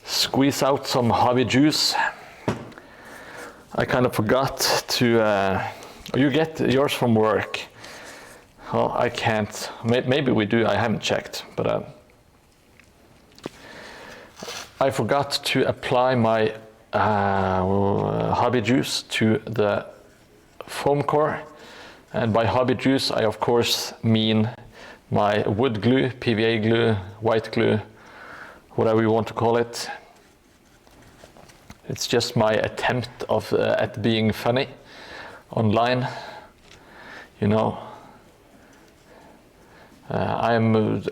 squeeze out some hobby juice. I kind of forgot to, you get yours from work. Oh, I can't, maybe we do, I haven't checked, but I forgot to apply my hobby juice to the foam core. And by hobby juice, I of course mean my wood glue, PVA glue, white glue, whatever you want to call it. It's just my attempt at being funny online, you know. I'm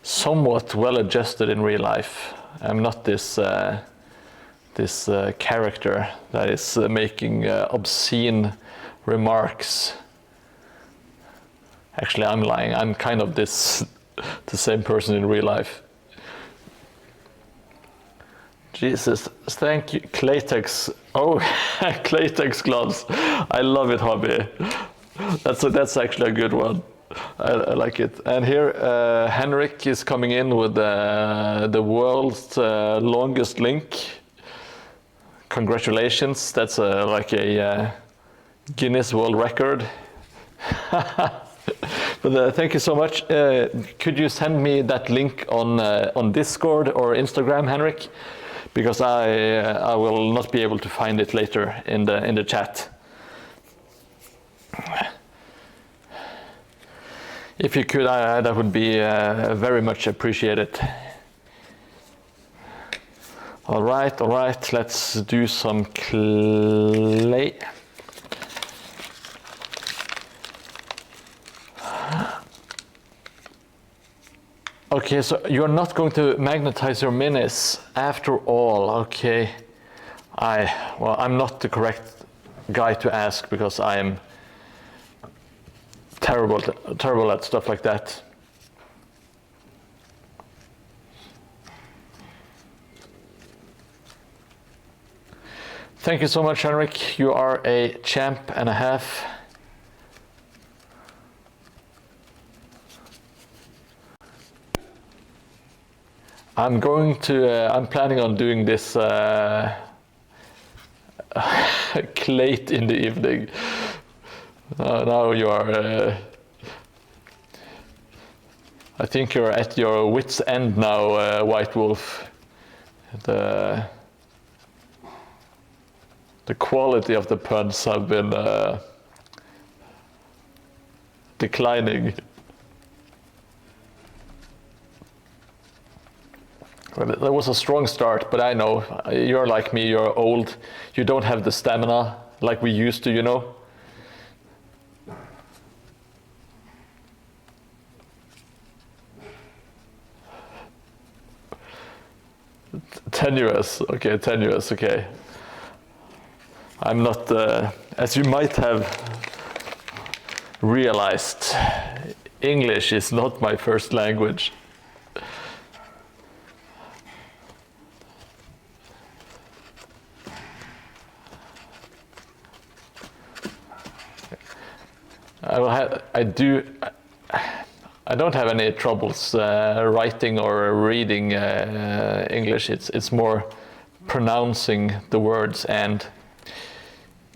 somewhat well adjusted in real life. I'm not this character that is making obscene remarks. Actually, I'm lying. I'm kind of the same person in real life. Jesus, thank you. Claytex. Oh, Claytex gloves. I love it, hobby. That's actually a good one. I like it. And here, Henrik is coming in with the world's longest link. Congratulations. That's like a Guinness World Record. But thank you so much. Could you send me that link on Discord or Instagram, Henrik? Because I will not be able to find it later in the chat. If you could, that would be very much appreciated. All right, let's do some clay. Okay, so you're not going to magnetize your minis after all. Okay, I'm not the correct guy to ask because I am terrible at stuff like that. Thank you so much, Henrik. You are a champ and a half. I'm planning on doing this late in the evening. Now you are, I think you're at your wit's end now, White Wolf. The quality of the puns have been declining. Well, that was a strong start, but I know, you're like me, you're old, you don't have the stamina like we used to, you know? Tenuous, okay. I'm not, as you might have realized, English is not my first language. I don't have any troubles writing or reading English. It's more pronouncing the words and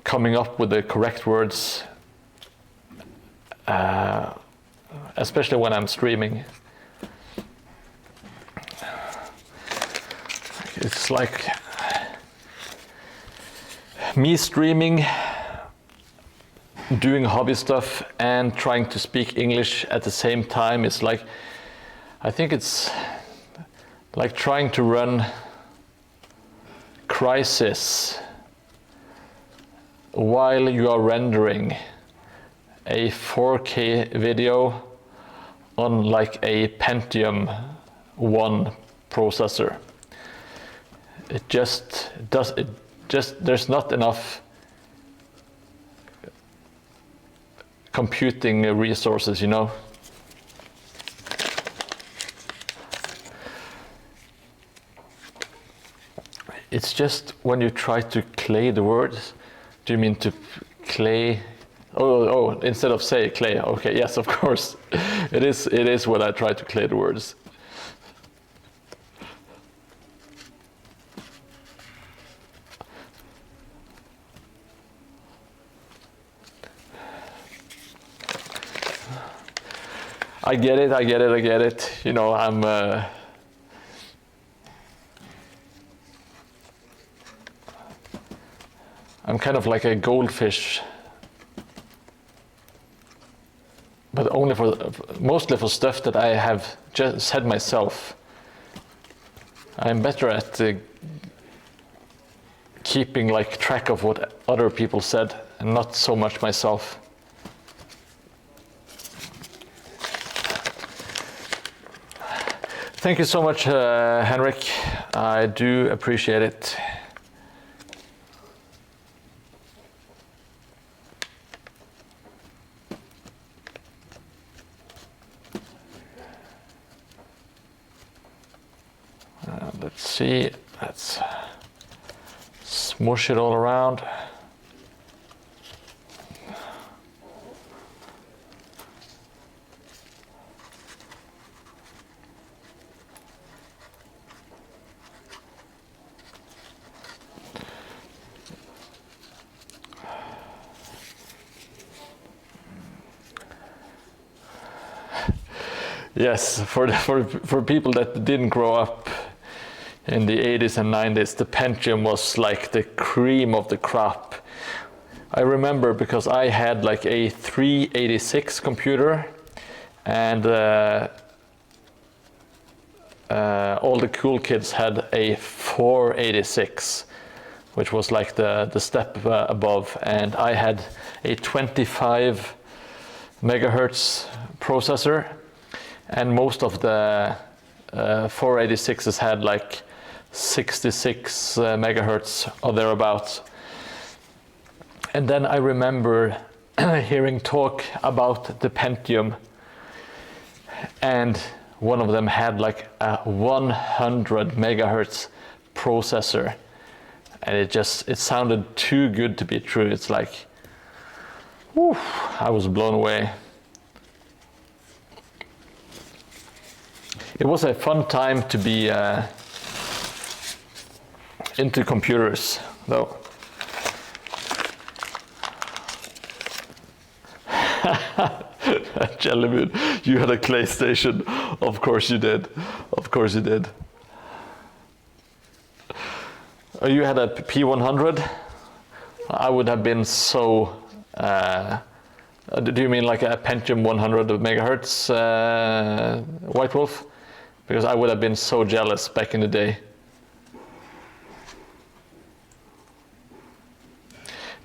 coming up with the correct words especially when I'm streaming. It's like me streaming, doing hobby stuff and trying to speak English at the same time. It's like, I think it's like trying to run Crysis while you are rendering a 4K video on like a Pentium 1 processor. There's not enough computing resources, you know. It's just when you try to clay the words. Do you mean to clay? Oh, instead of say clay. Okay, yes, of course. It is when I try to clay the words. I get it. You know, I'm kind of like a goldfish, but mostly for stuff that I have just said myself. I'm better at keeping like track of what other people said and not so much myself. Thank you so much, Henrik. I do appreciate it. Let's see, let's smush it all around. Yes, for people that didn't grow up in the 80s and 90s, the Pentium was like the cream of the crop. I remember because I had like a 386 computer, and all the cool kids had a 486, which was like the step above, and I had a 25 megahertz processor, and most of the 486s had like 66 megahertz or thereabouts. And then I remember hearing talk about the Pentium, and one of them had like a 100 megahertz processor, and it sounded too good to be true. It's like, whew, I was blown away. It was a fun time to be into computers, though. Jellymoon, you had a clay station. Of course you did. Of course you did. Oh, you had a P100? I would have been so... do you mean like a Pentium 100 megahertz, White Wolf? Because I would have been so jealous back in the day.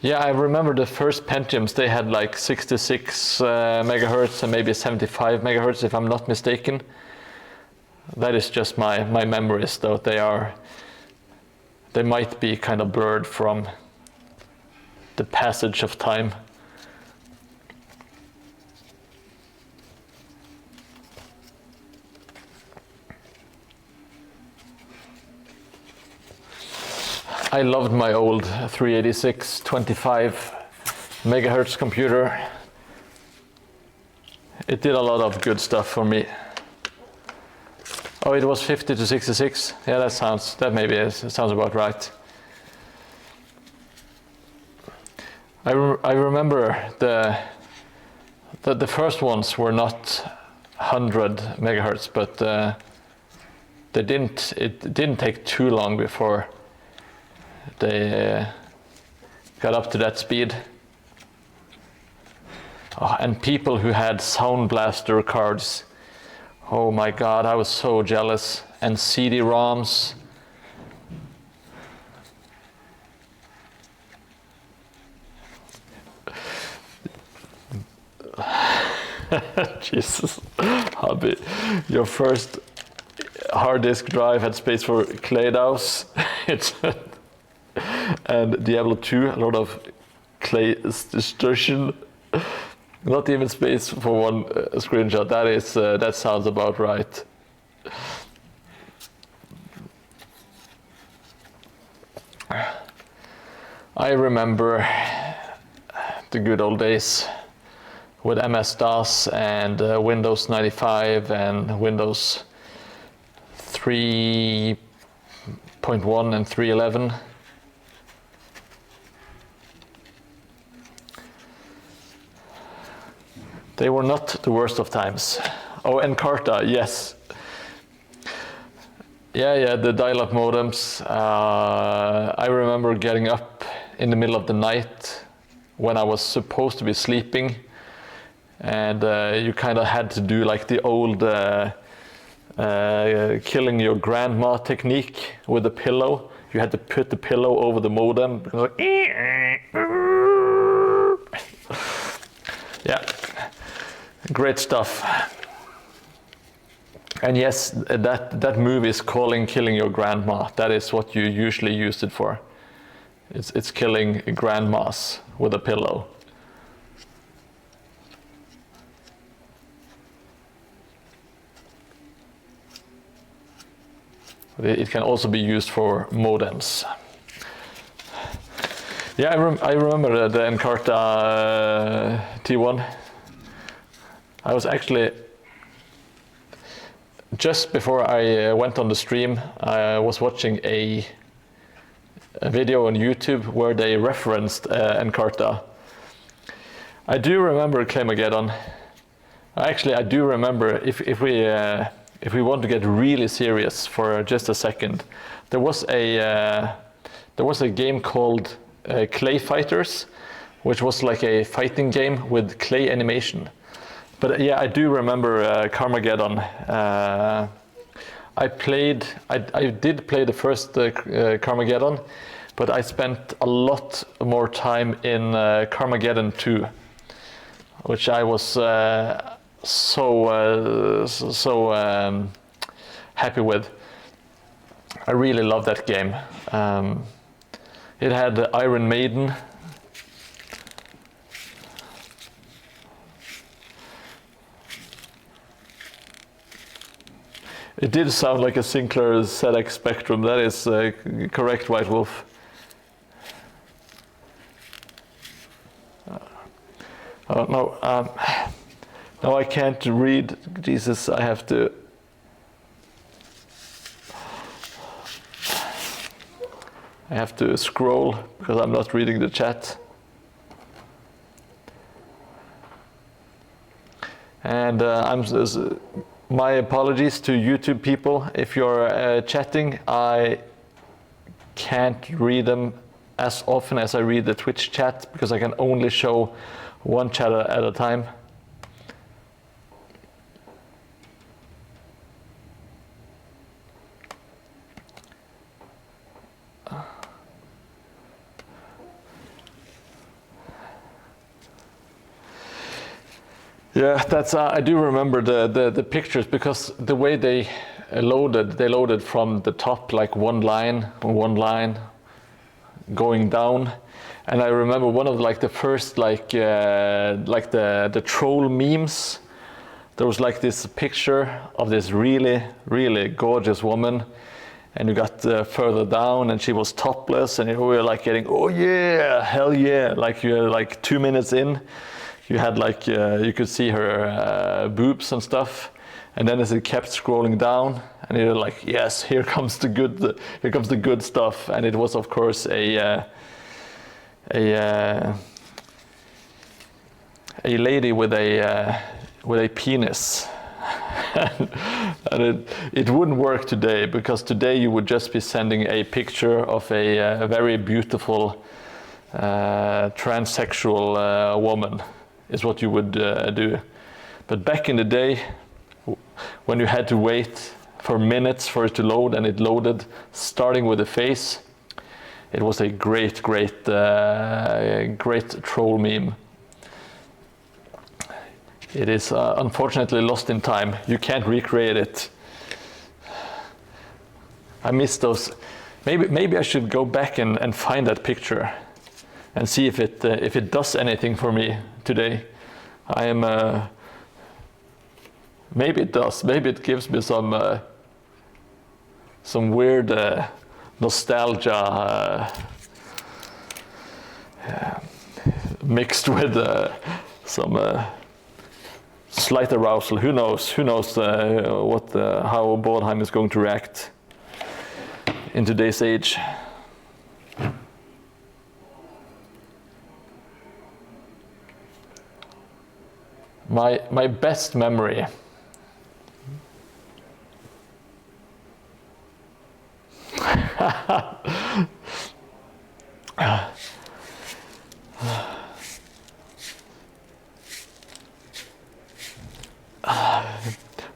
Yeah, I remember the first Pentiums, they had like 66 megahertz and maybe 75 megahertz, if I'm not mistaken. That is just my memories, though. They might be kind of blurred from the passage of time. I loved my old 386 25 megahertz computer. It did a lot of good stuff for me. Oh, it was 50 to 66. Yeah, that sounds about right. I remember the first ones were not 100 megahertz, but it didn't take too long before they got up to that speed. Oh, and people who had Sound Blaster cards, oh my god, I was so jealous. And CD-ROMs. Jesus, hobby. Your first hard disk drive had space for Clayhouse. And Diablo 2, a lot of clay distortion. Not even space for one screenshot. That sounds about right. I remember the good old days with MS-DOS and Windows 95 and Windows 3.1 and 3.11. They were not the worst of times. Oh, Encarta, yes. Yeah, the dial-up modems. I remember getting up in the middle of the night when I was supposed to be sleeping, and you kind of had to do like the old killing your grandma technique with a pillow. You had to put the pillow over the modem. Yeah, great stuff. And yes, that movie is killing your grandma. That is what you usually used it for. It's killing grandmas with a pillow. It can also be used for modems. Yeah, I remember the Encarta T1. I was actually, just before I went on the stream, I was watching a video on YouTube where they referenced Encarta. I do remember Clamageddon. Actually, I do remember, if we want to get really serious for just a second, there was a game called Clay Fighters, which was like a fighting game with clay animation. But yeah, I do remember Carmageddon. I did play the first Carmageddon, but I spent a lot more time in Carmageddon 2, which I was so happy with. I really love that game. It had Iron Maiden. It did sound like a Sinclair ZX Spectrum. That is correct, White Wolf. Oh no, no, I can't read. Jesus, I have to. I have to scroll because I'm not reading the chat. And my apologies to YouTube people. If you're chatting, I can't read them as often as I read the Twitch chat because I can only show one chat at a time. Yeah, that's I do remember the pictures because the way they loaded from the top, like one line going down, and I remember one of like the first like the troll memes. There was like this picture of this really gorgeous woman, and you got further down, and she was topless, and we were like getting, oh yeah, hell yeah, like you're like 2 minutes in. You had like, you could see her boobs and stuff. And then as it kept scrolling down, and you're like, yes, here comes the good stuff. And it was of course a a lady with a penis. And it wouldn't work today, because today you would just be sending a picture of a very beautiful transsexual woman, is what you would do. But back in the day, when you had to wait for minutes for it to load, and it loaded starting with a face, it was a great troll meme. It is unfortunately lost in time. You can't recreate it. I miss those. Maybe I should go back and find that picture and see if it does anything for me today. I am. Maybe it does. Maybe it gives me some weird nostalgia mixed with some slight arousal. Who knows? Who knows how Mordheim is going to react in today's age? My best memory.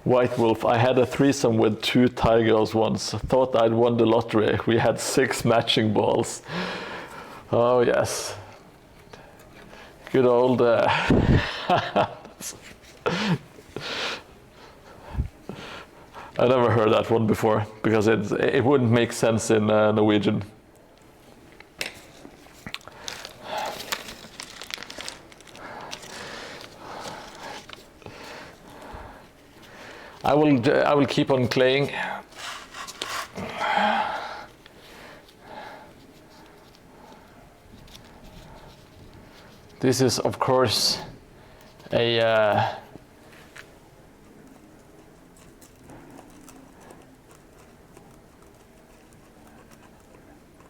White Wolf. I had a threesome with 2 Thai girls once. Thought I'd won the lottery. We had 6 matching balls. Oh yes. Good old. I never heard that one before, because it wouldn't make sense in Norwegian. I will keep on playing. This is, of course, an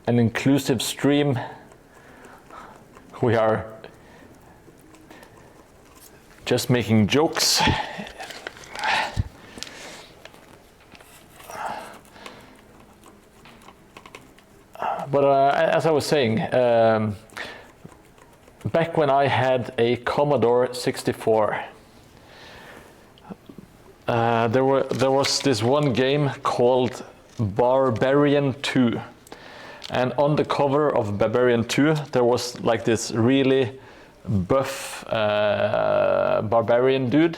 inclusive stream. We are just making jokes. But as I was saying, back when I had a Commodore 64, there was this one game called Barbarian 2. And on the cover of Barbarian 2, there was like this really buff barbarian dude.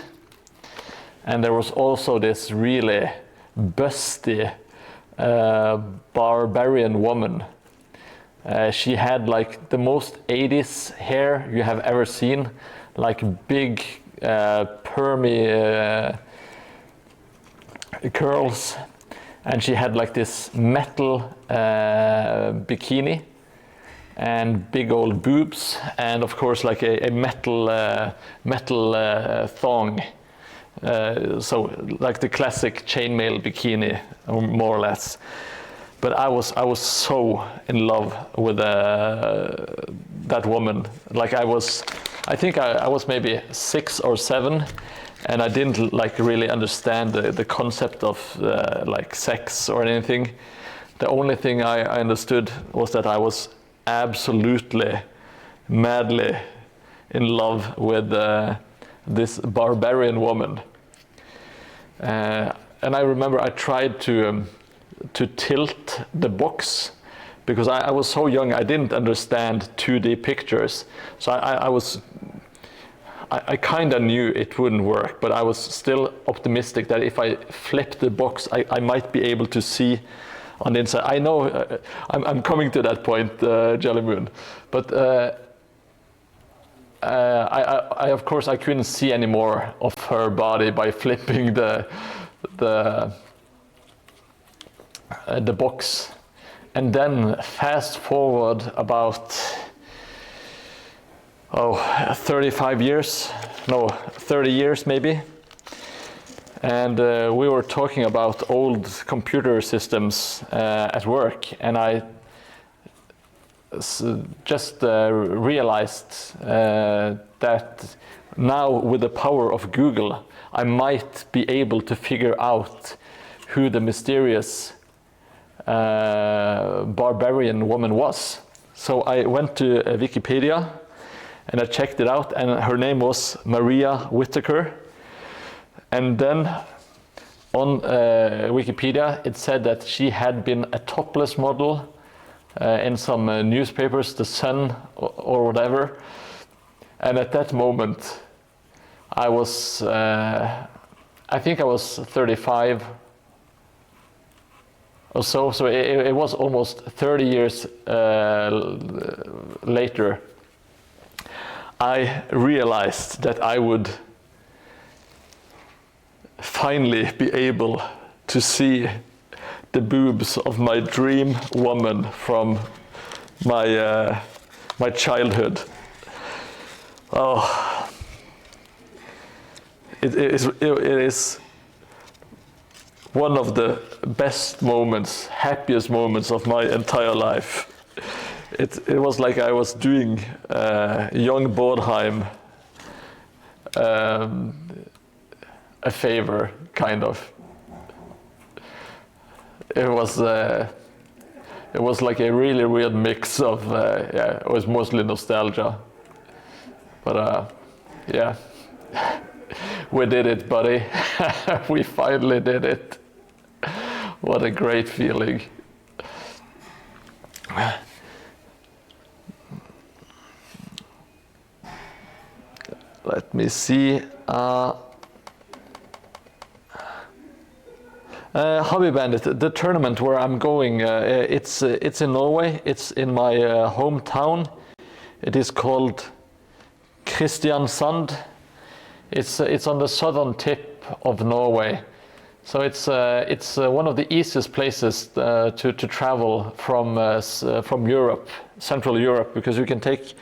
And there was also this really busty barbarian woman. She had like the most 80s hair you have ever seen, like big permy curls, and she had like this metal bikini and big old boobs, and of course like a metal thong. So like the classic chainmail bikini, more or less. But I was so in love with that woman. Like I think I was maybe 6 or 7, and I didn't like really understand the concept of like sex or anything. The only thing I understood was that I was absolutely, madly in love with this barbarian woman. And I remember I tried to tilt the box, because I was so young, I didn't understand 2D pictures. So I kind of knew it wouldn't work, but I was still optimistic that if I flipped the box, I might be able to see on the inside. I know I'm coming to that point, Jelly Moon, but I of course I couldn't see any more of her body by flipping the box. And then fast forward about 35 years, no, 30 years maybe, and we were talking about old computer systems at work, and just realized that now with the power of Google, I might be able to figure out who the mysterious barbarian woman was. So I went to Wikipedia and I checked it out, and her name was Maria Whittaker. And then on Wikipedia it said that she had been a topless model in some newspapers, The Sun or whatever. And at that moment I was, I think I was 35 or so, so it was almost 30 years later. I realized that I would finally be able to see the boobs of my dream woman from my my childhood. Oh, it is one of the best moments, happiest moments of my entire life. It was like I was doing young Mordheim a favor, kind of. It was like a really weird mix of yeah, it was mostly nostalgia, but yeah, we did it, buddy. We finally did it. What a great feeling. Let me see. Hobby Bandit, the tournament where I'm going, it's in Norway. It's in my hometown. It is called Kristiansand. It's on the southern tip of Norway. So it's one of the easiest places to travel from Europe, Central Europe, because you can take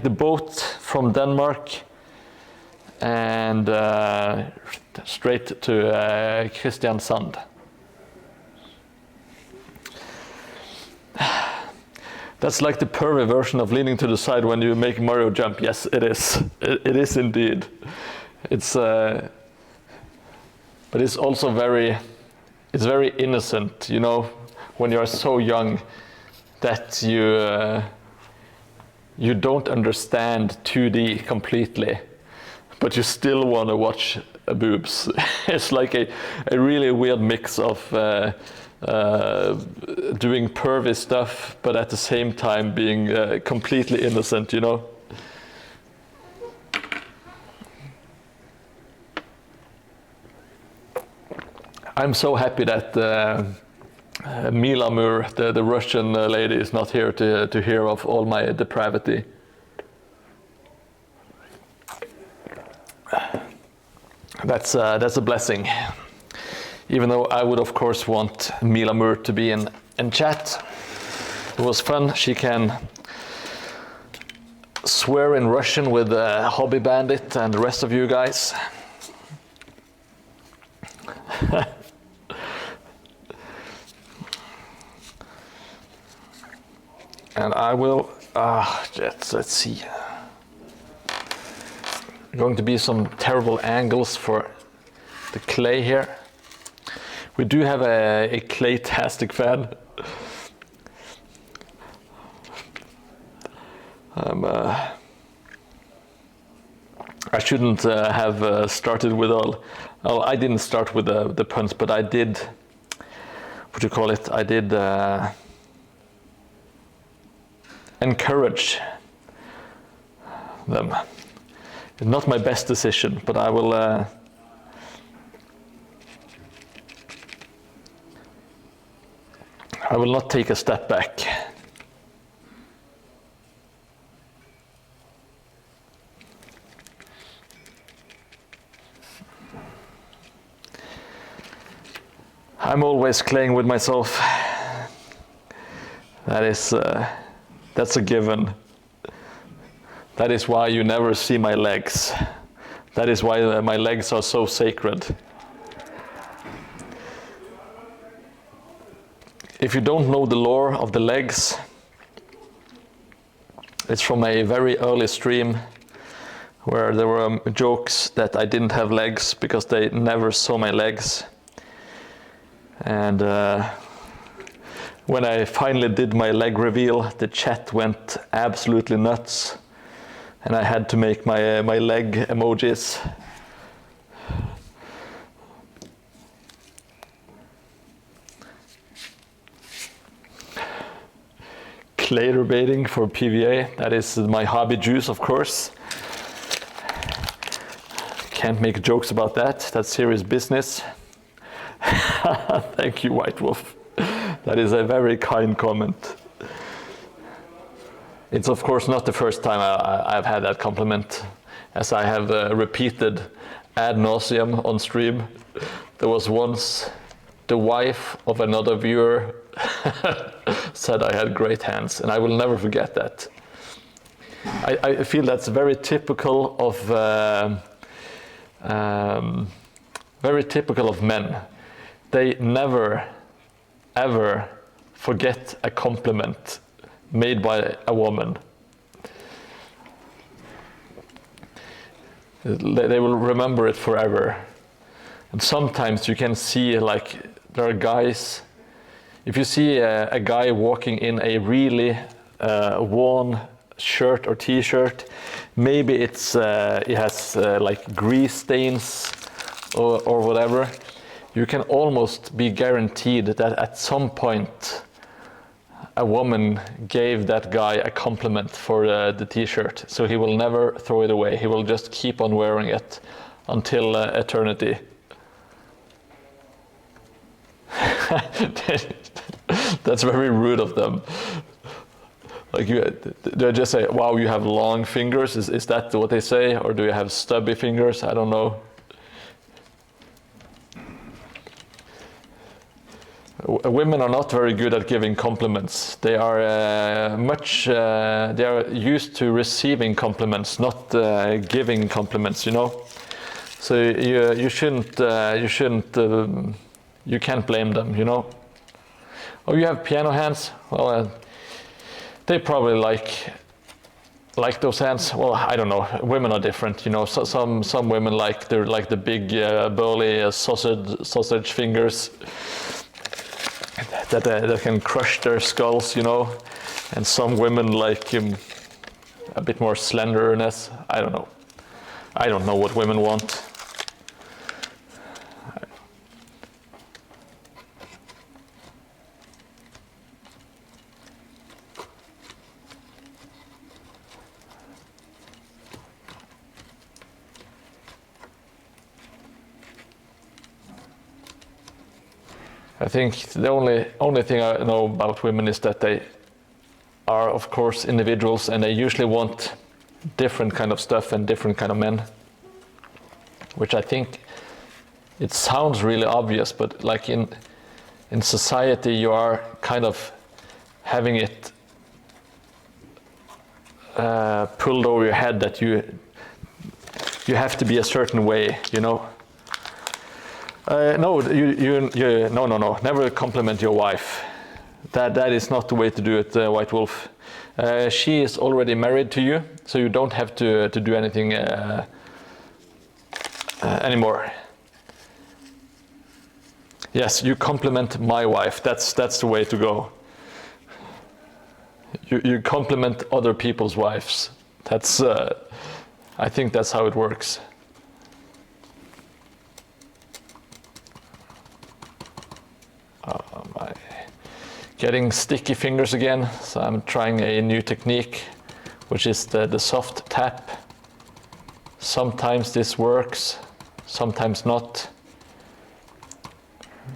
the boat from Denmark and straight to Kristiansand. That's like the pervy version of leaning to the side when you make Mario jump. Yes, it is. It is indeed. It's but it's also very innocent, you know, when you're so young that you don't understand 2D completely, but you still want to watch boobs. It's like a really weird mix of doing pervy stuff, but at the same time being completely innocent, you know. I'm so happy that Mila Mur, the Russian lady, is not here to hear of all my depravity. That's a blessing. Even though I would of course want Mila Mur to be in chat. It was fun. She can swear in Russian with Hobby Bandit and the rest of you guys. And I will, let's see. Going to be some terrible angles for the clay here. We do have a clay-tastic fan. I shouldn't have started with all. Well, I didn't start with the puns, but I did. What do you call it? I did encourage them. Not my best decision, but I will. I will not take a step back. I'm always playing with myself. That's a given. That is why you never see my legs. That is why my legs are so sacred. If you don't know the lore of the legs, It's from a very early stream where there were jokes that I didn't have legs because they never saw my legs. And when I finally did my leg reveal, the chat went absolutely nuts. And I had to make my leg emojis. Clader baiting for PVA, that is my hobby juice, of course. Can't make jokes about that, that's serious business. Thank you, White Wolf. That is a very kind comment. It's of course not the first time I've had that compliment, as I have repeated ad nauseum on stream. There was once the wife of another viewer said I had great hands, and I will never forget that. I feel that's very typical of men. They never, ever forget a compliment made by a woman. They will remember it forever. And sometimes you can see, like, there are guys, if you see a guy walking in a really worn shirt or t-shirt, maybe it has like grease stains or whatever, you can almost be guaranteed that at some point a woman gave that guy a compliment for the t-shirt, so he will never throw it away. He will just keep on wearing it until eternity. That's very rude of them. Like, do I just say, wow, you have long fingers? Is that what they say? Or do you have stubby fingers? I don't know. Women are not very good at giving compliments. They are they are used to receiving compliments, not giving compliments, you know? So you can't blame them, you know? Oh, you have piano hands? Well, they probably like those hands. Well, I don't know. Women are different, you know. So, some women like the big burly sausage fingers that can crush their skulls, you know. And some women like a bit more slenderness. I don't know. I don't know what women want. I think the only thing I know about women is that they are, of course, individuals, and they usually want different kind of stuff and different kind of men, which I think it sounds really obvious, but like in society you are kind of having it pulled over your head that you have to be a certain way, you know. No, no. Never compliment your wife. That is not the way to do it, White Wolf. She is already married to you, so you don't have to do anything anymore. Yes, you compliment my wife. That's the way to go. You compliment other people's wives. That's I think that's how it works. Getting sticky fingers again, so I'm trying a new technique, which is the soft tap. Sometimes this works, sometimes not.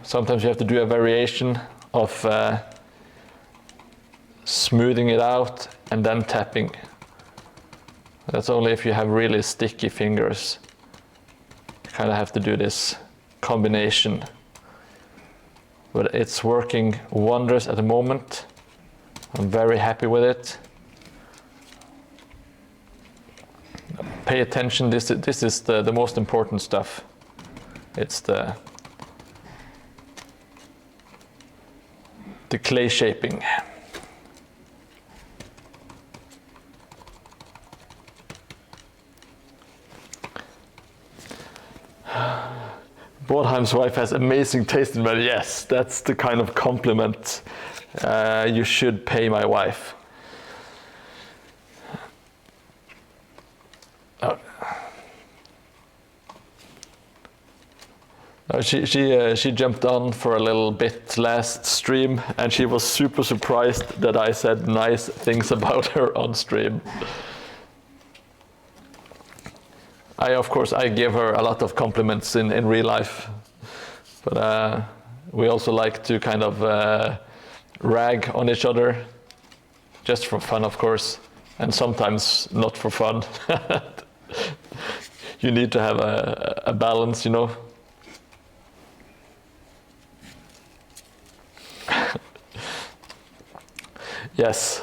Sometimes you have to do a variation of smoothing it out and then tapping. That's only if you have really sticky fingers. You kind of have to do this combination. But it's working wonders at the moment. I'm very happy with it. Pay attention, this is the most important stuff. It's the clay shaping. Mordheim's wife has amazing taste in bed. Yes, that's the kind of compliment you should pay my wife. She jumped on for a little bit last stream, and she was super surprised that I said nice things about her on stream. Of course, I give her a lot of compliments in real life, but we also like to kind of rag on each other, just for fun, of course, and sometimes not for fun. You need to have a balance, you know. Yes.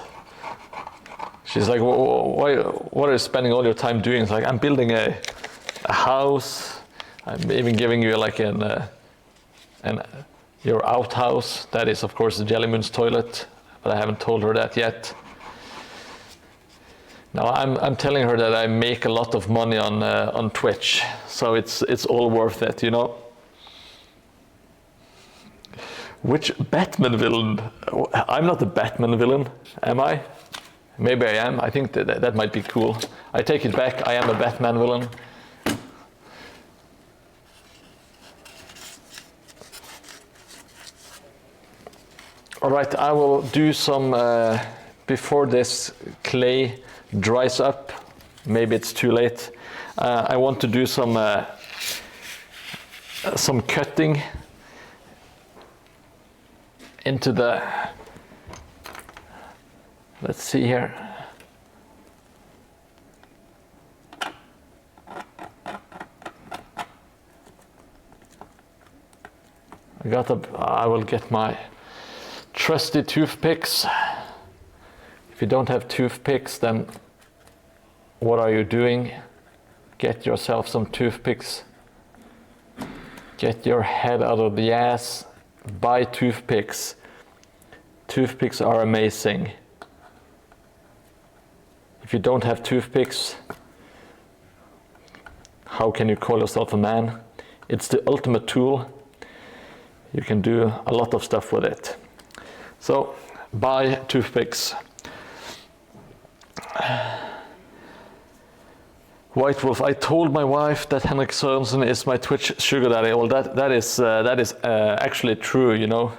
She's like, why? What are you spending all your time doing? It's like, I'm building a house. I'm even giving you like your outhouse. That is, of course, the Jellymoon's toilet, but I haven't told her that yet. Now I'm telling her that I make a lot of money on Twitch, so it's all worth it, you know. Which Batman villain? I'm not the Batman villain, am I? Maybe I am. I think that might be cool. I take it back. I am a Batman villain. All right, I will do some before this clay dries up. Maybe it's too late. I want to do some cutting into the, let's see here. I will get my trusty toothpicks. If you don't have toothpicks, then what are you doing? Get yourself some toothpicks. Get your head out of the ass. Buy toothpicks. Toothpicks are amazing. If you don't have toothpicks, how can you call yourself a man? It's the ultimate tool. You can do a lot of stuff with it. So, buy toothpicks. White Wolf, I told my wife that Henrik Sørensen is my Twitch sugar daddy. Well, that is actually true, you know.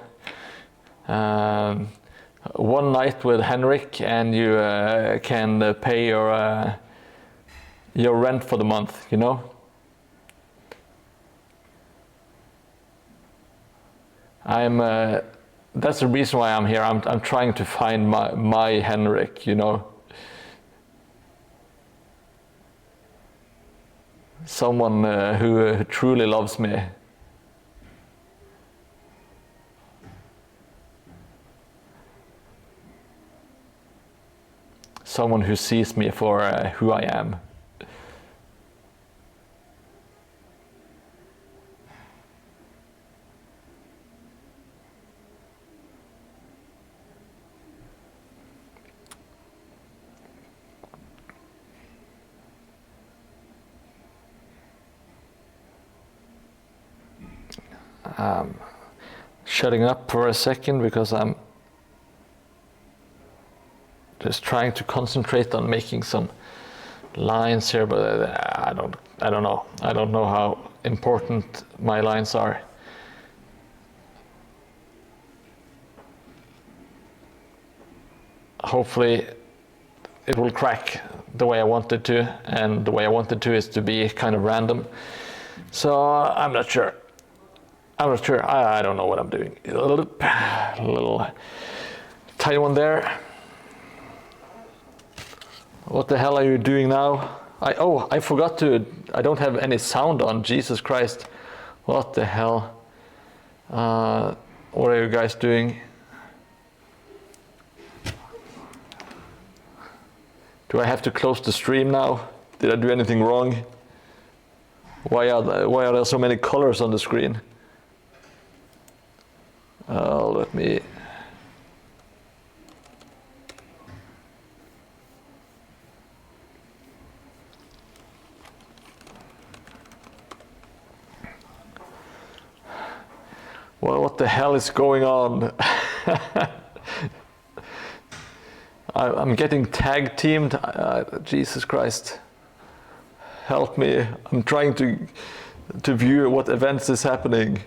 One night with Henrik and you can pay your rent for the month, you know. That's the reason why I'm here. I'm trying to find my Henrik, you know. Someone who truly loves me. Someone who sees me for who I am. Shutting up for a second because I'm just trying to concentrate on making some lines here, but I don't know. I don't know how important my lines are. Hopefully it will crack the way I want it to, and the way I want it to is to be kind of random. So I'm not sure. I don't know what I'm doing. A little tiny one there. What the hell are you doing now? I forgot to. I don't have any sound on. Jesus Christ! What the hell? What are you guys doing? Do I have to close the stream now? Did I do anything wrong? Why are there so many colors on the screen? Let me. What the hell is going on? I'm getting tag teamed. Jesus Christ. Help me. I'm trying to view what events is happening.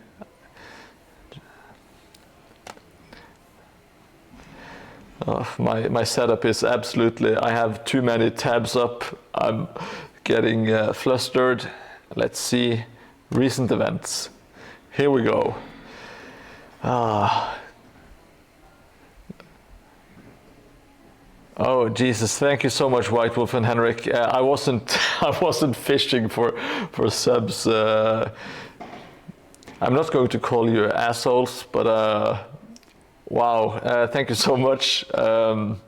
My setup is absolutely, I have too many tabs up. I'm getting flustered. Let's see, recent events. Here we go. Oh Jesus! Thank you so much, White Wolf and Henrik. I wasn't fishing for subs. I'm not going to call you assholes, but wow! Thank you so much. That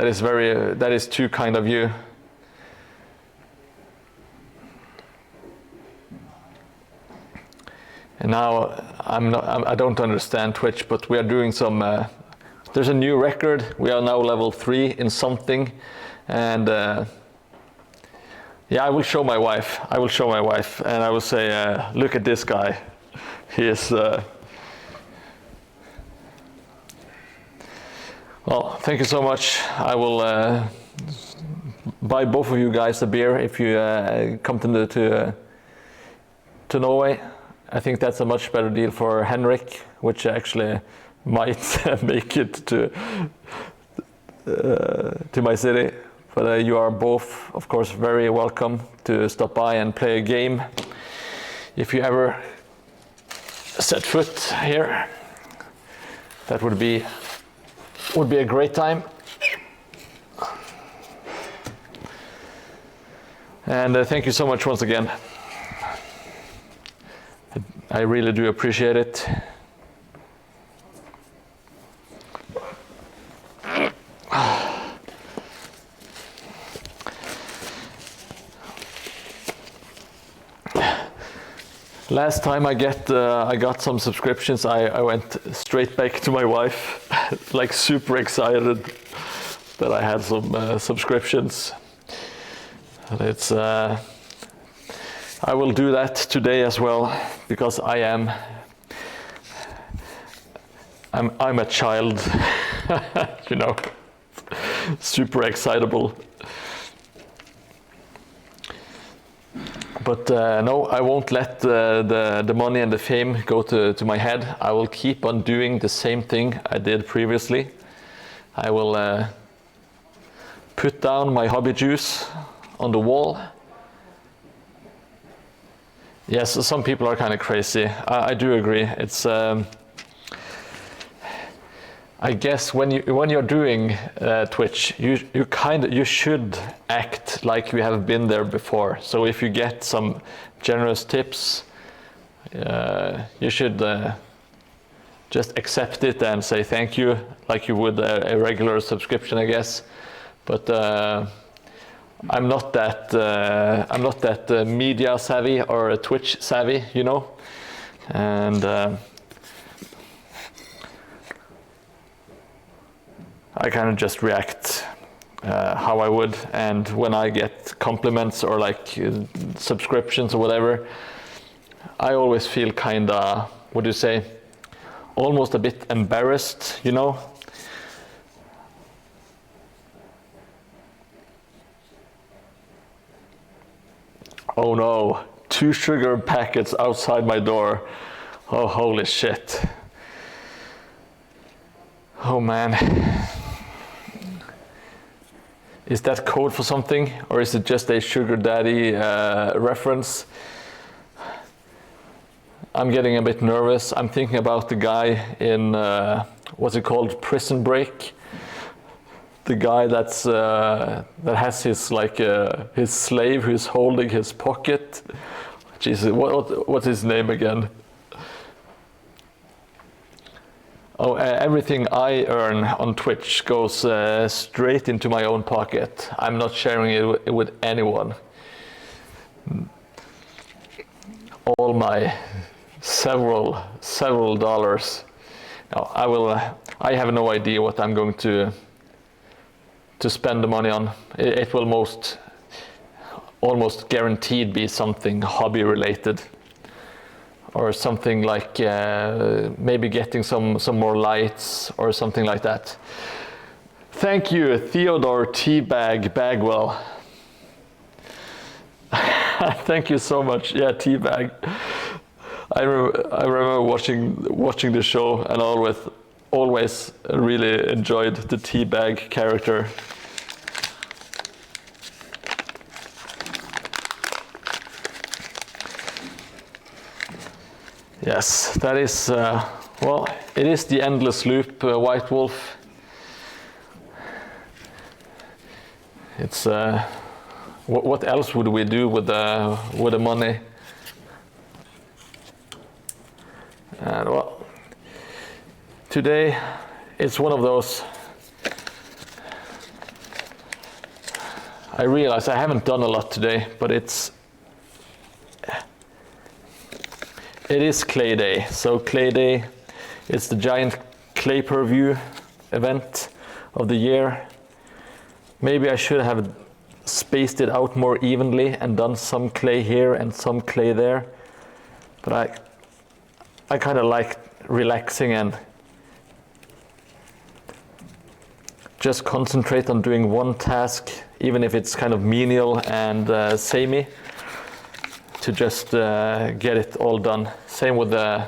is too kind of you. And now I don't understand Twitch, but we are doing some. There's a new record. We are now level 3 in something, and yeah, I will show my wife. And I will say, look at this guy. He is. Well, thank you so much. I will buy both of you guys a beer if you come to Norway. I think that's a much better deal for Henrik, which actually might make it to my city. But you are both, of course, very welcome to stop by and play a game. If you ever set foot here, that would be a great time. And thank you so much once again. I really do appreciate it. Last time I got some subscriptions, I went straight back to my wife, like super excited that I had some subscriptions. And it's I will do that today as well, because I'm a child, you know, super excitable. But no, I won't let the money and the fame go to my head. I will keep on doing the same thing I did previously. I will put down my hobby juice on the wall. Yes, some people are kind of crazy. I do agree. It's I guess when you're doing Twitch, you should act like you have been there before. So if you get some generous tips, you should just accept it and say thank you, like you would a regular subscription, I guess. But I'm not that media savvy or Twitch savvy, you know, and I kind of just react how I would. And when I get compliments or like subscriptions or whatever, I always feel kind of, what do you say, almost a bit embarrassed, you know. Oh no, 2 sugar packets outside my door. Oh, holy shit. Oh man. Is that code for something, or is it just a sugar daddy reference? I'm getting a bit nervous. I'm thinking about the guy in, what's it called, Prison Break? The guy that has his his slave who's holding his pocket. Jesus, what's his name again? Oh, everything I earn on Twitch goes straight into my own pocket. I'm not sharing it with anyone. All my several dollars. No, I have no idea what I'm going to spend the money on. It will almost guaranteed be something hobby related. or something like maybe getting some more lights or something like that. Thank you, Theodore Teabag Bagwell. Thank you so much. Yeah, Teabag. I remember watching the show, and always really enjoyed the Teabag character. Yes, that is, well, it is the endless loop, White Wolf. It's, what else would we do with the money? And well, today it's one of those. I realize I haven't done a lot today, but it is Clay Day. So Clay Day, it's the giant clay per view event of the year. Maybe I should have spaced it out more evenly and done some clay here and some clay there. But I kind of like relaxing and just concentrate on doing one task, even if it's kind of menial and samey, to just get it all done. Same with the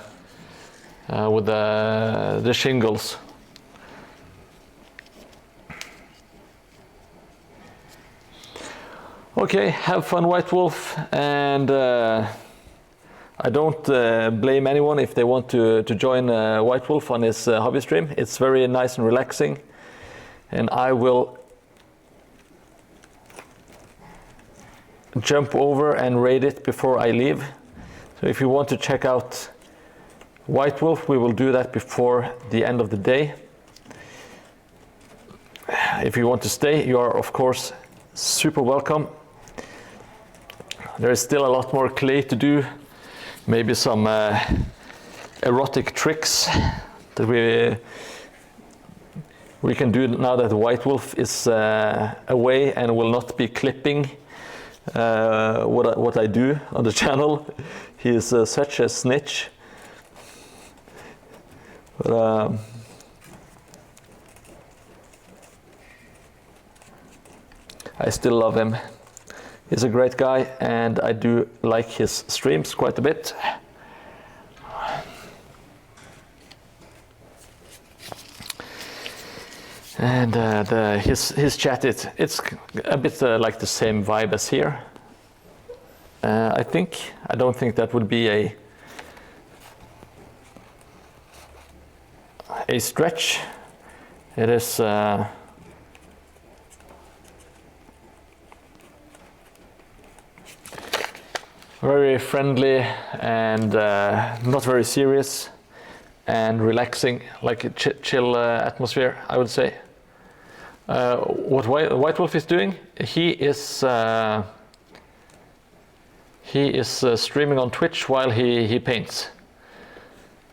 shingles. Okay, have fun, White Wolf, and I don't blame anyone if they want to join White Wolf on his hobby stream. It's very nice and relaxing, and I will jump over and raid it before I leave. So if you want to check out White Wolf, we will do that before the end of the day. If you want to stay, you are of course super welcome. There is still a lot more clay to do, maybe some erotic tricks that we can do now that White Wolf is away and will not be clipping what I do on the channel. He is such a snitch. But I still love him. He's a great guy, and I do like his streams quite a bit. And his chat, it's a bit like the same vibe as here. I don't think that would be a stretch. It is very friendly and not very serious and relaxing, like a chill atmosphere, I would say. What White Wolf is doing, he is streaming on Twitch while he paints,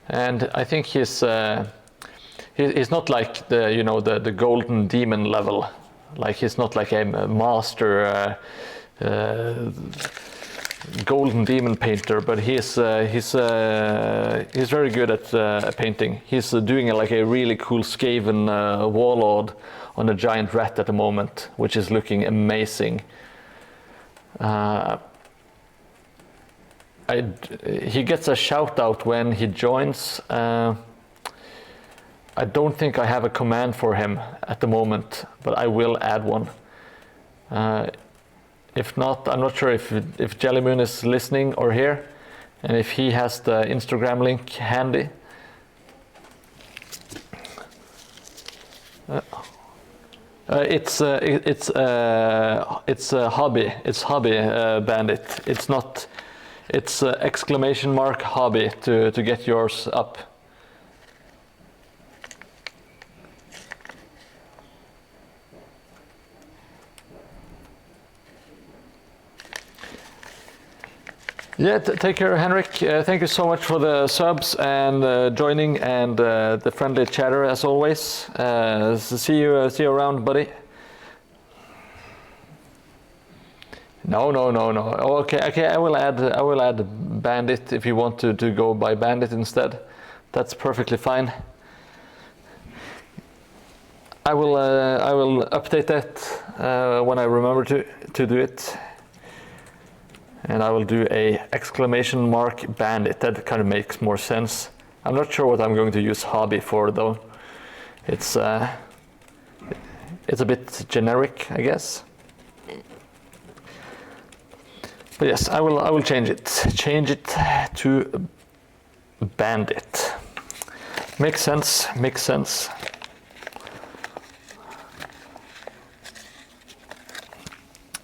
and I think he's not like the golden demon level, like he's not like a master golden demon painter, but he's very good at painting. He's doing like a really cool Skaven warlord on a giant rat at the moment, which is looking amazing. He gets a shout out when he joins. I don't think I have a command for him at the moment, but I will add one. If not, I'm not sure if Jellymoon is listening or here, and if he has the Instagram link handy. It's hobby. It's hobby bandit. It's not. It's exclamation mark hobby to get yours up. Yeah, take care, Henrik. Thank you so much for the subs and joining and the friendly chatter as always. See you around, buddy. No, no, no, no. Oh, okay, okay. I will add bandit if you want to go by bandit instead. That's perfectly fine. I will update that when I remember to do it. And I will do a exclamation mark bandit. That kind of makes more sense. I'm not sure what I'm going to use hobby for though. It's a bit generic, I guess. But yes, I will change it. Change it to bandit. Makes sense. Makes sense.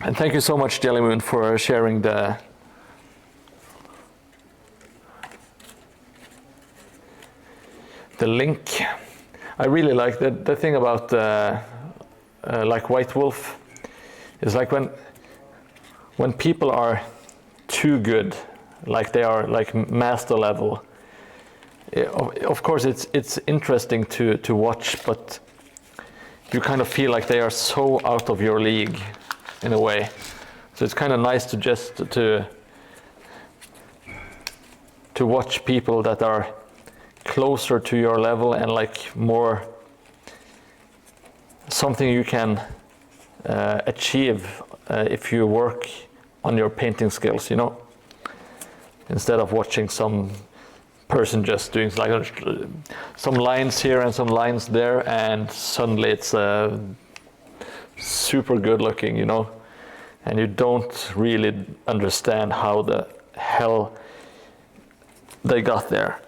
And thank you so much, Jellymoon, for sharing the link. I really like the thing about like White Wolf is like when people are too good, like they are like master level. Of course, it's interesting to watch, but you kind of feel like they are so out of your league in a way. So it's kind of nice to just to watch people that are closer to your level and like more something you can achieve if you work on your painting skills, you know, instead of watching some person just doing like some lines here and some lines there and suddenly it's super good looking, you know, and you don't really understand how the hell they got there.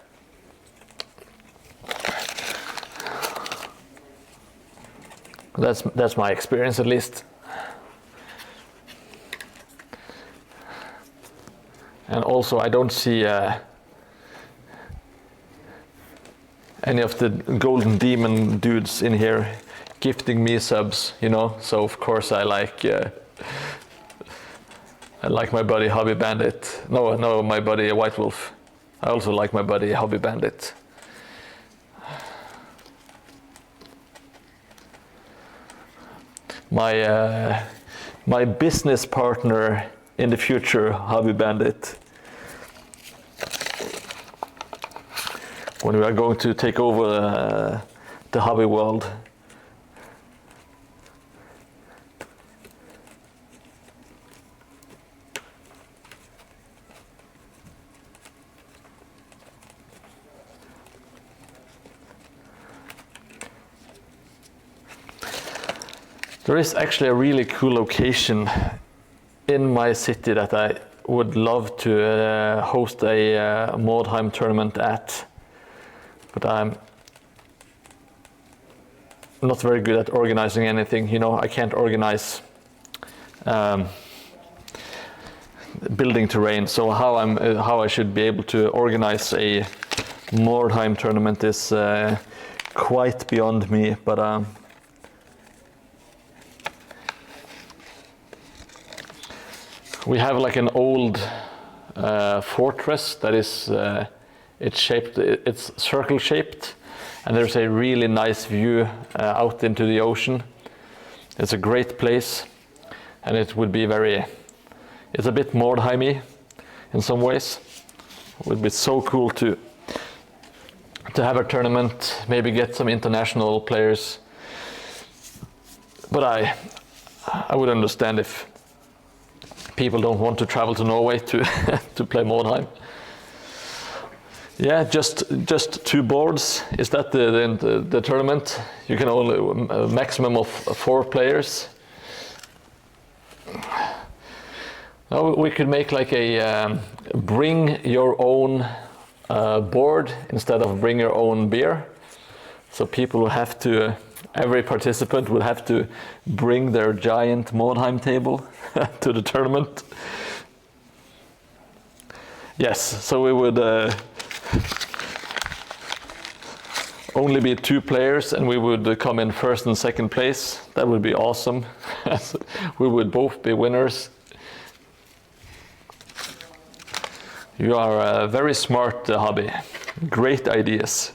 That's my experience, at least. And also, I don't see any of the golden demon dudes in here gifting me subs, you know. So of course I like my buddy Hobby Bandit. No, my buddy White Wolf. I also like my buddy Hobby Bandit. My business partner in the future, Hobby Bandit. When we are going to take over the hobby world. There is actually a really cool location in my city that I would love to host a Mordheim tournament at, but I'm not very good at organizing anything. You know, I can't organize building terrain. So how I should be able to organize a Mordheim tournament is quite beyond me, but. We have like an old fortress that is it's circle shaped, and there's a really nice view out into the ocean. It's a great place, and it would be it's a bit Mordheimy in some ways. It would be so cool to have a tournament, maybe get some international players. But I would understand if people don't want to travel to Norway to to play Mordheim. Yeah, just 2 boards. Is that the tournament? You can only a maximum of 4 players. Now we could make like a bring your own board instead of bring your own beer. So people will have to. Every participant will have to bring their giant Mordheim table to the tournament. Yes, so we would only be 2 players, and we would come in first and second place. That would be awesome. We would both be winners. You are very smart, Hobby. Great ideas.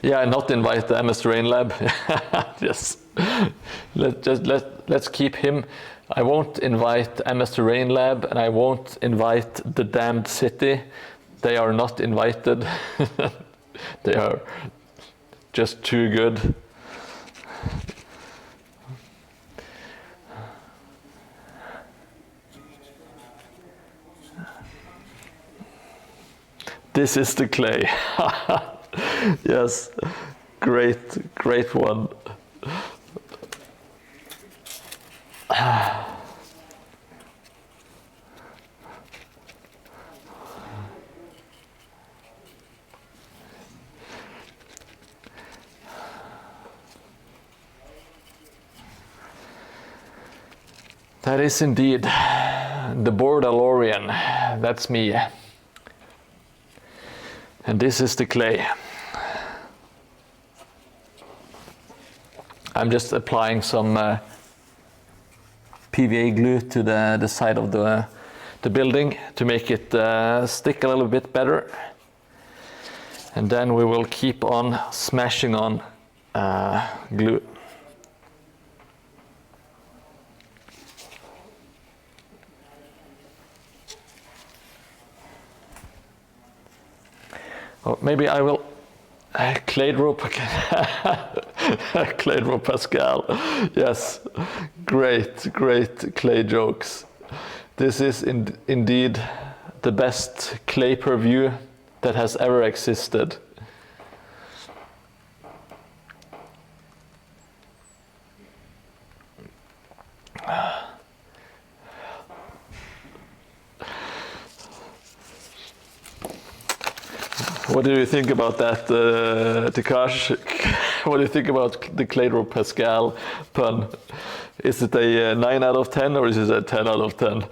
Yeah, not invite the MS Terrain Lab. Yes, let's keep him. I won't invite MS Terrain Lab, and I won't invite the Damned City. They are not invited. They are just too good. This is the clay. Yes, great one. That is indeed the Bordalorian. That's me. And this is the clay. I'm just applying some PVA glue to the side of the building to make it stick a little bit better. And then we will keep on smashing on glue. Oh, maybe I will Claydro Claydro Pascal. Yes, great clay jokes. This is indeed the best clay per view that has ever existed. What do you think about that, Tikash? What do you think about the Claydro Pascal pun? Is it a 9 out of 10 or is it a 10 out of 10?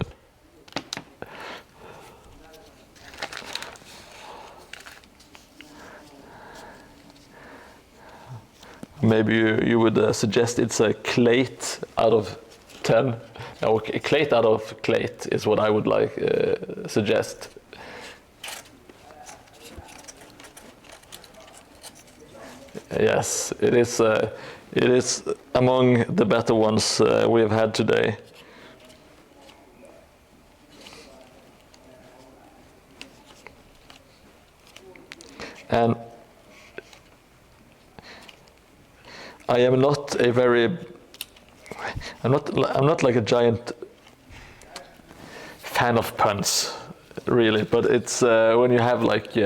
Maybe you would suggest it's a clate out of 10. No, a clate out of clate is what I would like suggest. Yes, it is among the better ones we have had today. And I am not a very, I'm not like a giant fan of puns, really. But it's when you have like,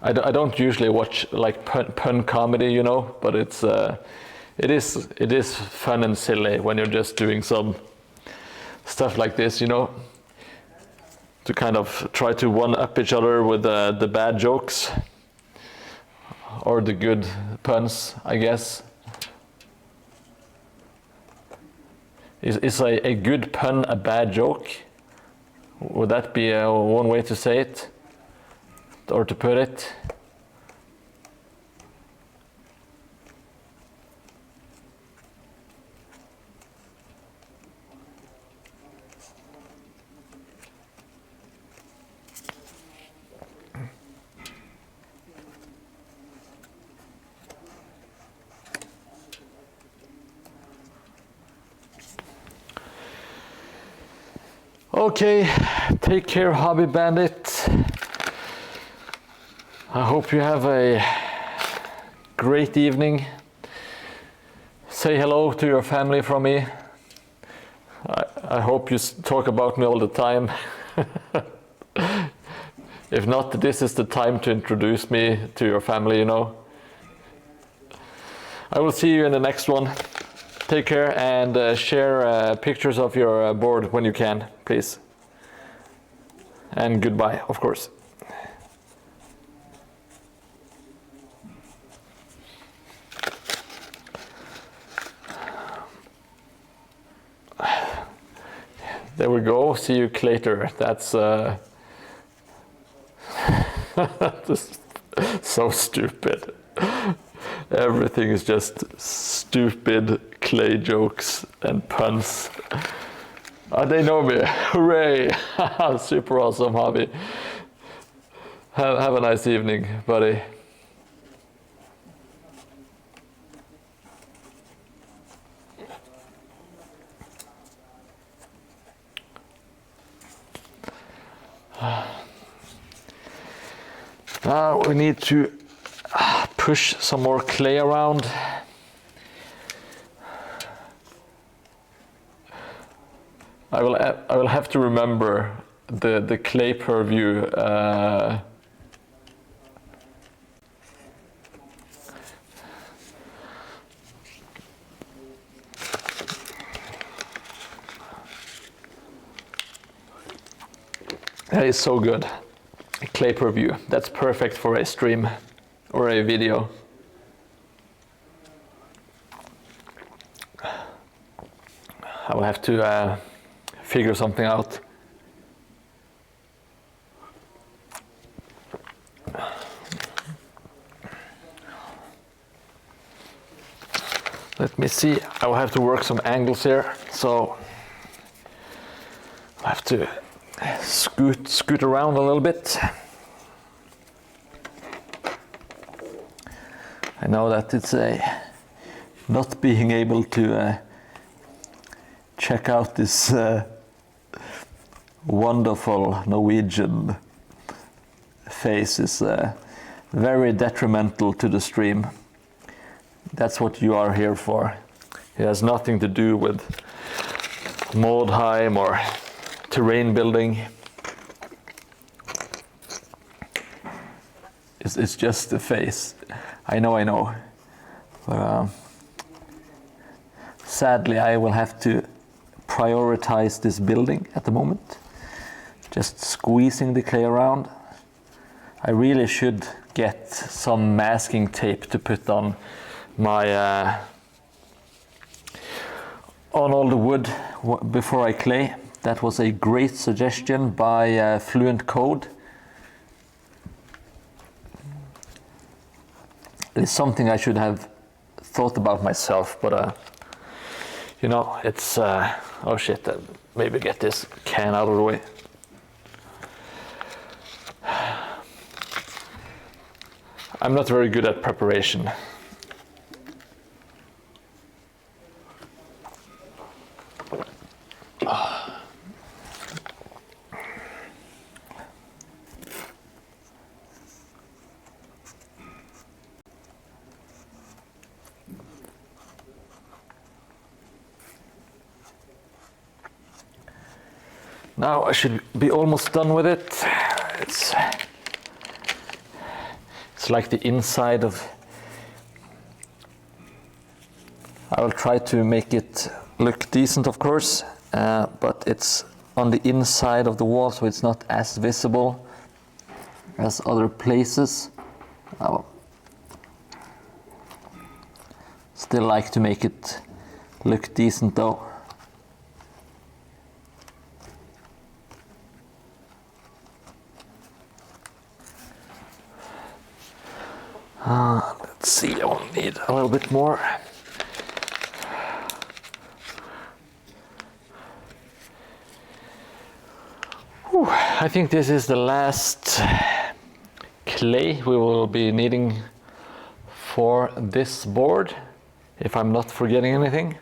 I don't usually watch like pun comedy, you know. But it's it is fun and silly when you're just doing some stuff like this, you know, to kind of try to one-up each other with the bad jokes. Or the good puns, I guess. Is a good pun a bad joke? Would that be one way to say it? Or to put it? Okay, take care, Hobby Bandit. I hope you have a great evening. Say hello to your family from me. I hope you talk about me all the time. If not, this is the time to introduce me to your family, you know. I will see you in the next one. Take care and share pictures of your board when you can, please. And goodbye, of course. There we go. See you later. That's just so stupid. Everything is just stupid clay jokes and puns. They know me. Hooray! Super awesome hobby. Have a nice evening, buddy. Now we need to push some more clay around. I will have to remember the clay purview. That is so good. Clay purview. That's perfect for a stream or a video. I will have to figure something out. Let me see. I will have to work some angles here, so I have to scoot around a little bit. I know that it's not being able to check out this wonderful Norwegian face is very detrimental to the stream. That's what you are here for. It has nothing to do with Mordheim or terrain building. It's just the face. I know. But, sadly, I will have to prioritize this building at the moment. Just squeezing the clay around. I really should get some masking tape to put on my on all the wood before I clay. That was a great suggestion by Fluent Code. It's something I should have thought about myself, but you know, it's oh shit, maybe get this can out of the way. I'm not very good at preparation. Now I should be almost done with it. It's like the inside of... I will try to make it look decent, of course, but it's on the inside of the wall, so it's not as visible as other places. I will still like to make it look decent though. Let's see, I will need a little bit more. Whew, I think this is the last clay we will be needing for this board, if I'm not forgetting anything.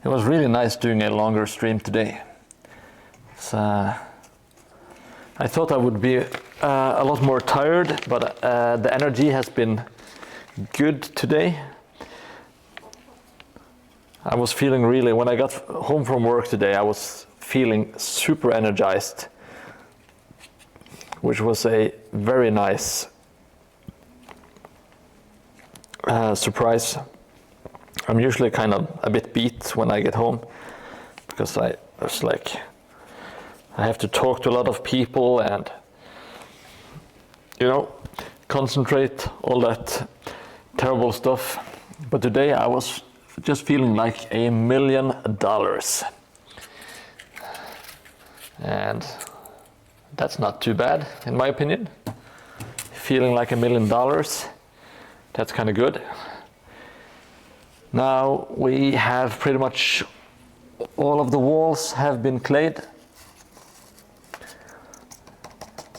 It was really nice doing a longer stream today. I thought I would be a lot more tired, but the energy has been good today. I was feeling really, when I got home from work today, I was feeling super energized, which was a very nice surprise. I'm usually kind of a bit beat when I get home, because I was like, I have to talk to a lot of people and, you know, concentrate, all that terrible stuff. But today I was just feeling like $1 million. And that's not too bad, in my opinion. Feeling like $1 million, that's kind of good. Now we have pretty much All of the walls have been clayed.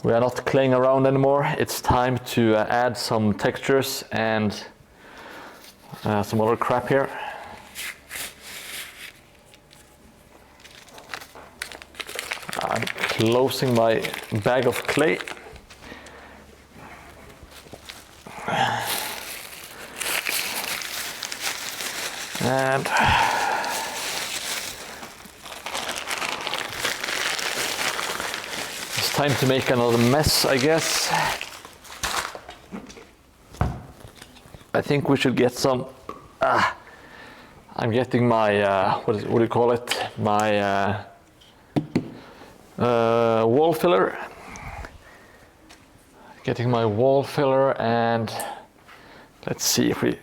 We are not claying around anymore. It's time to add some textures and some other crap here. I'm closing my bag of clay. And it's time to make another mess, I guess. I think we should get some, I'm getting my, what do you call it? My wall filler. Getting my wall filler, and let's see if we,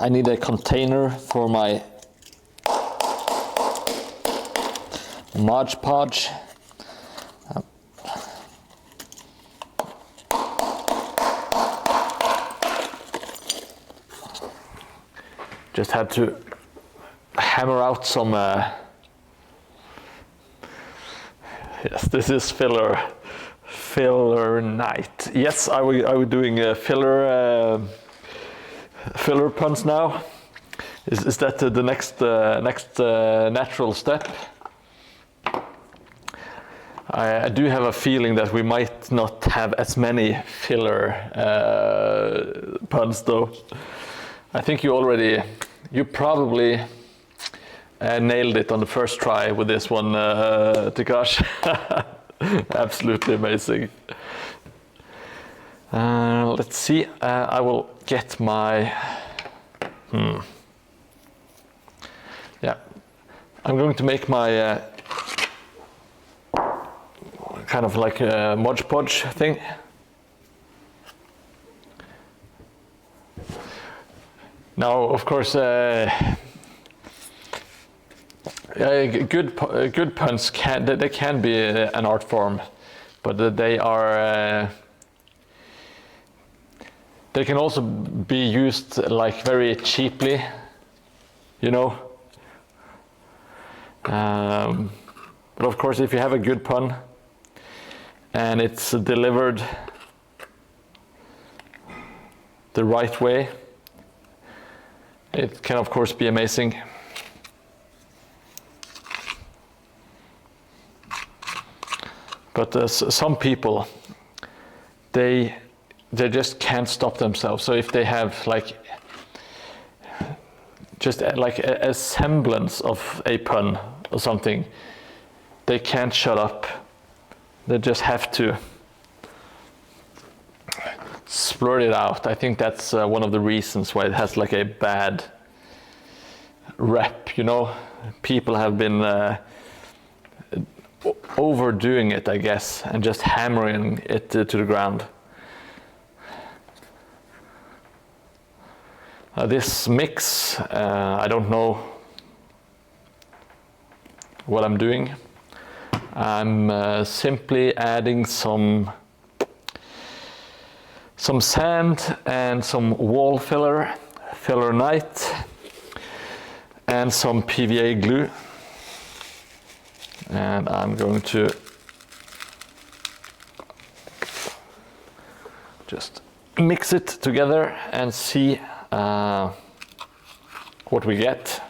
I need a container for my Mod Podge. Just had to hammer out some. Yes, this is filler night. Yes, are we doing filler puns now? Is that the next natural step? I do have a feeling that we might not have as many filler puns though. I think you probably nailed it on the first try with this one, Takash. Absolutely amazing. Let's see, I will get my, yeah, I'm going to make my kind of like a Mod Podge thing. Now, of course, good puns can be an art form, but they can also be used like very cheaply, you know. But of course, if you have a good pun and it's delivered the right way, it can of course be amazing. But some people, they just can't stop themselves. So if they have like just like a semblance of a pun or something, they can't shut up. They just have to splurt it out. I think that's one of the reasons why it has like a bad rep, you know. People have been overdoing it, I guess, and just hammering it to the ground. This mix, I don't know what I'm doing. I'm simply adding some sand and some wall filler night, and some PVA glue. And I'm going to just mix it together and see what we get.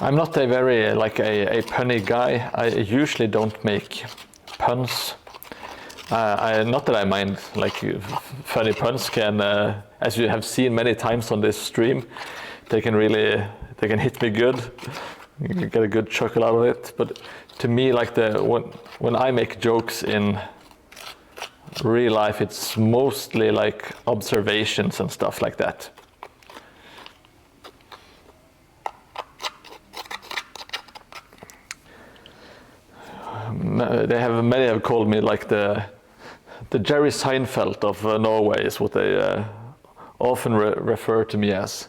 I'm not a very like a punny guy. I usually don't make puns. Not that I mind, like funny puns can, as you have seen many times on this stream, they can hit me good. You get a good chuckle out of it. But to me, like when I make jokes in real life, it's mostly like observations and stuff like that. many have called me like the Jerry Seinfeld of Norway is what they often refer to me as.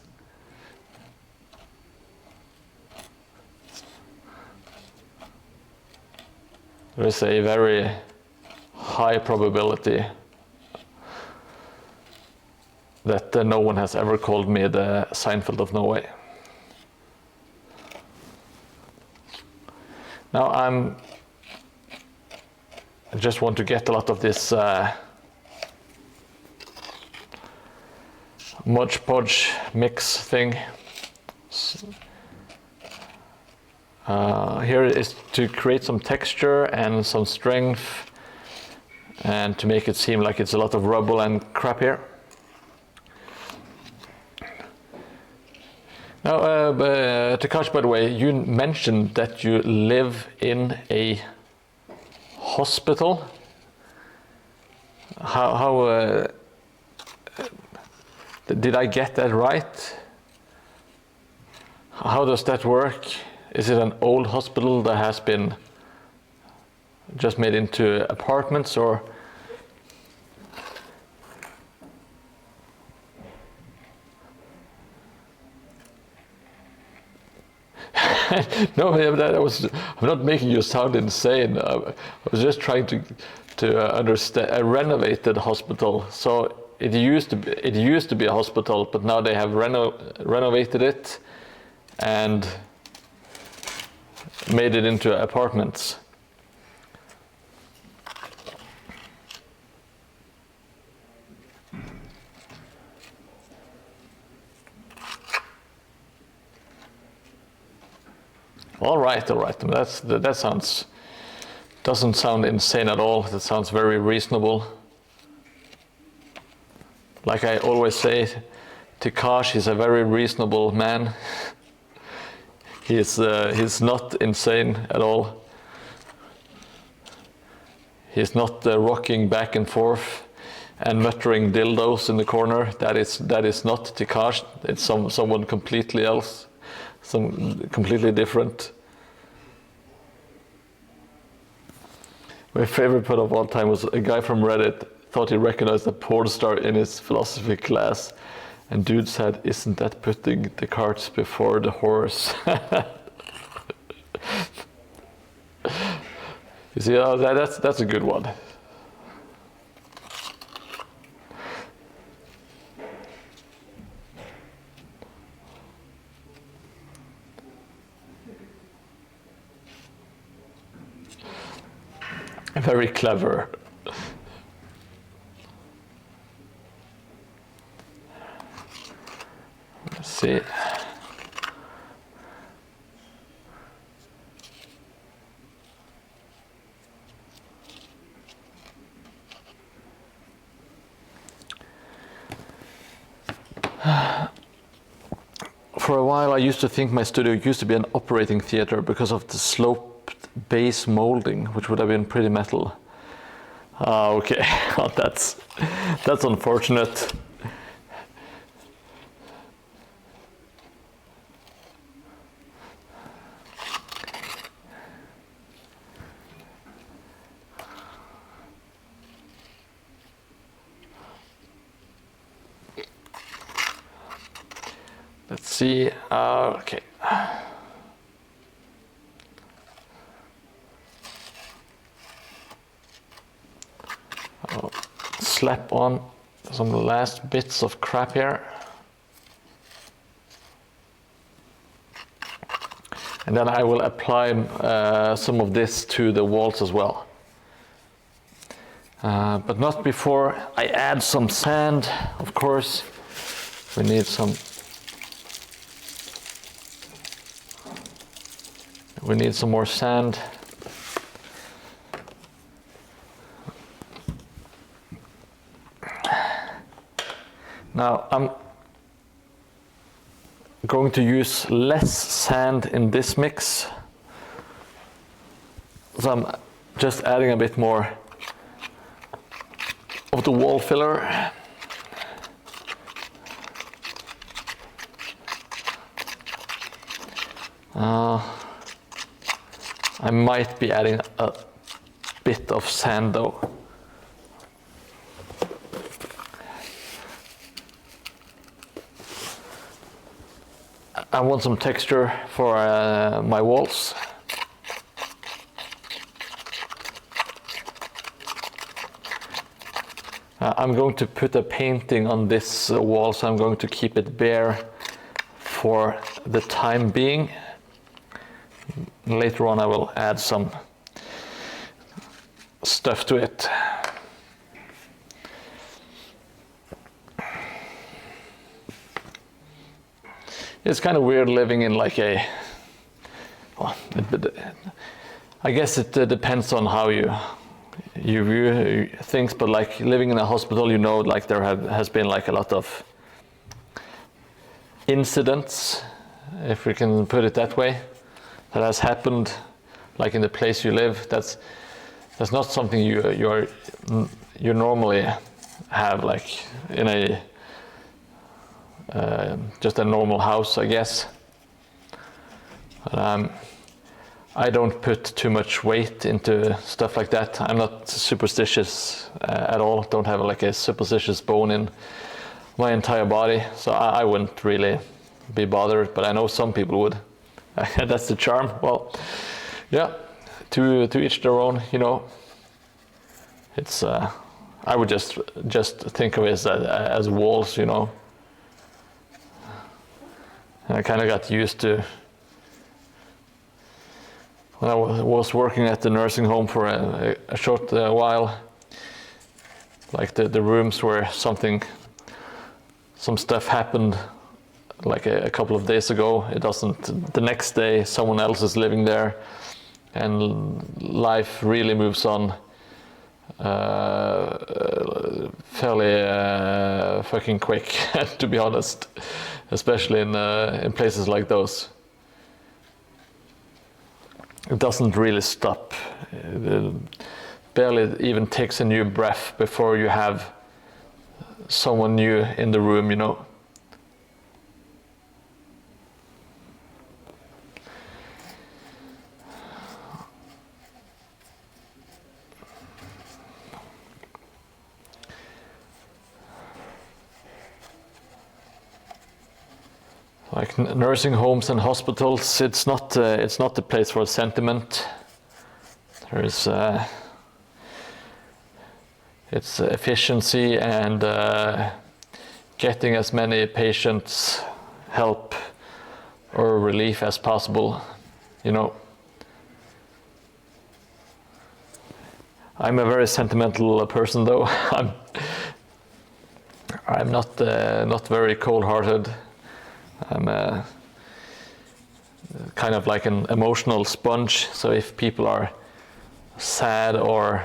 There is a very high probability that no one has ever called me the Seinfeld of Norway. Now I just want to get a lot of this Mod Podge mix thing. Here is to create some texture and some strength and to make it seem like it's a lot of rubble and crap here. Now, Takashi, by the way, you mentioned that you live in a hospital. How did I get that right? How does that work? Is it an old hospital that has been just made into apartments, or? No, I'm not making you sound insane. I was just trying to understand a renovated hospital. So it used to be a hospital, but now they have renovated it and made it into apartments. All right. That doesn't sound insane at all. That sounds very reasonable. Like I always say, Takashi is a very reasonable man. He's not insane at all. He's not rocking back and forth and muttering dildos in the corner. That is not Takashi. It's someone completely else. Completely different. My favorite part of all time was a guy from Reddit thought he recognized a porn star in his philosophy class, and dude said, "Isn't that putting the carts before the horse?" You see, that's a good one. Very clever. Let's see. For a while I used to think my studio used to be an operating theater because of the sloped base molding, which would have been pretty metal. Okay, well, that's unfortunate. Let's see. Okay. I'll slap on some last bits of crap here. And then I will apply some of this to the walls as well. But not before I add some sand, of course. We need some more sand. Now I'm going to use less sand in this mix. So I'm just adding a bit more of the wall filler. I might be adding a bit of sand though. I want some texture for my walls. I'm going to put a painting on this wall, so I'm going to keep it bare for the time being. Later on I will add some stuff to it. It's kind of weird living in like a, well, I guess it depends on how you view things, but like living in a hospital, you know, like there has been like a lot of incidents, if we can put it that way, that has happened like in the place you live. That's not something you normally have like in a just a normal house, I guess. I don't put too much weight into stuff like that. I'm not superstitious at all. Don't have like a superstitious bone in my entire body, so I wouldn't really be bothered, but I know some people would. That's the charm. Well, yeah, to each their own, you know. It's I would just think of it as walls, you know. And I kind of got used to, when I was working at the nursing home for a short while, like the rooms where some stuff happened like a couple of days ago, it doesn't, the next day someone else is living there and life really moves on fairly fucking quick, to be honest, especially in places like those. It doesn't really stop. It barely even takes a new breath before you have someone new in the room, you know. Like nursing homes and hospitals, it's not the place for sentiment. There's it's efficiency and getting as many patients help or relief as possible, you know. I'm a very sentimental person, though. I'm not very cold-hearted. I'm kind of like an emotional sponge, so if people are sad or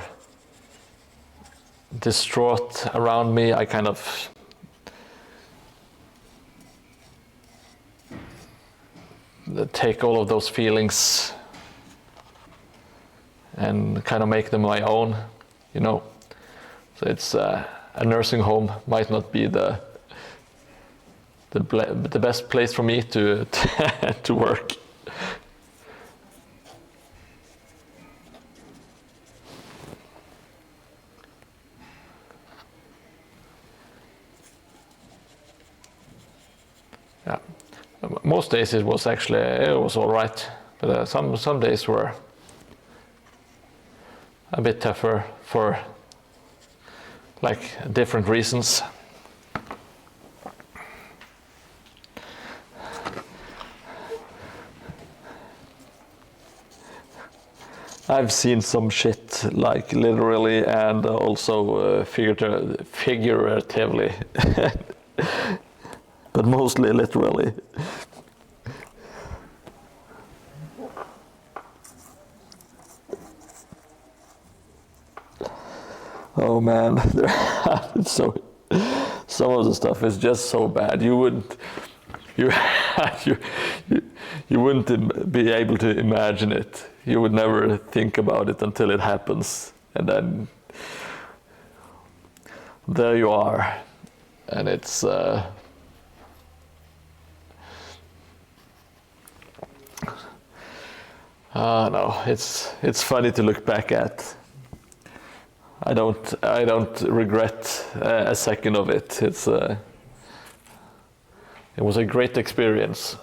distraught around me, I kind of take all of those feelings and kind of make them my own, you know. So it's a nursing home might not be the best place for me to to work. Yeah, most days it was all right, but some days were a bit tougher for like different reasons. I've seen some shit, like literally and also figuratively, but mostly literally. Oh man, so some of the stuff is just so bad. You wouldn't be able to imagine it. You would never think about it until it happens, and then there you are, and it's no, it's funny to look back at. I don't regret a second of it. It was a great experience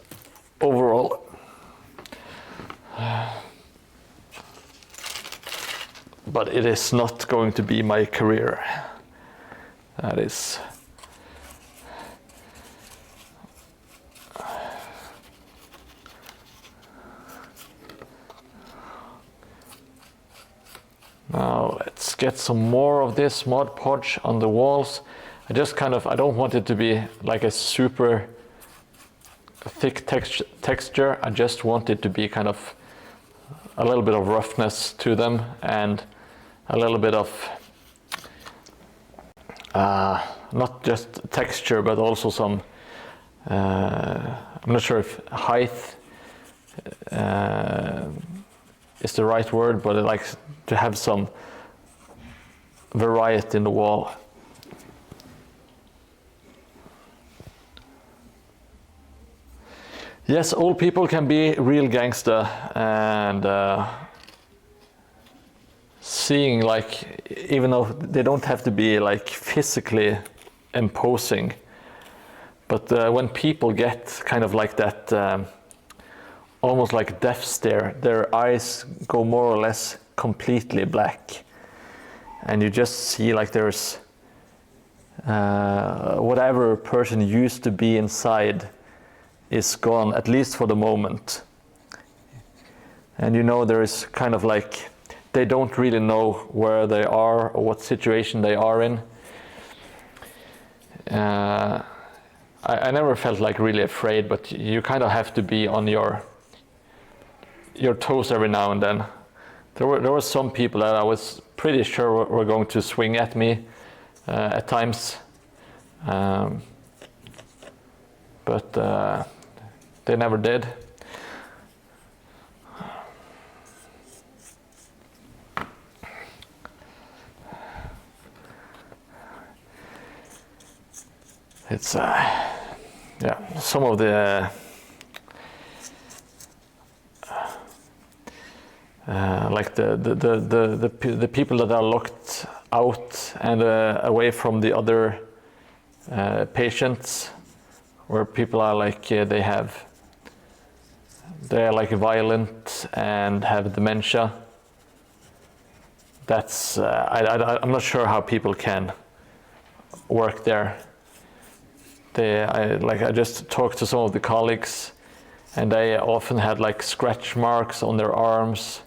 overall. But it is not going to be my career. That is. Now let's get some more of this Mod Podge on the walls. I don't want it to be like a super thick texture. I just want it to be kind of a little bit of roughness to them and a little bit of not just texture but also some I'm not sure if height is the right word, but I like to have some variety in the wall. Yes, old people can be real gangster, and seeing, like, even though they don't have to be like physically imposing, but when people get kind of like that almost like death stare, their eyes go more or less completely black, and you just see like there's whatever person used to be inside is gone, at least for the moment. And you know, there is kind of like, they don't really know where they are or what situation they are in. I never felt like really afraid, but you kind of have to be on your toes every now and then. There were some people that I was pretty sure were going to swing at me at times, but they never did. It's yeah, some of the like the people that are locked out and away from the other patients, where people are like they are like violent and have dementia. That's I'm not sure how people can work there. I just talked to some of the colleagues, and they often had like scratch marks on their arms.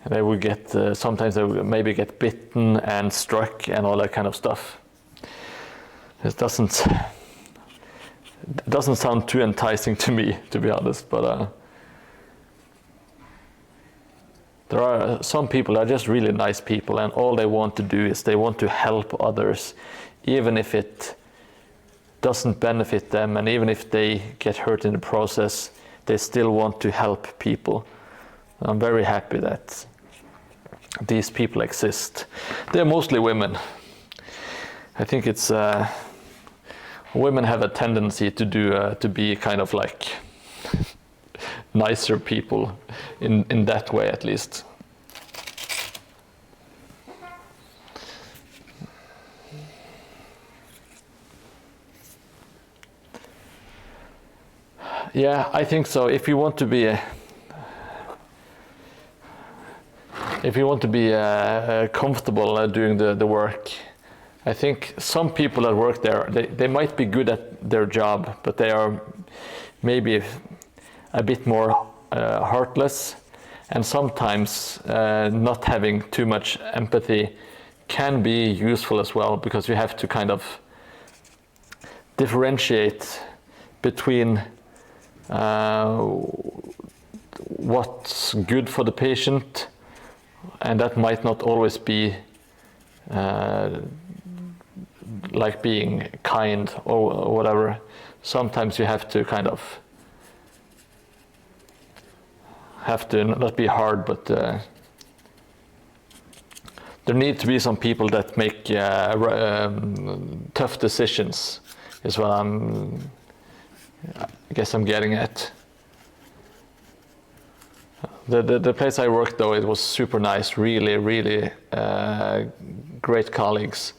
And they would get sometimes they would maybe get bitten and struck and all that kind of stuff. It doesn't sound too enticing to me, to be honest, but there are some people that are just really nice people, and all they want to do is they want to help others, even if it doesn't benefit them, and even if they get hurt in the process, they still want to help people. I'm very happy that these people exist. They're mostly women. I think it's women have a tendency to be kind of like nicer people in that way, at least. Yeah, I think so. If you want to be comfortable doing the work, I think some people that work there, they might be good at their job, but they are maybe a bit more heartless, and sometimes not having too much empathy can be useful as well, because you have to kind of differentiate between what's good for the patient, and that might not always be like being kind or whatever. Sometimes you have to kind of not be hard, but there need to be some people that make tough decisions, is what I guess I'm getting at. The place I worked though, it was super nice, really great colleagues.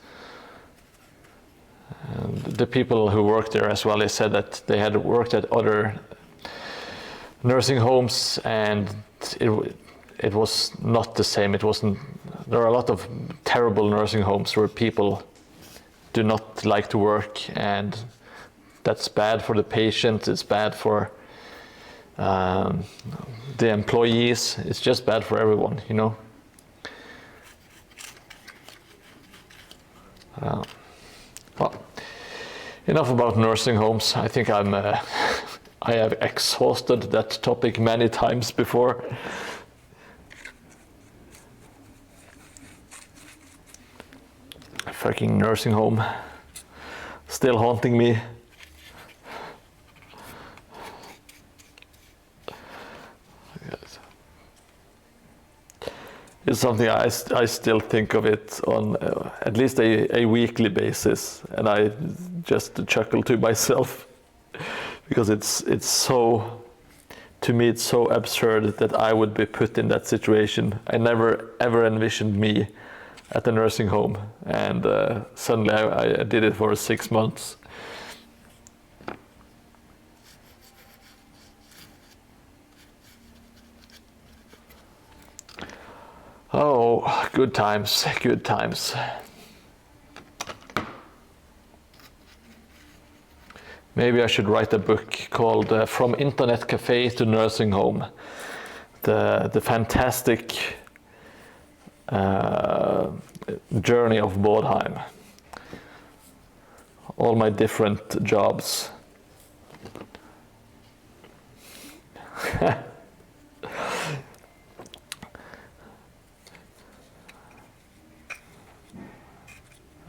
And the people who worked there as well, they said that they had worked at other nursing homes and it was not the same. It wasn't. There are a lot of terrible nursing homes where people do not like to work, and that's bad for the patient. It's bad for the employees. It's just bad for everyone, you know. Well, enough about nursing homes. I think I have exhausted that topic many times before. Fucking nursing home, still haunting me. It's something I still think of it on at least a weekly basis, and I just chuckle to myself because it's so, to me it's so absurd that I would be put in that situation. I never ever envisioned me at a nursing home, and suddenly I did it for 6 months. Oh, good times, good times. Maybe I should write a book called From Internet Cafe to Nursing Home. The fantastic journey of Mordheim. All my different jobs.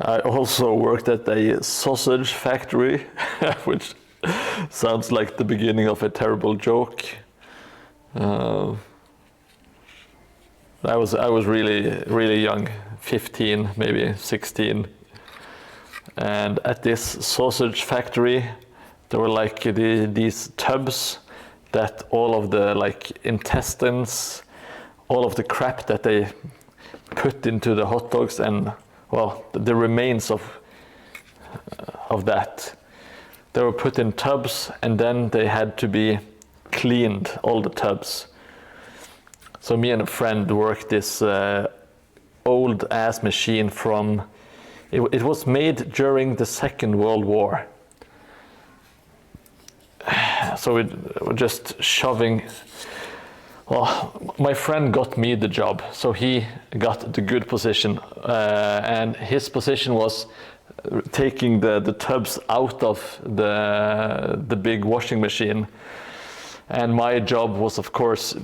I also worked at a sausage factory, which sounds like the beginning of a terrible joke. I was really young, 15, maybe 16, and at this sausage factory, there were like these tubs that all of the like intestines, all of the crap that they put into the hot dogs, and well, the remains of that, they were put in tubs, and then they had to be cleaned, all the tubs. So me and a friend worked this old ass machine from, it was made during the Second World War. So we were just shoving, well, my friend got me the job, so he got the good position, and his position was taking the tubs out of the big washing machine. And my job was, of course,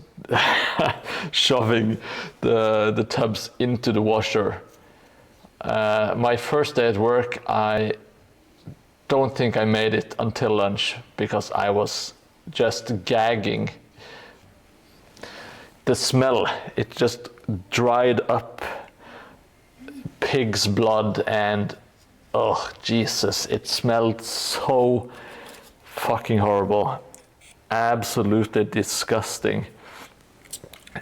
shoving the tubs into the washer. My first day at work, I don't think I made it until lunch because I was just gagging. The smell, it just dried up pig's blood, and oh Jesus, it smelled so fucking horrible. Absolutely disgusting.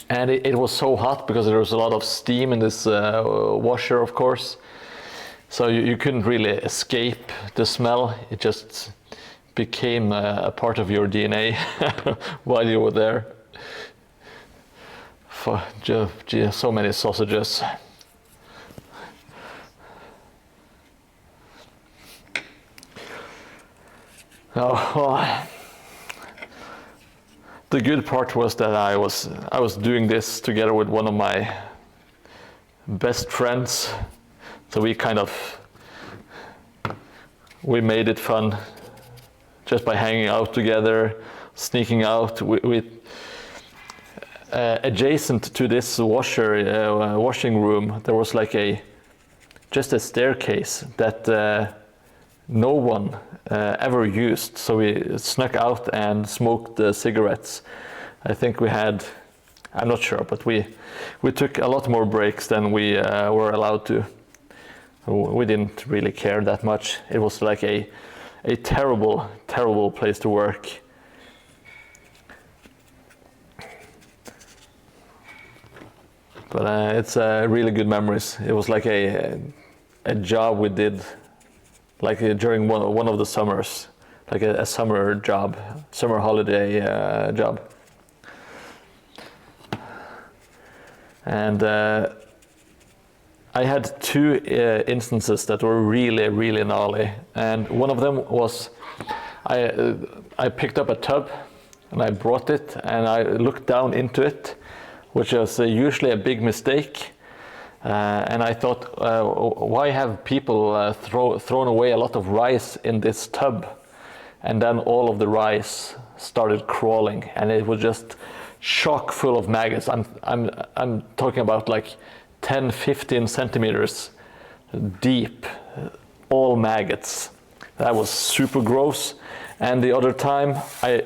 And it was so hot because there was a lot of steam in this washer, of course. So you couldn't really escape the smell. It just became a part of your DNA while you were there. So many sausages. Oh, well, the good part was that I was doing this together with one of my best friends, so we made it fun just by hanging out together, sneaking out. Adjacent to this washing room, there was like just a staircase that no one ever used. So we snuck out and smoked cigarettes. I think we had, I'm not sure, but we took a lot more breaks than we were allowed to. We didn't really care that much. It was like a terrible, terrible place to work. But it's really good memories. It was like a job we did, like during one of the summers, like a summer job, summer holiday job. And I had two instances that were really, really gnarly. And one of them was, I picked up a tub and I brought it and I looked down into it, which was usually a big mistake. And I thought, why have people thrown away a lot of rice in this tub? And then all of the rice started crawling, and it was just chock full of maggots. I'm talking about like 10, 15 centimeters deep, all maggots. That was super gross. And the other time I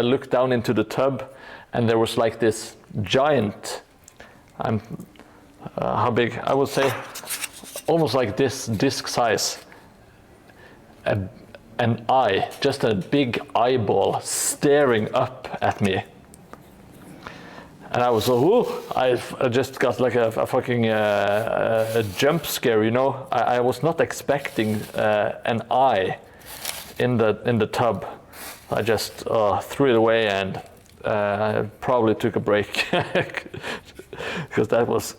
looked down into the tub, and there was like this giant, how big? I would say almost like this disc size, an eye, just a big eyeball staring up at me. And I was so, I just got like a fucking a jump scare, you know. I was not expecting an eye in the tub. I just threw it away and I probably took a break because that was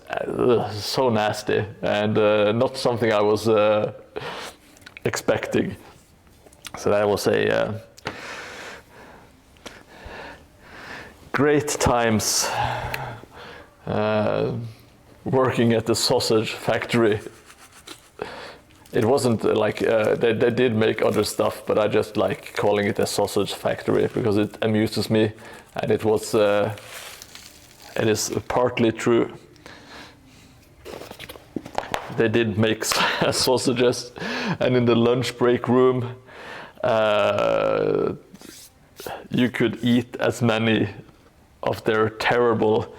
so nasty and not something I was expecting. So that was a great times working at the sausage factory. It wasn't like they did make other stuff, but I just like calling it a sausage factory because it amuses me, and it is partly true. They did make sausages, and in the lunch break room, you could eat as many of their terrible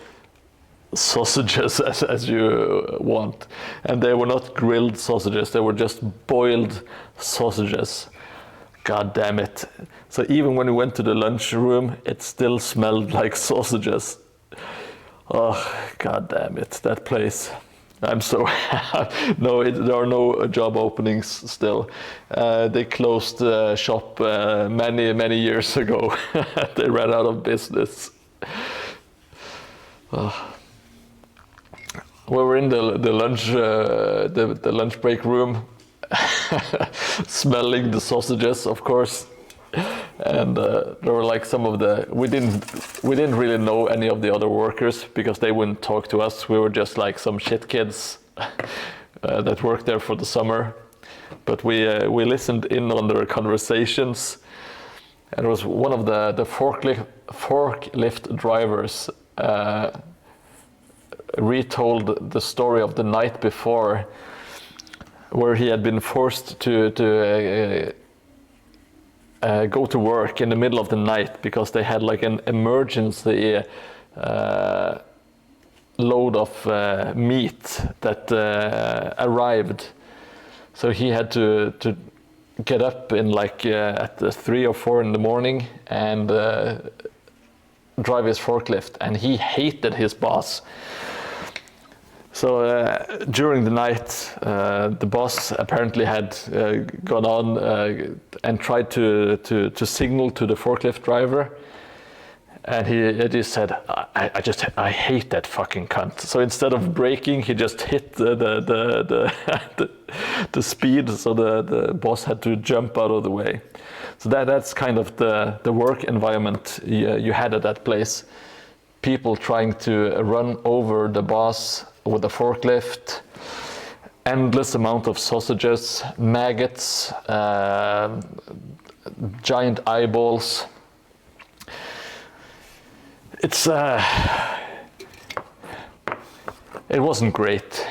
sausages as you want. And they were not grilled sausages, they were just boiled sausages. God damn it. So even when we went to the lunch room, it still smelled like sausages. Oh, god damn it, that place. I'm so no, there are no job openings still. They closed shop many years ago. They ran out of business. We were in the lunch break room, smelling the sausages, of course. And there were like some of the we didn't really know any of the other workers because they wouldn't talk to us. We were just like some shit kids that worked there for the summer, but we listened in on their conversations. And it was one of the forklift drivers retold the story of the night before, where he had been forced to go to work in the middle of the night because they had like an emergency load of meat that arrived. So he had to get up in like at 3 or 4 in the morning and drive his forklift, and he hated his boss. So during the night, the boss apparently had gone on and tried to signal to the forklift driver, and he just said, I hate that fucking cunt. So instead of braking, he just hit the speed, so the boss had to jump out of the way. So that's kind of the work environment you had at that place. People trying to run over the boss with a forklift, endless amount of sausages, maggots, giant eyeballs. It wasn't great.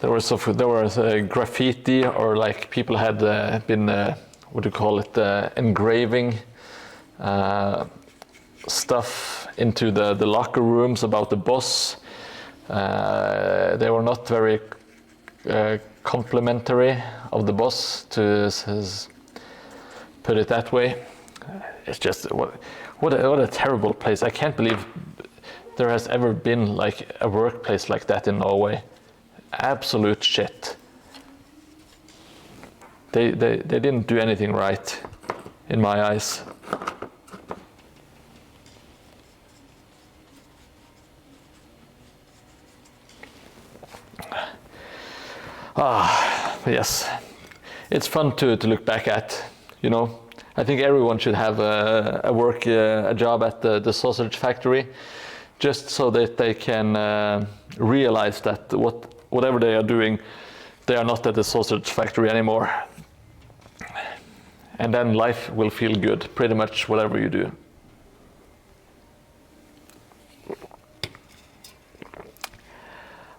There was graffiti, or like people had been what do you call it, engraving stuff into the locker rooms about the boss. They were not very complimentary of the boss, to put it that way. It's just what a terrible place. I can't believe there has ever been like a workplace like that in Norway. Absolute shit. They didn't do anything right, in my eyes. Yes, it's fun to look back at, you know. I think everyone should have a job at the sausage factory, just so that they can realize that whatever they are doing, they are not at the sausage factory anymore. And then life will feel good, pretty much whatever you do.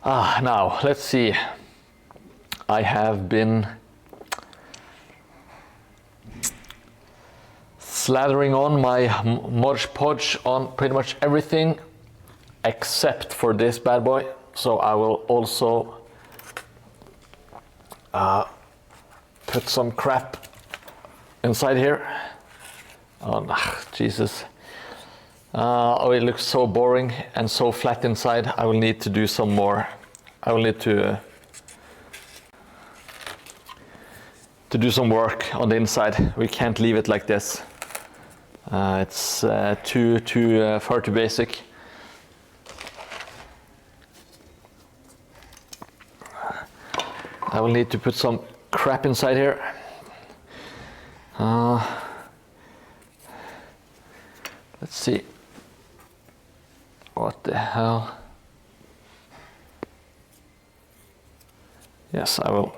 Now, let's see. I have been slathering on my Mod Podge on pretty much everything except for this bad boy. So I will also put some crap inside here. Oh, Jesus. Oh, it looks so boring and so flat inside. I will need to do some more. I will need to do some work on the inside. We can't leave it like this. It's too far too basic. I will need to put some crap inside here. Let's see. What the hell? Yes, I will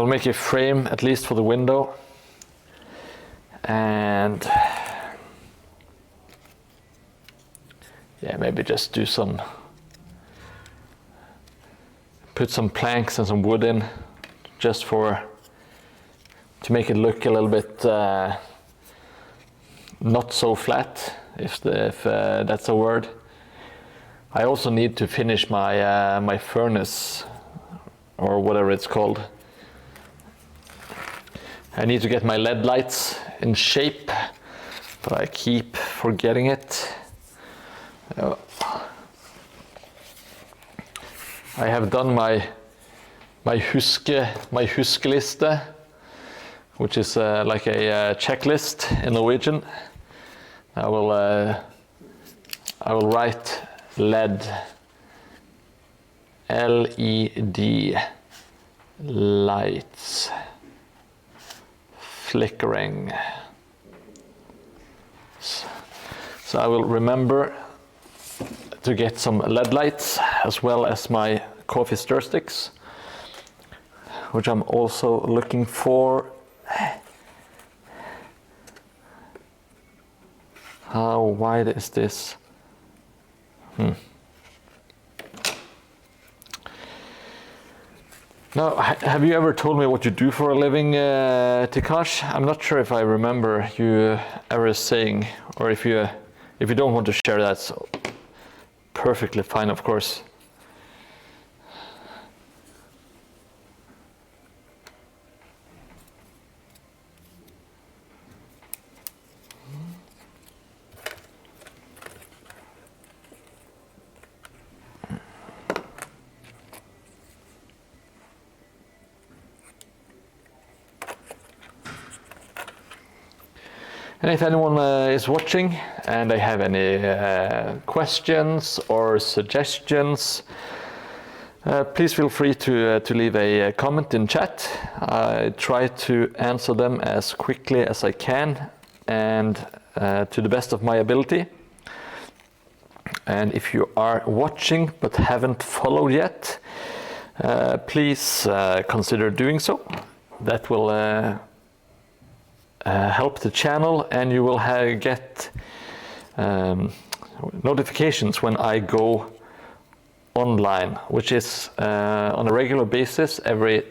make a frame at least for the window, and yeah, maybe just put some planks and some wood in, just to make it look a little bit not so flat, if that's a word. I also need to finish my my furnace, or whatever it's called. I need to get my LED lights in shape, but I keep forgetting it. I have done my huskeliste, which is like a checklist in Norwegian. I will write LED, LED lights, flickering. So I will remember to get some LED lights, as well as my coffee stir sticks, which I'm also looking for. How wide is this? Now, have you ever told me what you do for a living, Tikash? I'm not sure if I remember you ever saying, or if you don't want to share that, so perfectly fine, of course. And if anyone is watching and they have any questions or suggestions, please feel free to leave a comment in chat. I try to answer them as quickly as I can and to the best of my ability. And if you are watching but haven't followed yet, please consider doing so. That will help the channel, and you will get notifications when I go online, which is on a regular basis every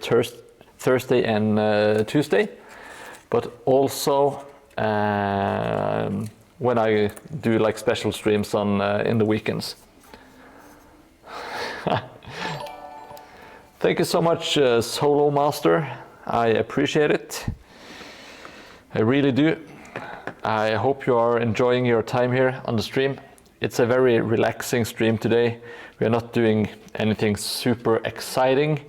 Thursday and Tuesday, but also when I do like special streams in the weekends. Thank you so much, Solo Master. I appreciate it. I really do. I hope you are enjoying your time here on the stream. it's a very relaxing stream today. We are not doing anything super exciting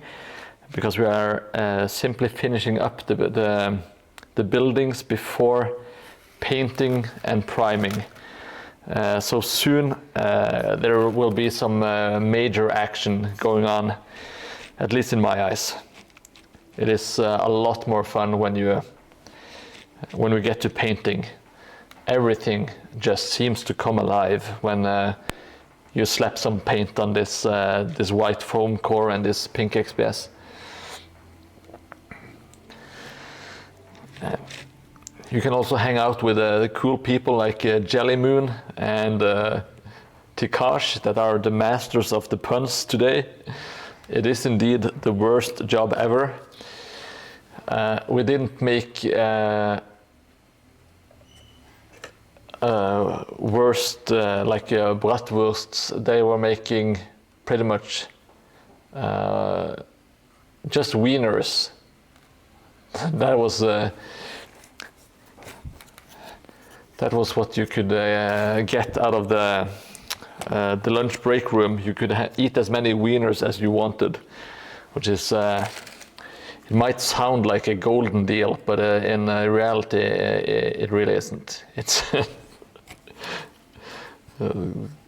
because we are simply finishing up the buildings before painting and priming. So soon there will be some major action going on, at least in my eyes. It is a lot more fun when we get to painting. Everything just seems to come alive when you slap some paint on this white foam core and this pink XPS. You can also hang out with cool people like Jelly Moon and Tikash that are the masters of the puns today. It is indeed the worst job ever. We didn't make worst like bratwursts. They were making pretty much just wieners. That was what you could get out of the lunch break room. You could eat as many wieners as you wanted, which is it might sound like a golden deal, but in reality it really isn't. It's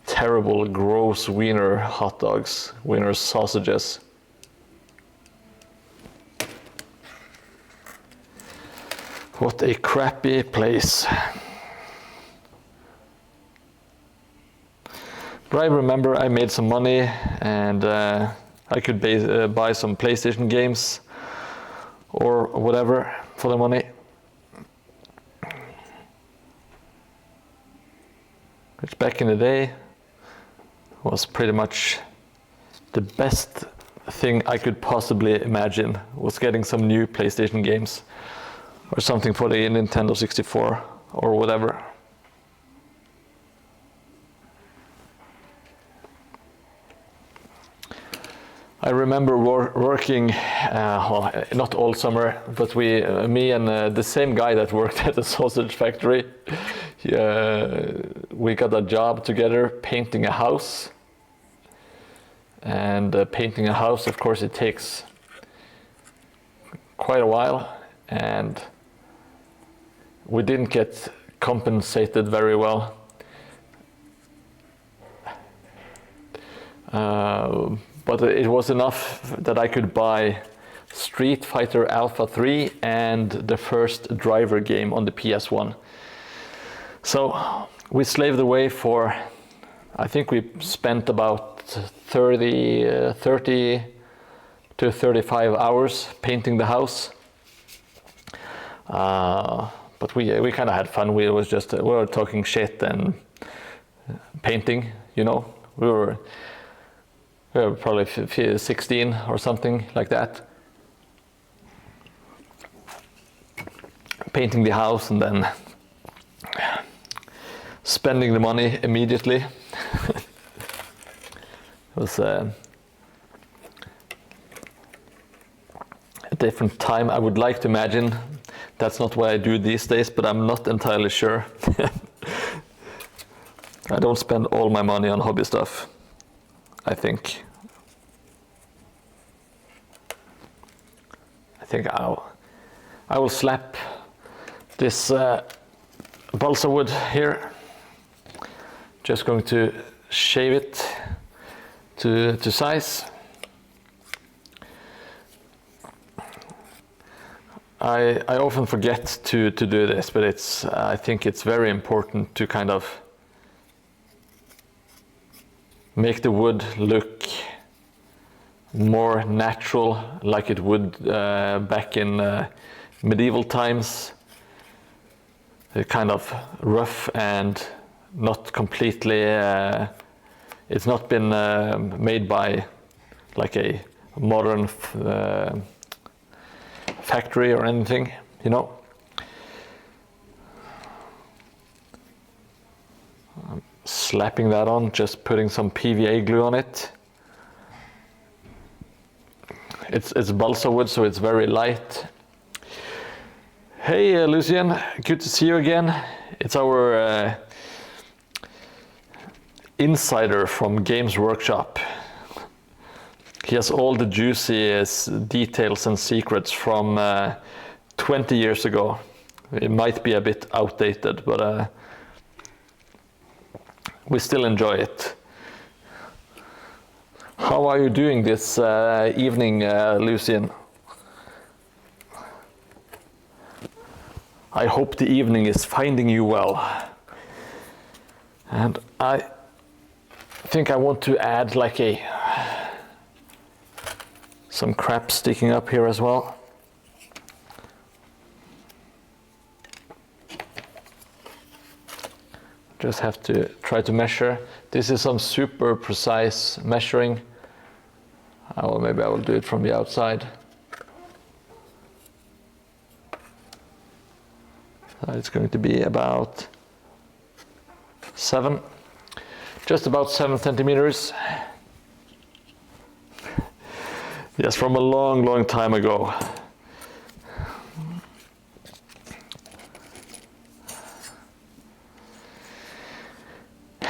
terrible, gross wiener hot dogs, wiener sausages. What a crappy place. But I remember I made some money and I could buy some PlayStation games or whatever for the money. Which back in the day was pretty much the best thing I could possibly imagine, was getting some new PlayStation games or something for the Nintendo 64 or whatever. I remember working, well, not all summer, but me and the same guy that worked at the sausage factory, we got a job together painting a house. And painting a house, of course, it takes quite a while, and we didn't get compensated very well. But it was enough that I could buy Street Fighter Alpha 3 and the first driver game on the PS1. So we slaved away for, I think we spent about 30 to 35 hours painting the house. But we kind of had fun. We were talking shit and painting, you know. We were probably 16 or something like that. Painting the house and then spending the money immediately. It was a different time. I would like to imagine that's not what I do these days, but I'm not entirely sure. I don't spend all my money on hobby stuff, I think. I will slap this balsa wood here. Just going to shave it to size. I often forget to do this, but I think it's very important to kind of make the wood look more natural, like it would back in medieval times. Kind of rough and not completely, it's not been made by like a modern factory or anything, you know. I'm slapping that on, just putting some PVA glue on it. It's balsa wood, so it's very light. Hey Lucien, good to see you again. It's our insider from Games Workshop. He has all the juiciest details and secrets from 20 years ago. It might be a bit outdated, but we still enjoy it. How are you doing this evening, Lucian? I hope the evening is finding you well. And I think I want to add like some crap sticking up here as well. Just have to try to measure. This is some super precise measuring. Or maybe I will do it from the outside. It's going to be about just about 7 centimeters. Yes, from a long, long time ago.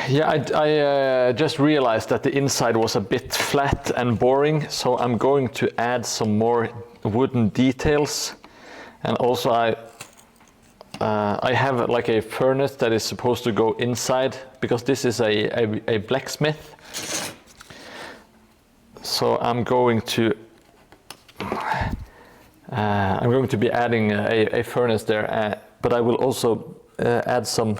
Yeah, I just realized that the inside was a bit flat and boring, so I'm going to add some more wooden details. And also I have like a furnace that is supposed to go inside, because this is a blacksmith. So I'm going to be adding a furnace there, but I will also add some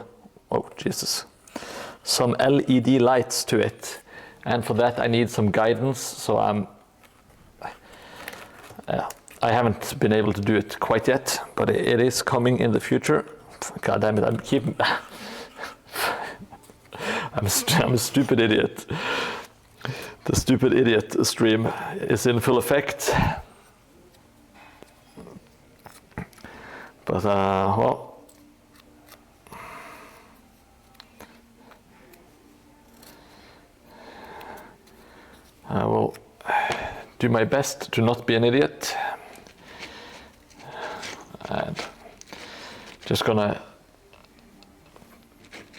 LED lights to it, and for that I need some guidance. So I haven't been able to do it quite yet, but it is coming in the future. God damn it! I'm a stupid idiot. The stupid idiot stream is in full effect. But well, I will do my best to not be an idiot. And just gonna,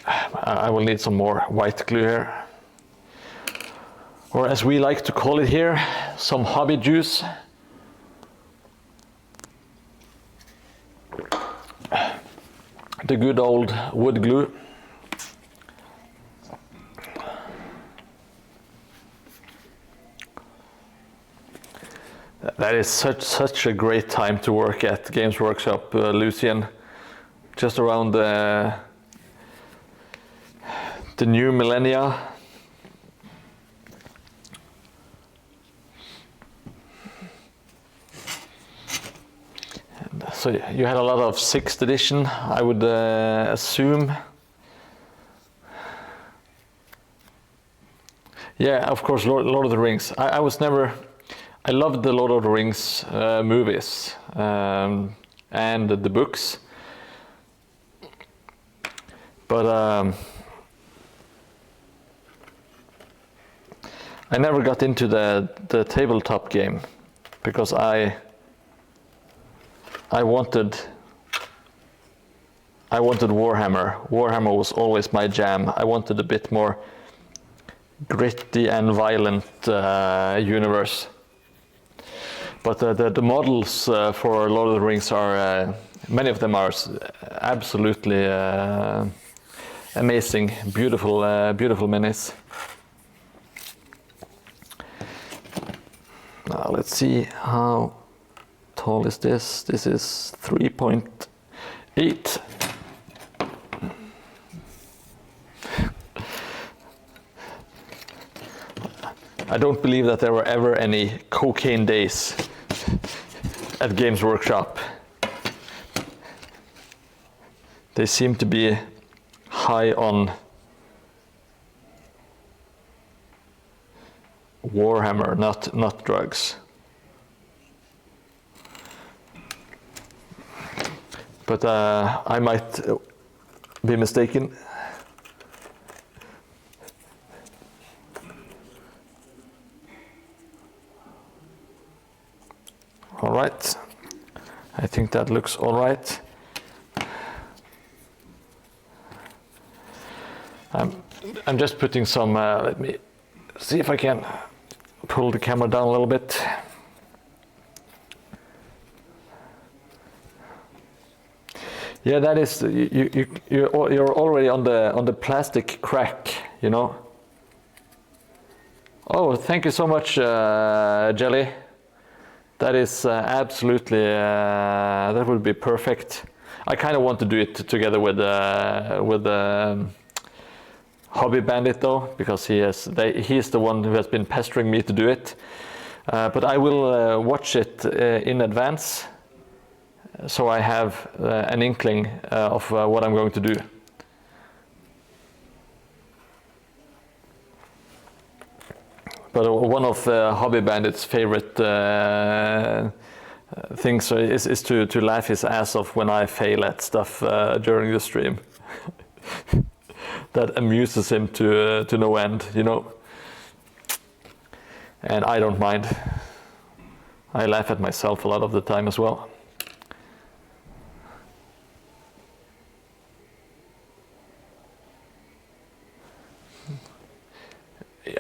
I will need some more white glue here. Or as we like to call it here, some hobby juice. The good old wood glue. That is such a great time to work at Games Workshop, Lucian. Just around the new millennia. So you had a lot of 6th edition, I would assume. Yeah, of course, Lord of the Rings. I loved the Lord of the Rings movies and the books. But I never got into the tabletop game, because I wanted Warhammer. Warhammer was always my jam. I wanted a bit more gritty and violent universe. But the models for Lord of the Rings are, many of them are absolutely amazing, beautiful minis. Now let's see, how tall is this? This is 3.8. I don't believe that there were ever any cocaine days at Games Workshop. They seem to be high on Warhammer, not drugs. But I might be mistaken. All right, I think that looks all right. I'm just putting some, let me see if I can pull the camera down a little bit. Yeah, that is, you're already on the plastic crack, you know. Oh, thank you so much, Jelly. That is absolutely, that would be perfect. I kind of want to do it together with Hobby Bandit though, because he's the one who has been pestering me to do it. But I will watch it in advance, so I have an inkling of what I'm going to do. But one of Hobby Bandit's favorite things is to laugh his ass off when I fail at stuff during the stream. That amuses him to no end, you know. And I don't mind. I laugh at myself a lot of the time as well.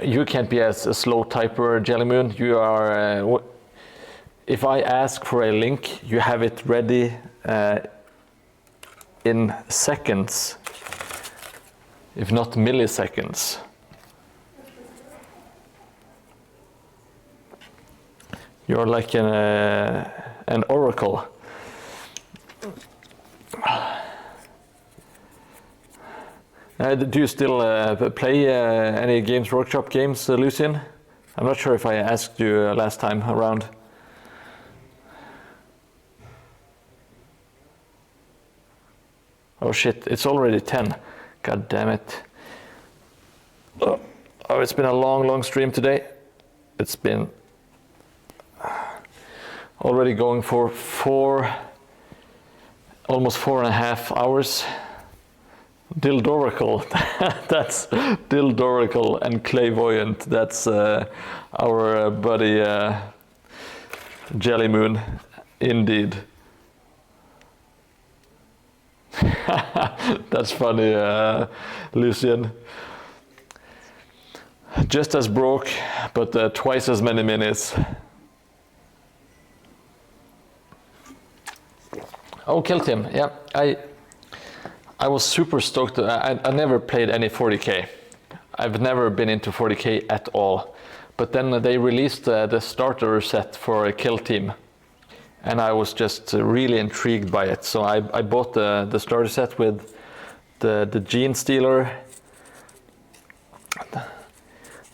You can't be as a slow typer, Jellymoon. You are. If I ask for a link, you have it ready in seconds, if not milliseconds. You're like an oracle. Do you still play any Games Workshop games, Lucian? I'm not sure if I asked you last time around. Oh shit, it's already 10. God damn it. Oh, it's been a long stream today. It's been already going for almost 4.5 hours. Dildoracle, that's Dildoracle and Clairvoyant. That's our buddy Jellymoon, indeed. That's funny, Lucian. Just as broke, but twice as many minutes. Oh, Kill Team, yeah. I was super stoked. I never played any 40k. I've never been into 40k at all. But then they released the starter set for a Kill Team. And I was just really intrigued by it. So I bought the starter set with the Gene Stealer,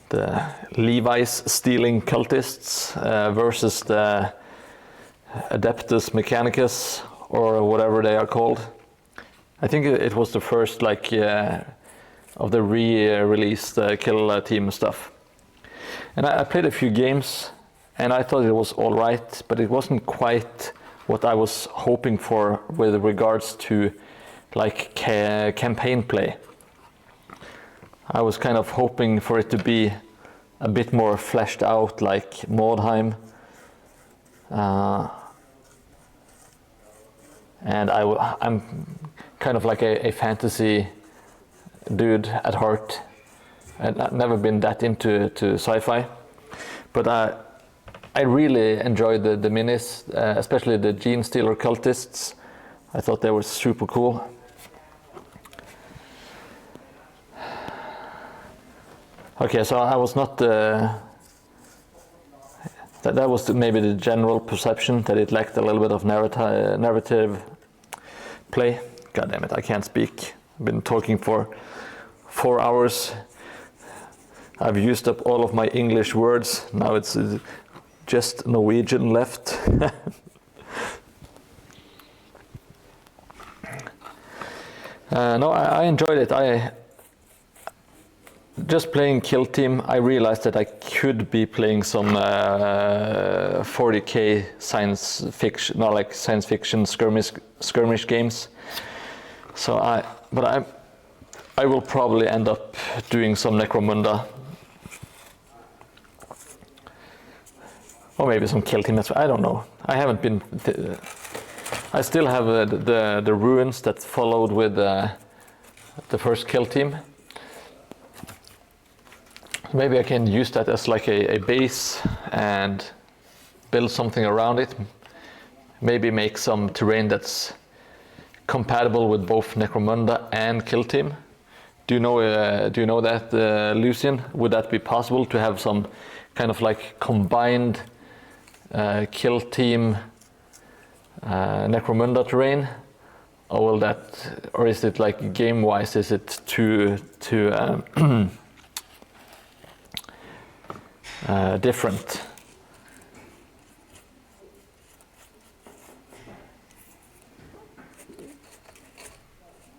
the Levi's Stealing Cultists versus the Adeptus Mechanicus, or whatever they are called. I think it was the first of the re-released Kill Team stuff. And I played a few games and I thought it was all right, but it wasn't quite what I was hoping for with regards to like campaign play. I was kind of hoping for it to be a bit more fleshed out, like Mordheim. And I'm kind of like a fantasy dude at heart. I've never been that into sci-fi, but I really enjoyed the minis, especially the Gene Stealer Cultists. I thought they were super cool. Okay, so I was not. That was maybe the general perception, that it lacked a little bit of narrative play. God damn it, I can't speak. I've been talking for 4 hours. I've used up all of my English words. Now it's just Norwegian left. No, I enjoyed it. Just playing Kill Team, I realized that I could be playing some 40k science fiction, not like science fiction skirmish games. So I will probably end up doing some Necromunda, or maybe some Kill Team. I don't know. I haven't been. I still have the ruins that followed with the first Kill Team. maybe I can use that as like a base and build something around it. Maybe make some terrain that's compatible with both Necromunda and Kill Team. Do you know that, Lucian? Would that be possible to have some kind of like combined Kill Team Necromunda terrain? Or is it like game-wise? Is it too different?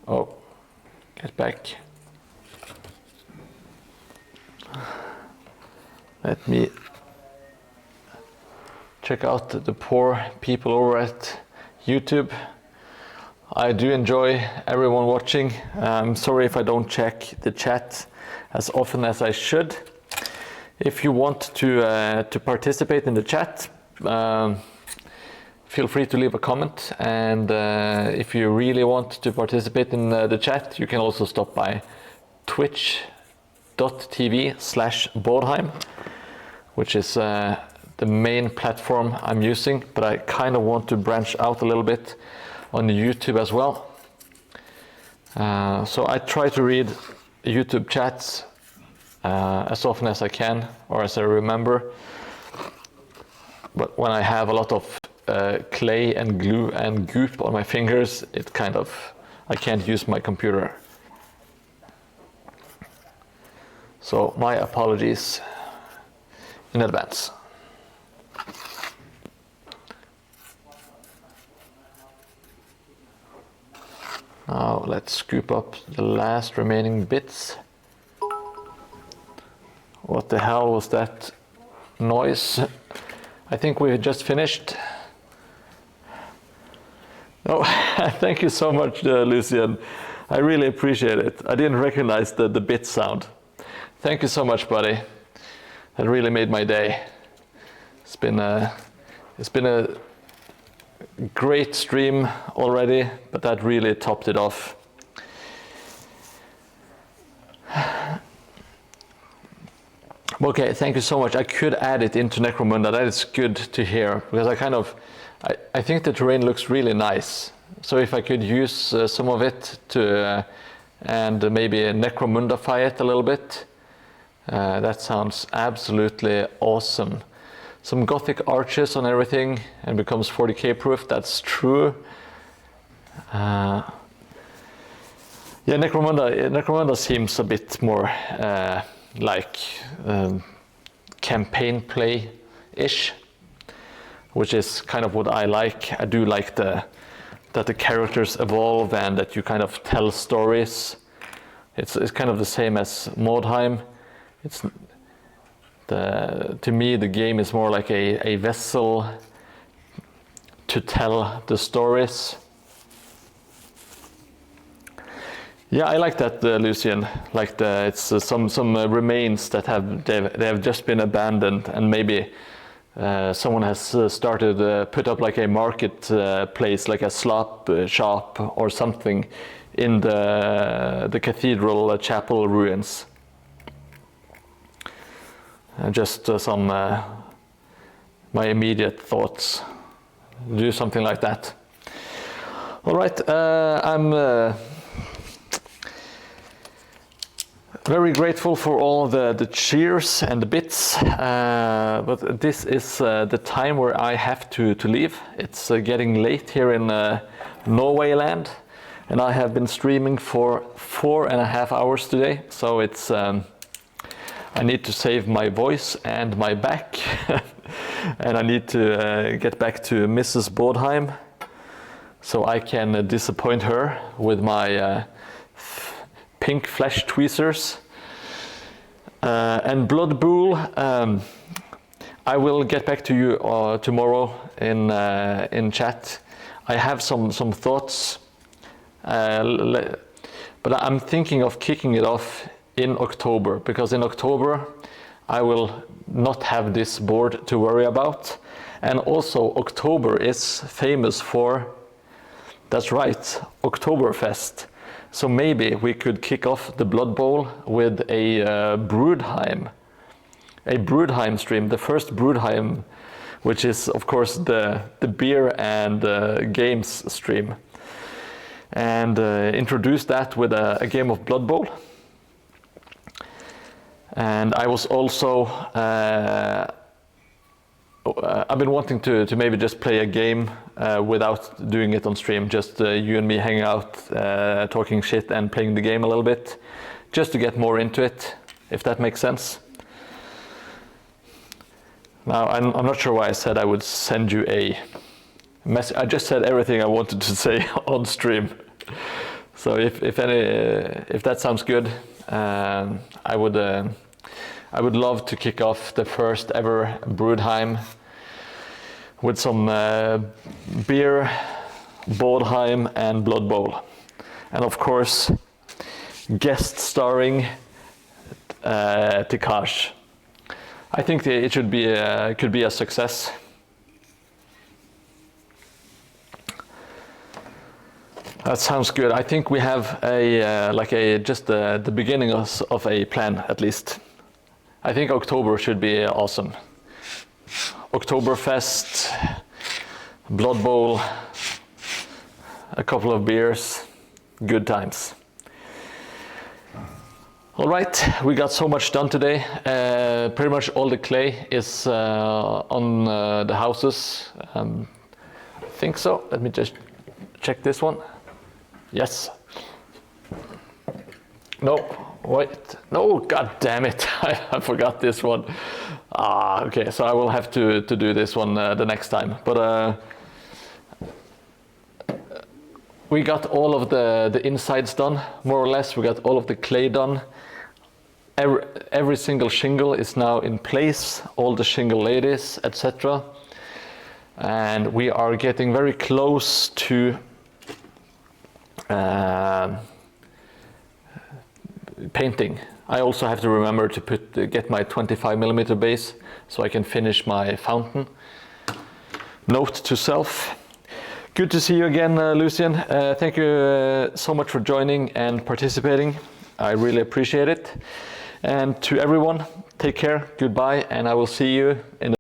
Oh, get back. Let me check out the poor people over at YouTube. I do enjoy everyone watching. I'm sorry if I don't check the chat as often as I should. If you want to participate in the chat, feel free to leave a comment. And if you really want to participate in the chat, you can also stop by twitch.tv/Mordheim, which is the main platform I'm using, but I kind of want to branch out a little bit on YouTube as well. So I try to read YouTube chats as often as I can, or as I remember. But when I have a lot of clay and glue and goop on my fingers, I can't use my computer. So my apologies in advance. Now let's scoop up the last remaining bits. What the hell was that noise? I think we just finished. Oh, thank you so much, Lucian. I really appreciate it. I didn't recognize the bit sound. Thank you so much, buddy. That really made my day. It's been a great stream already, but that really topped it off. Okay, thank you so much. I could add it into Necromunda. That is good to hear, because I think the terrain looks really nice. So if I could use some of it to and maybe Necromundify it a little bit, that sounds absolutely awesome. Some Gothic arches on everything and becomes 40k proof. That's true. Yeah, Necromunda seems a bit more like campaign play-ish, which is kind of what I like. I do like that the characters evolve and that you kind of tell stories. It's kind of the same as Mordheim. To me, the game is more like a vessel to tell the stories. Yeah, I like that, Lucian. Like it's some remains that they have just been abandoned, and maybe someone has started put up like a market place, like a slop shop or something, in the cathedral chapel ruins. Just some my immediate thoughts. Do something like that. All right, I'm very grateful for all the cheers and the bits, but this is the time where I have to leave. It's getting late here in Norway land, and I have been streaming for 4.5 hours today, so it's I need to save my voice and my back, and I need to get back to Mrs. Mordheim so I can disappoint her with my pink flesh tweezers. And Blood Bool, I will get back to you tomorrow in chat. I have some thoughts, but I'm thinking of kicking it off in October, because in October I will not have this board to worry about, and also October is famous for, that's right, Oktoberfest. So maybe we could kick off the Blood Bowl with a Mordheim a Mordheim stream, the first Mordheim, which is of course the beer and games stream, and introduced that with a game of Blood Bowl. And I was also I've been wanting to maybe just play a game without doing it on stream, just you and me hanging out, talking shit and playing the game a little bit, just to get more into it, if that makes sense. Now, I'm not sure why I said I would send you a message. I just said everything I wanted to say on stream. So if that sounds good, I would love to kick off the first ever Mordheim with some beer, Mordheim, and Blood Bowl, and of course guest starring Tikash. I think it should be could be a success. That sounds good. I think we have just the beginning of a plan, at least. I think October should be awesome. Oktoberfest, Blood Bowl, a couple of beers, good times. All right, we got so much done today. Pretty much all the clay is on the houses. I think so. Let me just check this one. Yes. No, wait. No, god damn it. I forgot this one. Okay, so I will have to do this one the next time. But we got all of the insides done, more or less. We got all of the clay done. Every single shingle is now in place, all the shingle ladies, etc. And we are getting very close to painting. I also have to remember to get my 25mm base so I can finish my fountain. Note to self. Good to see you again, Lucian. Thank you so much for joining and participating. I really appreciate it. And to everyone, take care, goodbye, and I will see you in the